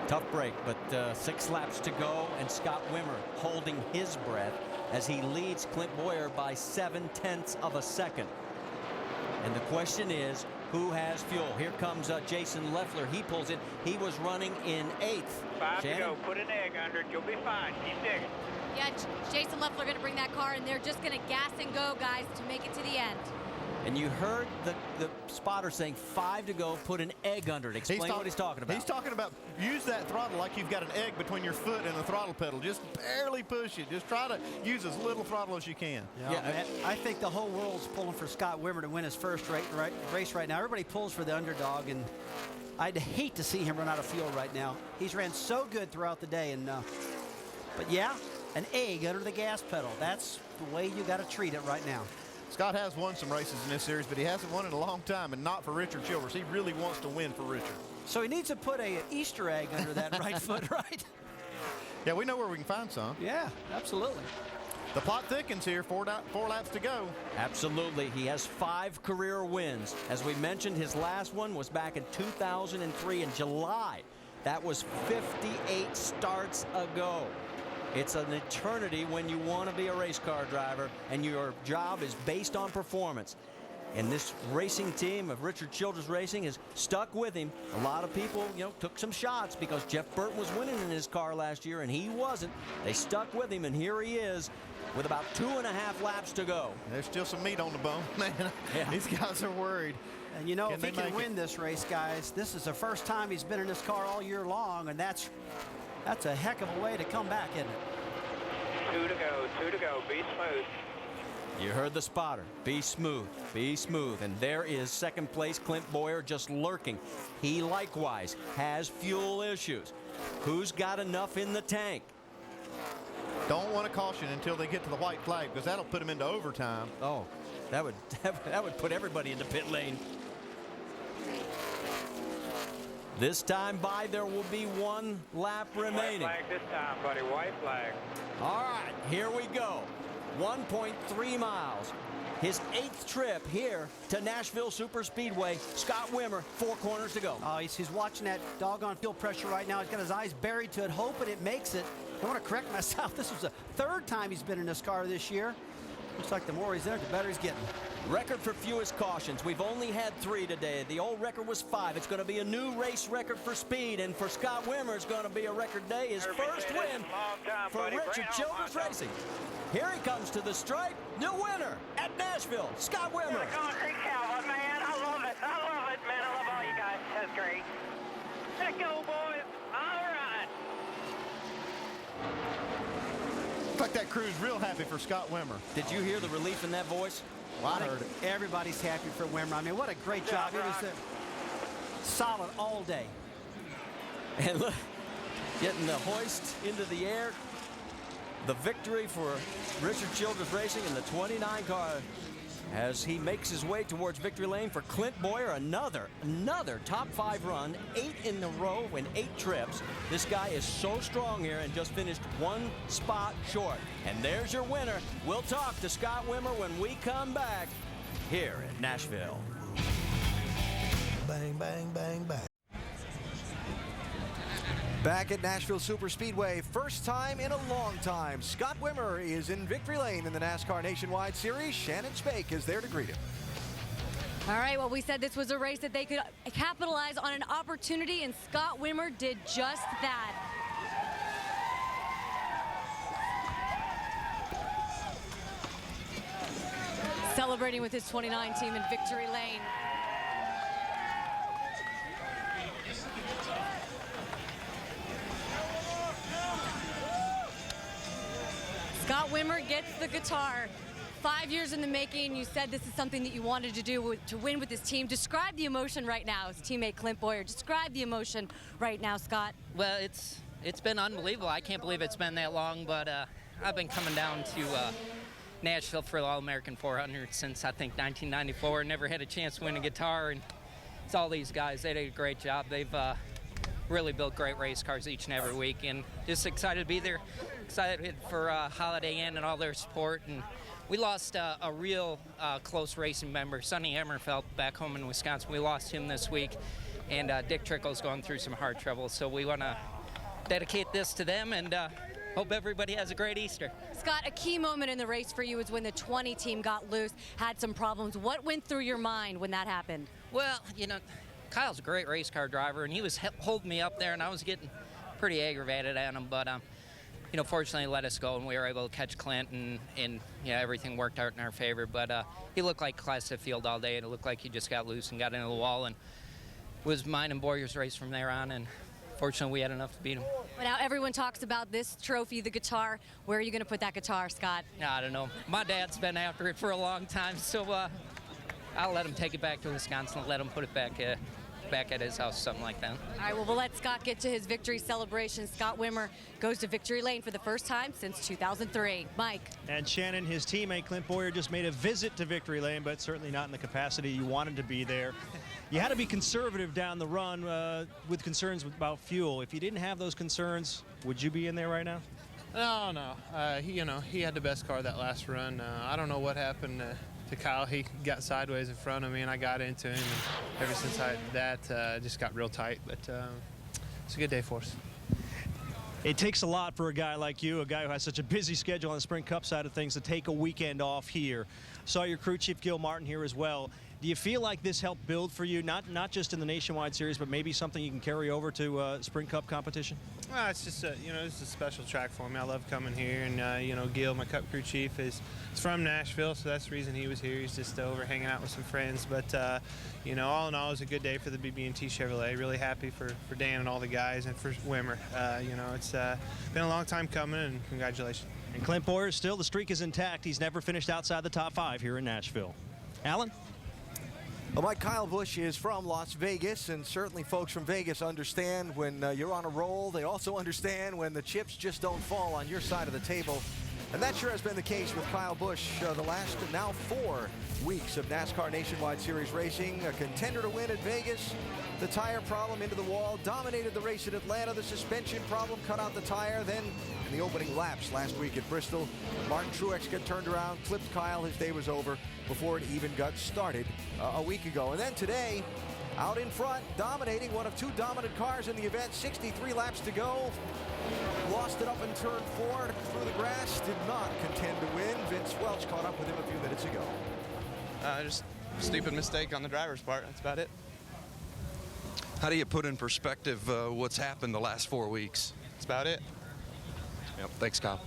Tough break, but 6 laps to go, and Scott Wimmer holding his breath as he leads Clint Bowyer by 0.7 of a second. And the question is, who has fuel? Here comes Jason Leffler. He pulls it. He was running in 8th. 5 to go. Put an egg under it. You'll be fine. Keep digging. Yeah, Jason Leffler going to bring that car, and they're just going to gas and go, guys, to make it to the end. And you heard the spotter saying 5 to go, put an egg under it. Explain what he's talking about. He's talking about use that throttle like you've got an egg between your foot and the throttle pedal. Just barely push it. Just try to use as little throttle as you can. Yeah, I think the whole world's pulling for Scott Wimmer to win his first race right now. Everybody pulls for the underdog, and I'd hate to see him run out of fuel right now. He's ran so good throughout the day, and but yeah, an egg under the gas pedal. That's the way you got to treat it right now. Scott has won some races in this series, but he hasn't won in a long time, and not for Richard Childress. He really wants to win for Richard. So he needs to put an Easter egg under that right foot, right? Yeah, we know where we can find some. Yeah, absolutely. The plot thickens here. Four laps to go. Absolutely. He has 5 career wins. As we mentioned, his last one was back in 2003 in July. That was 58 starts ago. It's an eternity when you want to be a race car driver and your job is based on performance. And this racing team of Richard Childress Racing has stuck with him. A lot of people, took some shots because Jeff Burton was winning in his car last year and he wasn't. They stuck with him, and here he is with about 2.5 laps to go. There's still some meat on the bone, man. Yeah. These guys are worried. And if he can win this race, guys, this is the first time he's been in this car all year long, and that's a heck of a way to come back, isn't it? 2 to go, be smooth. You heard the spotter. Be smooth. Be smooth. And there is second place Clint Bowyer just lurking. He likewise has fuel issues. Who's got enough in the tank? Don't want to caution until they get to the white flag, because that'll put them into overtime. Oh, that would put everybody in the pit lane. This time by, there will be 1 lap remaining. White flag this time, buddy. White flag. All right, here we go. 1.3 miles. His 8th trip here to Nashville Superspeedway. Scott Wimmer, 4 corners to go. Oh, he's watching that doggone fuel pressure right now. He's got his eyes buried to it, hoping it makes it. I want to correct myself. This was the 3rd time he's been in this car this year. Looks like the more he's in it, the better he's getting. Record for fewest cautions. We've only had 3 today. The old record was 5. It's going to be a new race record for speed, and for Scott Wimmer, it's going to be a record day. His first win for Richard Childress Racing. Here he comes to the stripe. New winner at Nashville, Scott Wimmer. Concrete Calvin, man. I love it. I love it, man. I love all you guys. That's great. Let's go, boys. All right. Looks like that crew's real happy for Scott Wimmer. Did you hear the relief in that voice? Well, I heard it. Everybody's happy for Wimmer. I mean, what a great job. It was solid all day. And look, getting the hoist into the air. The victory for Richard Childress Racing in the 29 car as he makes his way towards victory lane for Clint Bowyer. Another top 5 run, 8 in a row in 8 trips. This guy is so strong here and just finished 1 spot short. And there's your winner. We'll talk to Scott Wimmer when we come back here at Nashville. Bang, bang, bang, bang. Back at Nashville Superspeedway, first time in a long time. Scott Wimmer is in victory lane in the NASCAR Nationwide Series. Shannon Spake is there to greet him. All right, well, we said this was a race that they could capitalize on an opportunity, and Scott Wimmer did just that. Celebrating with his 29 team in victory lane. Scott Wimmer gets the guitar. 5 years in the making. You said this is something that you wanted to do to win with this team. Describe the emotion right now as teammate Clint Bowyer. Describe the emotion right now, Scott. Well, it's been unbelievable. I can't believe it's been that long, but I've been coming down to Nashville for the All-American 400 since, I think, 1994. Never had a chance to win a guitar, and it's all these guys. They did a great job. They've really built great race cars each and every week, and just excited to be there. Excited for Holiday Inn and all their support. And we lost a real close racing member, Sonny Emmerfeld, back home in Wisconsin. We lost him this week, and Dick Trickle's going through some hard trouble. So we want to dedicate this to them, and hope everybody has a great Easter. Scott, a key moment in the race for you was when the 20 team got loose, had some problems. What went through your mind when that happened? Well, you know, Kyle's a great race car driver, and he was holding me up there, and I was getting pretty aggravated at him, but you know, fortunately let us go, and we were able to catch Clint, and yeah, everything worked out in our favor. But he looked like class of field all day, and it looked like he just got loose and got into the wall, and was mine and Bowyer's race from there on, and fortunately we had enough to beat him. But now everyone talks about this trophy, the guitar. Where are you going to put that guitar, Scott? I don't know. My dad's been after it for a long time, so I'll let him take it back to Wisconsin and let him put it back at his house, something like that. All right, well, we'll let Scott get to his victory celebration. Scott Wimmer goes to victory lane for the first time since 2003. Mike. And Shannon, his teammate Clint Bowyer just made a visit to victory lane, but certainly not in the capacity you wanted to be there. You had to be conservative down the run with concerns about fuel. If you didn't have those concerns, would you be in there right now? No. He had the best car that last run. I don't know what happened to Kyle. He got sideways in front of me, and I got into him. And ever since that, just got real tight. But it's a good day for us. It takes a lot for a guy like you, a guy who has such a busy schedule on the Sprint Cup side of things, to take a weekend off here. Saw your crew chief Gil Martin here as well. Do you feel like this helped build for you, not just in the Nationwide Series, but maybe something you can carry over to Sprint Cup competition? Well, it's just it's a special track for me. I love coming here, and Gil, my Cup crew chief, is from Nashville, so that's the reason he was here. He's just over hanging out with some friends. But all in all, it was a good day for the BB&T Chevrolet. Really happy for Dan and all the guys, and for Wimmer. It's been a long time coming, and congratulations. And Clint Bowyer, still the streak is intact. He's never finished outside the top 5 here in Nashville. Alan? Well, Mike, Kyle Busch is from Las Vegas, and certainly folks from Vegas understand when you're on a roll. They also understand when the chips just don't fall on your side of the table. And that sure has been the case with Kyle Busch the last now 4 weeks of NASCAR Nationwide Series racing. A contender to win at Vegas. The tire problem into the wall dominated the race at Atlanta. The suspension problem cut out the tire. Then in the opening laps last week at Bristol, Martin Truex got turned around, clipped Kyle. His day was over before it even got started a week ago. And then today, out in front, dominating, one of 2 dominant cars in the event, 63 laps to go. Lost it up in turn 4 through the grass, did not contend to win. Vince Welch caught up with him a few minutes ago. Just a stupid mistake on the driver's part. That's about it. How do you put in perspective what's happened the last 4 weeks? That's about it. Yep. Thanks, Kyle.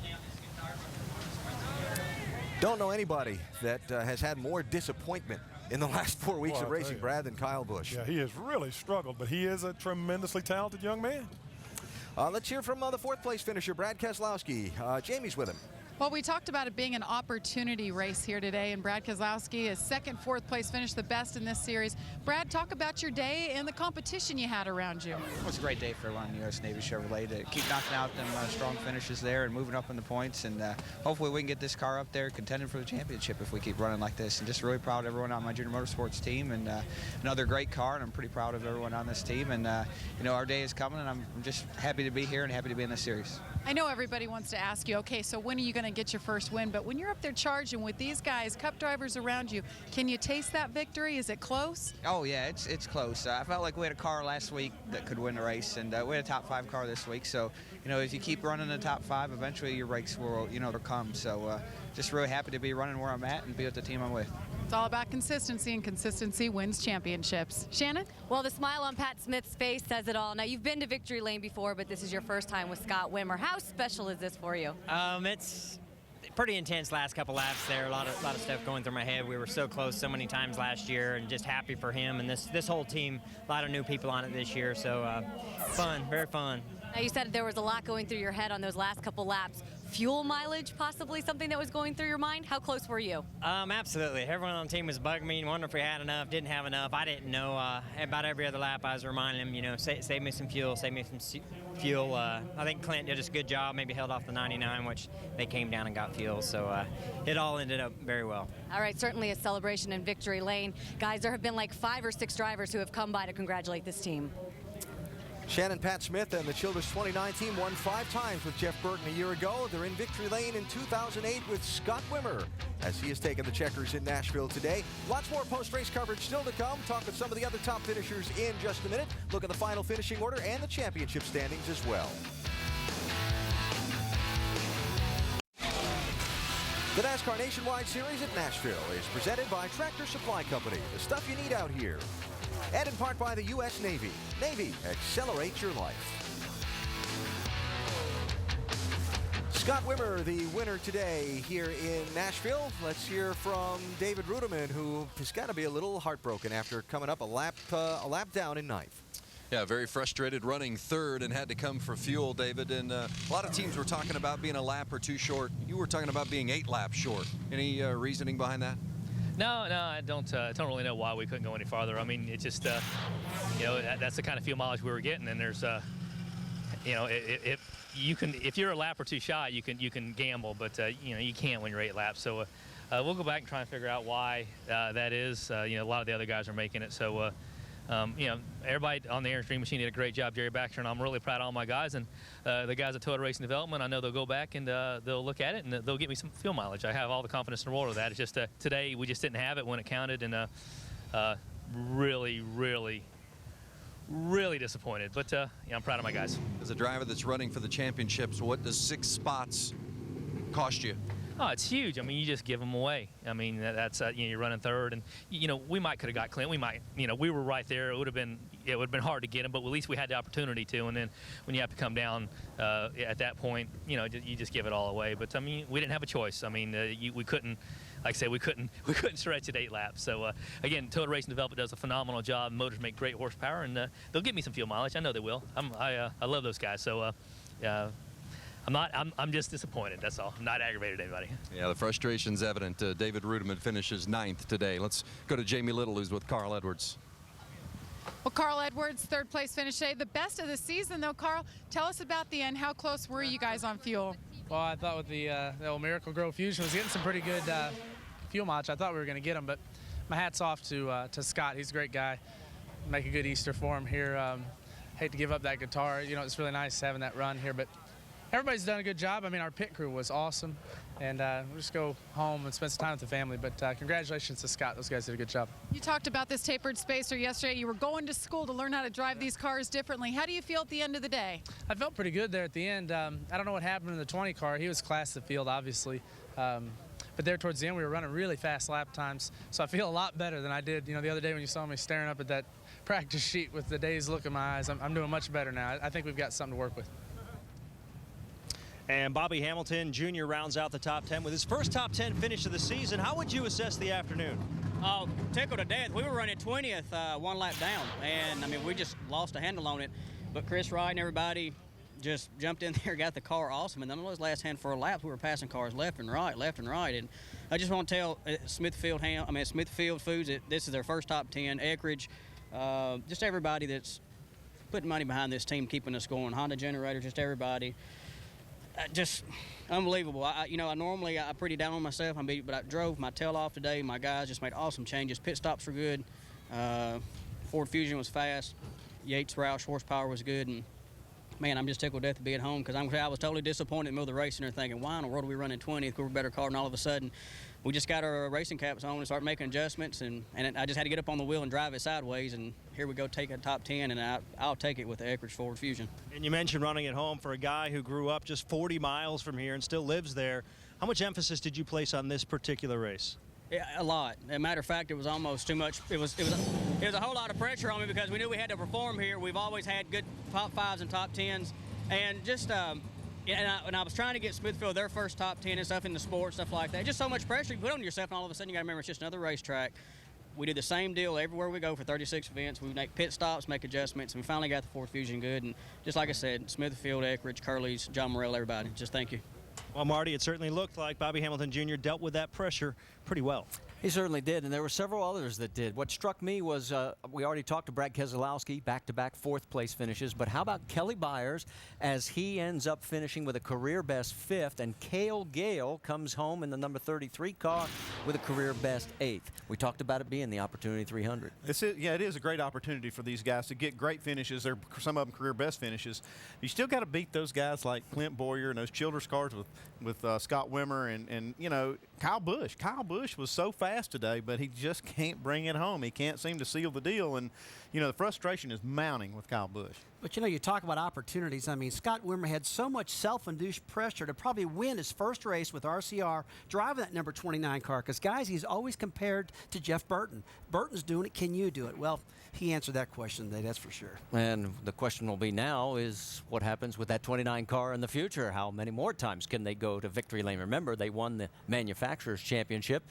Don't know anybody that has had more disappointment in the last 4 weeks of racing, Brad, than Kyle Busch. Yeah, he has really struggled, but he is a tremendously talented young man. Let's hear from the 4th place finisher, Brad Keselowski. Jamie's with him. Well, we talked about it being an opportunity race here today, and Brad Keselowski is 2nd, 4th place finish, the best in this series. Brad, talk about your day and the competition you had around you. It was a great day for London U.S. Navy Chevrolet to keep knocking out them strong finishes there and moving up in the points, and hopefully we can get this car up there contending for the championship if we keep running like this. And just really proud of everyone on my Junior Motorsports team, and another great car, and I'm pretty proud of everyone on this team. And our day is coming, and I'm just happy to be here and happy to be in this series. I know everybody wants to ask you, okay, so when are you going to get your first win? But when you're up there charging with these guys, Cup drivers around you, can you taste that victory? Is it close? Oh, yeah, it's close. I felt like we had a car last week that could win the race, and we had a top 5 car this week. So, if you keep running the top 5, eventually your race will, come. So, just really happy to be running where I'm at and be with the team I'm with. It's all about consistency, and consistency wins championships. Shannon? Well, the smile on Pat Smith's face says it all. Now, you've been to Victory Lane before, but this is your first time with Scott Wimmer. How special is this for you? It's pretty intense last couple laps there. A lot of stuff going through my head. We were so close so many times last year, and just happy for him and this whole team. A lot of new people on it this year, so fun, very fun. Now, you said there was a lot going through your head on those last couple laps. Fuel mileage, possibly something that was going through your mind? How close were you? Absolutely. Everyone on the team was bugging me, wondering if we had enough, didn't have enough. I didn't know. About every other lap, I was reminding them, save me some fuel, save me some fuel. I think Clint did just a good job, maybe held off the 99, which they came down and got fuel. So it all ended up very well. All right, certainly a celebration in Victory Lane. Guys, there have been like 5 or 6 drivers who have come by to congratulate this team. Shannon, Pat Smith, and the Childress 29 team won 5 times with Jeff Burton a year ago. They're in Victory Lane in 2008 with Scott Wimmer, as he has taken the checkers in Nashville today. Lots more post-race coverage still to come. Talk with some of the other top finishers in just a minute. Look at the final finishing order and the championship standings as well. The NASCAR Nationwide Series at Nashville is presented by Tractor Supply Company. The stuff you need out here. And in part by the U.S. Navy. Navy, accelerate your life. Scott Wimmer, the winner today here in Nashville. Let's hear from David Ruderman, who has got to be a little heartbroken after coming up a lap down in 9th. Yeah, very frustrated running 3rd and had to come for fuel, David. And a lot of teams were talking about being a lap or 2 short. You were talking about being 8 laps short. Any reasoning behind that? No, I don't really know why we couldn't go any farther. I mean, it's just, that's the kind of fuel mileage we were getting, and there's, if you're a lap or 2 shy, you can gamble, but you can't when you're 8 laps. So we'll go back and try and figure out why that is. A lot of the other guys are making it, so you know, everybody on the Airstream machine did a great job, Jerry Baxter, and I'm really proud of all my guys. And the guys at Toyota Racing Development, I know they'll go back and they'll look at it and they'll get me some fuel mileage. I have all the confidence in the world of that. It's just today we just didn't have it when it counted, and really disappointed. But yeah, I'm proud of my guys. As a driver that's running for the championships, what does 6 spots cost you? Oh, it's huge. I mean, you just give them away. I mean, that's you know, you're running third, and you know, we could have got Clint. We might, you know, we were right there. It would have been hard to get him, but at least we had the opportunity to. And then when you have to come down at that point, you know, you just give it all away. But I mean, we didn't have a choice. I mean, we couldn't. Like I said, we couldn't stretch it 8 laps. So again, Toyota Racing Development does a phenomenal job. Motors make great horsepower, and they'll give me some fuel mileage. I know they will. I love those guys. So I'm just disappointed. That's all. I'm not aggravated at anybody. Yeah, the frustration's evident. David Rudiman finishes 9th today. Let's go to Jamie Little, who's with Carl Edwards. Well, Carl Edwards, 3rd place finish today. The best of the season, though. Carl, tell us about the end. How close were you guys on fuel? Well, I thought with the old Miracle Grow Fusion was getting some pretty good fuel mileage. I thought we were going to get them, but my hat's off to Scott. He's a great guy. Make a good Easter for him here. Hate to give up that guitar. You know, it's really nice having that run here, but everybody's done a good job. I mean, our pit crew was awesome, and we'll just go home and spend some time with the family. But congratulations to Scott. Those guys did a good job. You talked about this tapered spacer yesterday. You were going to school to learn how to drive these cars differently. How do you feel at the end of the day? I felt pretty good there at the end. I don't know what happened in the 20 car. He was class of the field, obviously. But there towards the end, we were running really fast lap times. So I feel a lot better than I did, you know, the other day when you saw me staring up at that practice sheet with the dazed look in my eyes. I'm doing much better now. I think we've got something to work with. And Bobby Hamilton Jr. rounds out the top 10 with his first top 10 finish of the season. How would you assess the afternoon? Oh, tickled to death. We were running 20th 1 lap down, and I mean, we just lost a handle on it. But Chris Wright and everybody just jumped in there, got the car awesome, and then those last handful of laps, we were passing cars left and right. And I just want to tell Smithfield Foods that this is their first top 10. Eckrich, just everybody that's putting money behind this team, keeping us going. Honda Generator, just everybody. Just unbelievable. Normally I'm pretty down on myself, but I drove my tail off today. My guys just made awesome changes. Pit stops were good. Ford Fusion was fast. Yates Roush horsepower was good, and man, I'm just tickled to death to be at home because I was totally disappointed in the middle of the race and thinking, why in the world are we running 20th? We're a better car, and all of a sudden we just got our racing caps on and started making adjustments, and I just had to get up on the wheel and drive it sideways, and here we go, take a top 10, and I'll take it with the Eckrich Ford Fusion. And you mentioned running at home. For a guy who grew up just 40 miles from here and still lives there, how much emphasis did you place on this particular race? Yeah, a lot. As a matter of fact, it was almost too much. It was a whole lot of pressure on me because we knew we had to perform here. We've always had good top 5s and top 10s, and just and I was trying to get Smithfield their first top 10 and stuff in the sport, stuff like that. Just so much pressure you put on yourself, and all of a sudden you got to remember it's just another racetrack. We do the same deal everywhere we go for 36 events. We make pit stops, make adjustments, and we finally got the Ford Fusion good. And just like I said, Smithfield, Eckrich, Curley's, John Morrell, everybody, just thank you. Well, Marty, it certainly looked like Bobby Hamilton Jr. dealt with that pressure pretty well. He certainly did, and there were several others that did. What struck me was we already talked to Brad Keselowski, back-to-back 4th place finishes, but how about Kelly Byers as he ends up finishing with a career-best 5th, and Cale Gale comes home in the number 33 car with a career-best 8th. We talked about it being the Opportunity 300. It is a great opportunity for these guys to get great finishes. They're some of them career-best finishes. You still got to beat those guys like Clint Boyer and those Childress cars with Scott Wimmer and you know, Kyle Busch. Kyle Busch was so fast today, but he just can't bring it home. He can't seem to seal the deal, and you know, the frustration is mounting with Kyle Busch. But you know, you talk about opportunities. I mean, Scott Wimmer had so much self-induced pressure to probably win his first race with RCR driving that number 29 car, because guys, he's always compared to Jeff Burton. Burton's doing it, can you do it? Well, he answered that question today, that's for sure. And the question will be now is what happens with that 29 car in the future? How many more times can they go to victory lane? Remember, they won the Manufacturers Championship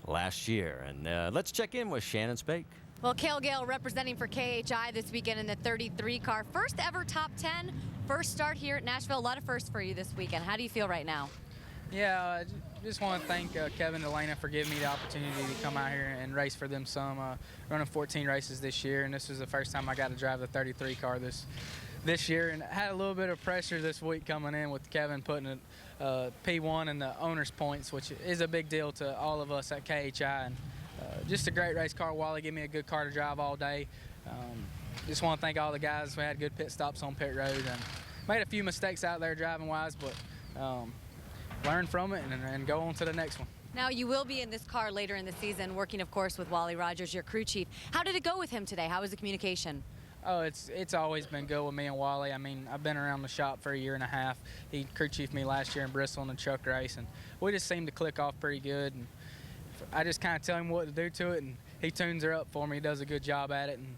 last year. And let's check in with Shannon Spake. Well, Cale Gale representing for KHI this weekend in the 33 car. First ever top 10, first start here at Nashville. A lot of firsts for you this weekend. How do you feel right now? Yeah, I just want to thank Kevin and Elena for giving me the opportunity to come out here and race for them some. Running 14 races this year, and this was the first time I got to drive the 33 car this year, and I had a little bit of pressure this week coming in with Kevin putting it P1 and the owner's points, which is a big deal to all of us at KHI. And just a great race car. Wally gave me a good car to drive all day. Just want to thank all the guys. We had good pit stops on pit road and made a few mistakes out there driving-wise, but learn from it and go on to the next one. Now, you will be in this car later in the season, working, of course, with Wally Rogers, your crew chief. How did it go with him today? How was the communication? Oh, it's always been good with me and Wally. I mean, I've been around the shop for a year and a half. He crew chiefed me last year in Bristol in the truck race, and we just seem to click off pretty good. And I just kind of tell him what to do to it, and he tunes her up for me. He does a good job at it. And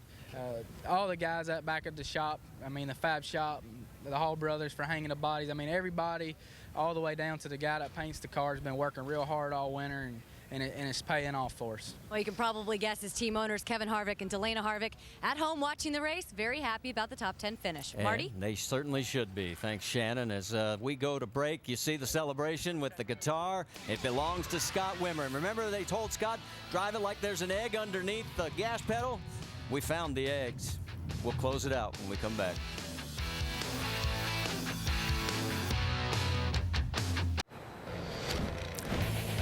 all the guys at back at the shop, I mean, the Fab Shop, the Hall brothers for hanging the bodies. I mean, everybody, all the way down to the guy that paints the car, has been working real hard all winter, and it's paying off for us. Well, you can probably guess his team owners, Kevin Harvick and Delana Harvick, at home watching the race, very happy about the top 10 finish. And Marty? they certainly should be. Thanks, Shannon. As we go to break, you see the celebration with the guitar. It belongs to Scott Wimmer. And remember, they told Scott, drive it like there's an egg underneath the gas pedal? We found the eggs. We'll close it out when we come back.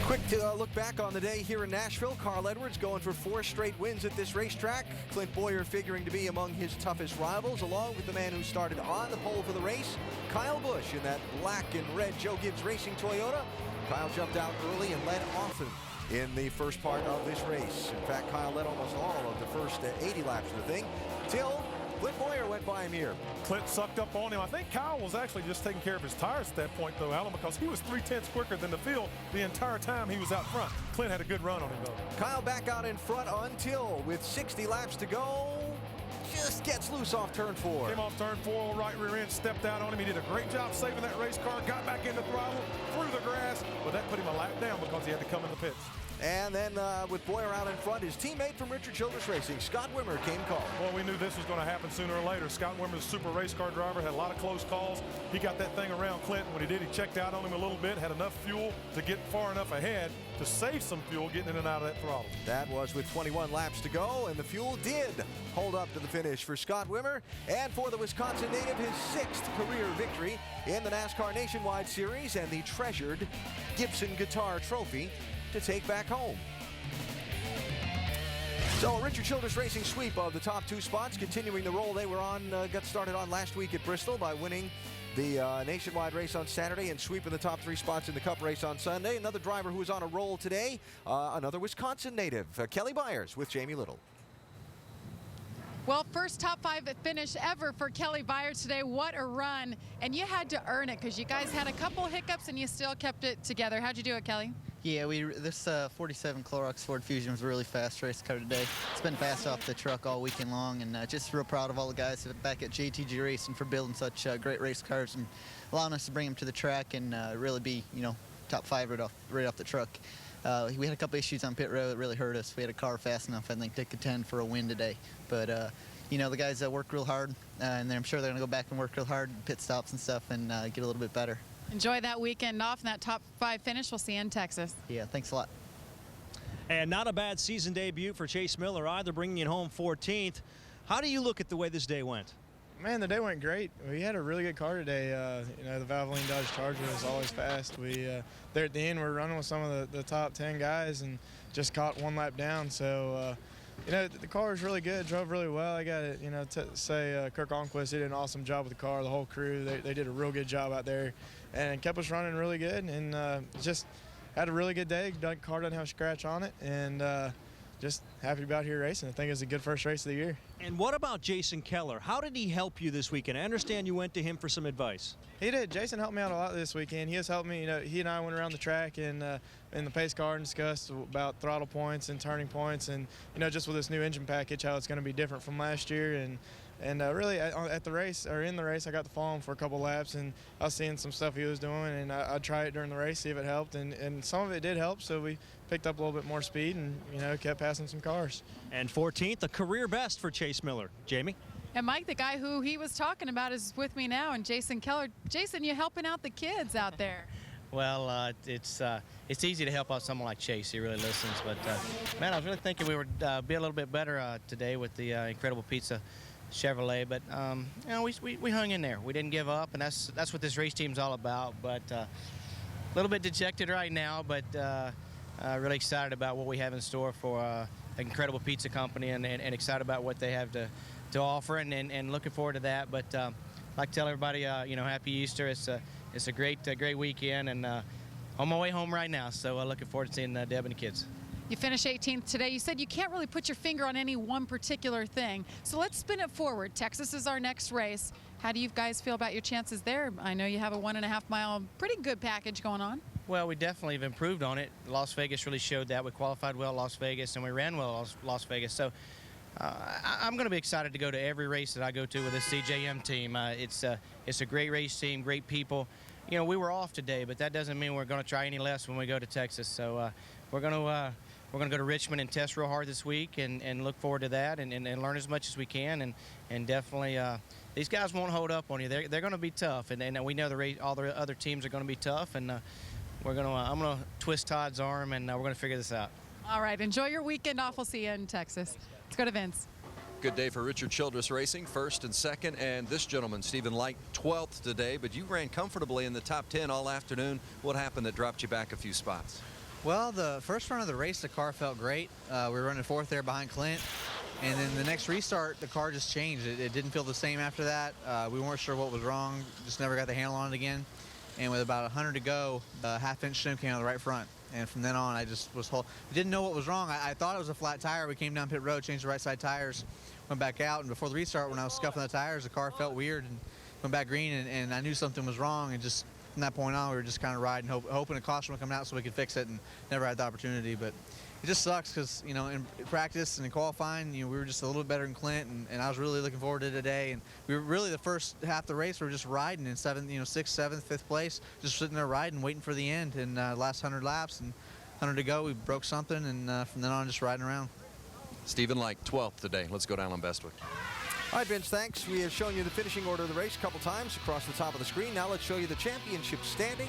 Quick look back on the day here in Nashville. Carl Edwards going for 4 straight wins at this racetrack. Clint Bowyer figuring to be among his toughest rivals, along with the man who started on the pole for the race, Kyle Busch, in that black and red Joe Gibbs Racing Toyota. Kyle jumped out early and led often in the first part of this race. In fact, Kyle led almost all of the first 80 laps of the thing, till Clint Bowyer went by him here. Clint sucked up on him. I think Kyle was actually just taking care of his tires at that point, though, Alan, because he was 3/10 quicker than the field the entire time he was out front. Clint had a good run on him, though. Kyle back out in front until, with 60 laps to go, just gets loose off turn 4. Came off turn 4, right rear end, stepped out on him. He did a great job saving that race car, got back in the throttle, through the grass, but that put him a lap down because he had to come in the pits. And then with Bowyer out in front, his teammate from Richard Childress Racing, Scott Wimmer, came calling. Well, we knew this was going to happen sooner or later. Scott Wimmer's a super race car driver, had a lot of close calls. He got that thing around Clint. When he did, he checked out on him a little bit, had enough fuel to get far enough ahead to save some fuel getting in and out of that throttle. That was with 21 laps to go, and the fuel did hold up to the finish for Scott Wimmer. And for the Wisconsin native, his 6th career victory in the NASCAR Nationwide Series and the treasured Gibson Guitar Trophy to take back home. So Richard Childress Racing sweep of the top 2 spots, continuing the roll they were on, got started on last week at Bristol by winning the nationwide race on Saturday and sweeping the top 3 spots in the Cup race on Sunday. Another driver who was on a roll today, another Wisconsin native, Kelly Byers with Jamie Little. Well, first top 5 finish ever for Kelly Byers today. What a run. And you had to earn it because you guys had a couple hiccups and you still kept it together. How'd you do it, Kelly? Yeah, this 47 Clorox Ford Fusion was a really fast race car today. It's been fast off the truck all weekend long, and just real proud of all the guys back at JTG Racing for building such great race cars and allowing us to bring them to the track and really be, top 5 right off the truck. We had a couple issues on pit road that really hurt us. We had a car fast enough, I think, to contend for a win today. But, the guys worked real hard, and I'm sure they're going to go back and work real hard, pit stops and stuff, and get a little bit better. Enjoy that weekend off and that top 5 finish. We'll see you in Texas. Yeah, thanks a lot. And not a bad season debut for Chase Miller either, bringing it home 14th. How do you look at the way this day went? Man, the day went great. We had a really good car today. The Valvoline Dodge Charger was always fast. There at the end, we were running with some of the top 10 guys and just caught 1 lap down. So, the car was really good, drove really well. I got to say Kirk Almquist did an awesome job with the car, the whole crew. They did a real good job out there and kept us running really good. And just had a really good day. Car doesn't have a scratch on it. And just happy about here racing. I think it was a good first race of the year. And what about Jason Keller? How did he help you this weekend? I understand you went to him for some advice. He did. Jason helped me out a lot this weekend. He has helped me. He and I went around the track and in the pace car and discussed about throttle points and turning points and, just with this new engine package, how it's going to be different from last year. And really at the race, or in the race, I got to follow him for a couple laps, and I was seeing some stuff he was doing, and I'd try it during the race, see if it helped, and some of it did help, so we picked up a little bit more speed and, kept passing some cars. And 14th, a career best for Chase Miller. Jamie? And Mike, the guy who he was talking about, is with me now, and Jason Keller. Jason, you helping out the kids out there. Well, it's easy to help out someone like Chase. He really listens. But, man, I was really thinking we would be a little bit better today with the Incredible Pizza Chevrolet. But, we hung in there. We didn't give up, and that's what this race team's all about. But a little bit dejected right now, but really excited about what we have in store for incredible pizza company and excited about what they have to offer and looking forward to that. But I'd like to tell everybody, you know, happy Easter. It's a great weekend, and on my way home right now, so looking forward to seeing Deb and the kids. You finished 18th today. You said you can't really put your finger on any one particular thing. So let's spin it forward. Texas is our next race. How do you guys feel about your chances there? I know you have a 1.5 mile, pretty good package going on. Well, we definitely have improved on it. Las Vegas really showed that. We qualified well at Las Vegas, and we ran well at Las Vegas. So I'm going to be excited to go to every race that I go to with this CJM team. It's a great race team, great people. You know, we were off today, but that doesn't mean we're going to try any less when we go to Texas. So we're going to go to Richmond and test real hard this week and look forward to that and learn as much as we can. And definitely these guys won't hold up on you. They're going to be tough, and we know all the other teams are going to be tough. And I'm going to twist Todd's arm, and we're going to figure this out. All right, enjoy your weekend off. We'll see you in Texas. Let's go to Vince. Good day for Richard Childress Racing, first and second, and this gentleman, Stephen Light, 12th today, but you ran comfortably in the top 10 all afternoon. What happened that dropped you back a few spots? Well, the first run of the race, the car felt great. We were running fourth there behind Clint, and then the next restart, the car just changed. It didn't feel the same after that. We weren't sure what was wrong, just never got the handle on it again. And with about 100 to go, the half-inch shim came out of the right front. And from then on, I just didn't know what was wrong. I thought it was a flat tire. We came down pit road, changed the right side tires, went back out. And before the restart, when I was scuffing the tires, the car felt weird and went back green. And I knew something was wrong. And just from that point on, we were just kind of riding, hoping a caution would come out so we could fix it. And never had the opportunity. But it just sucks because, you know, in practice and in qualifying, you know, we were just a little bit better than Clint. And I was really looking forward to today. And we were really the first half of the race, we were just riding in 6th, 7th, 5th place, just sitting there riding, waiting for the end. And last 100 laps. And 100 to go, we broke something, and from then on, just riding around. Stephen Light, 12th today. Let's go to Alan Bestwick. All right, Vince, thanks. We have shown you the finishing order of the race a couple times across the top of the screen. Now let's show you the championship standings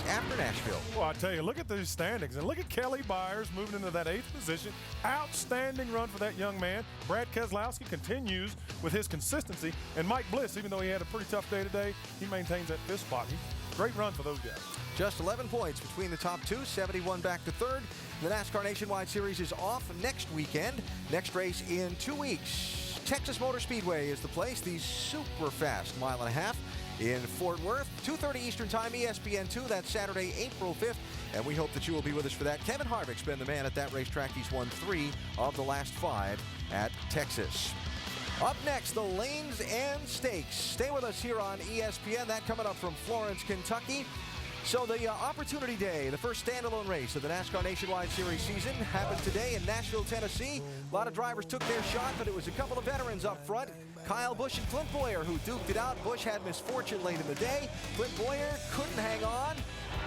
after Nashville. Well, I tell you, look at these standings, and look at Kelly Byers moving into that 8th position. Outstanding run for that young man. Brad Keselowski continues with his consistency, and Mike Bliss, even though he had a pretty tough day today, he maintains that 5th spot. Great run for those guys. Just 11 points between the top two, 71 back to 3rd. The NASCAR Nationwide Series is off next weekend. Next race in 2 weeks. Texas Motor Speedway is the place. The super fast 1.5 miles in Fort Worth. 2:30 Eastern Time, ESPN2. That's Saturday, April 5th. And we hope that you will be with us for that. Kevin Harvick's been the man at that racetrack. He's won 3 of the last 5 at Texas. Up next, the Lanes and Stakes. Stay with us here on ESPN. That coming up from Florence, Kentucky. So the Opportunity Day, the first standalone race of the NASCAR Nationwide Series season, happened today in Nashville, Tennessee. A lot of drivers took their shot, but it was a couple of veterans up front. Kyle Busch and Clint Bowyer who duked it out. Busch had misfortune late in the day. Clint Bowyer couldn't hang on.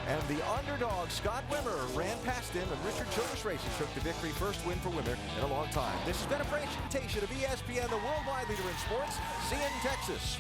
And the underdog, Scott Wimmer, ran past him, and Richard Childress Racing took the victory. First win for Wimmer in a long time. This has been a presentation of ESPN, the worldwide leader in sports. See you in Texas.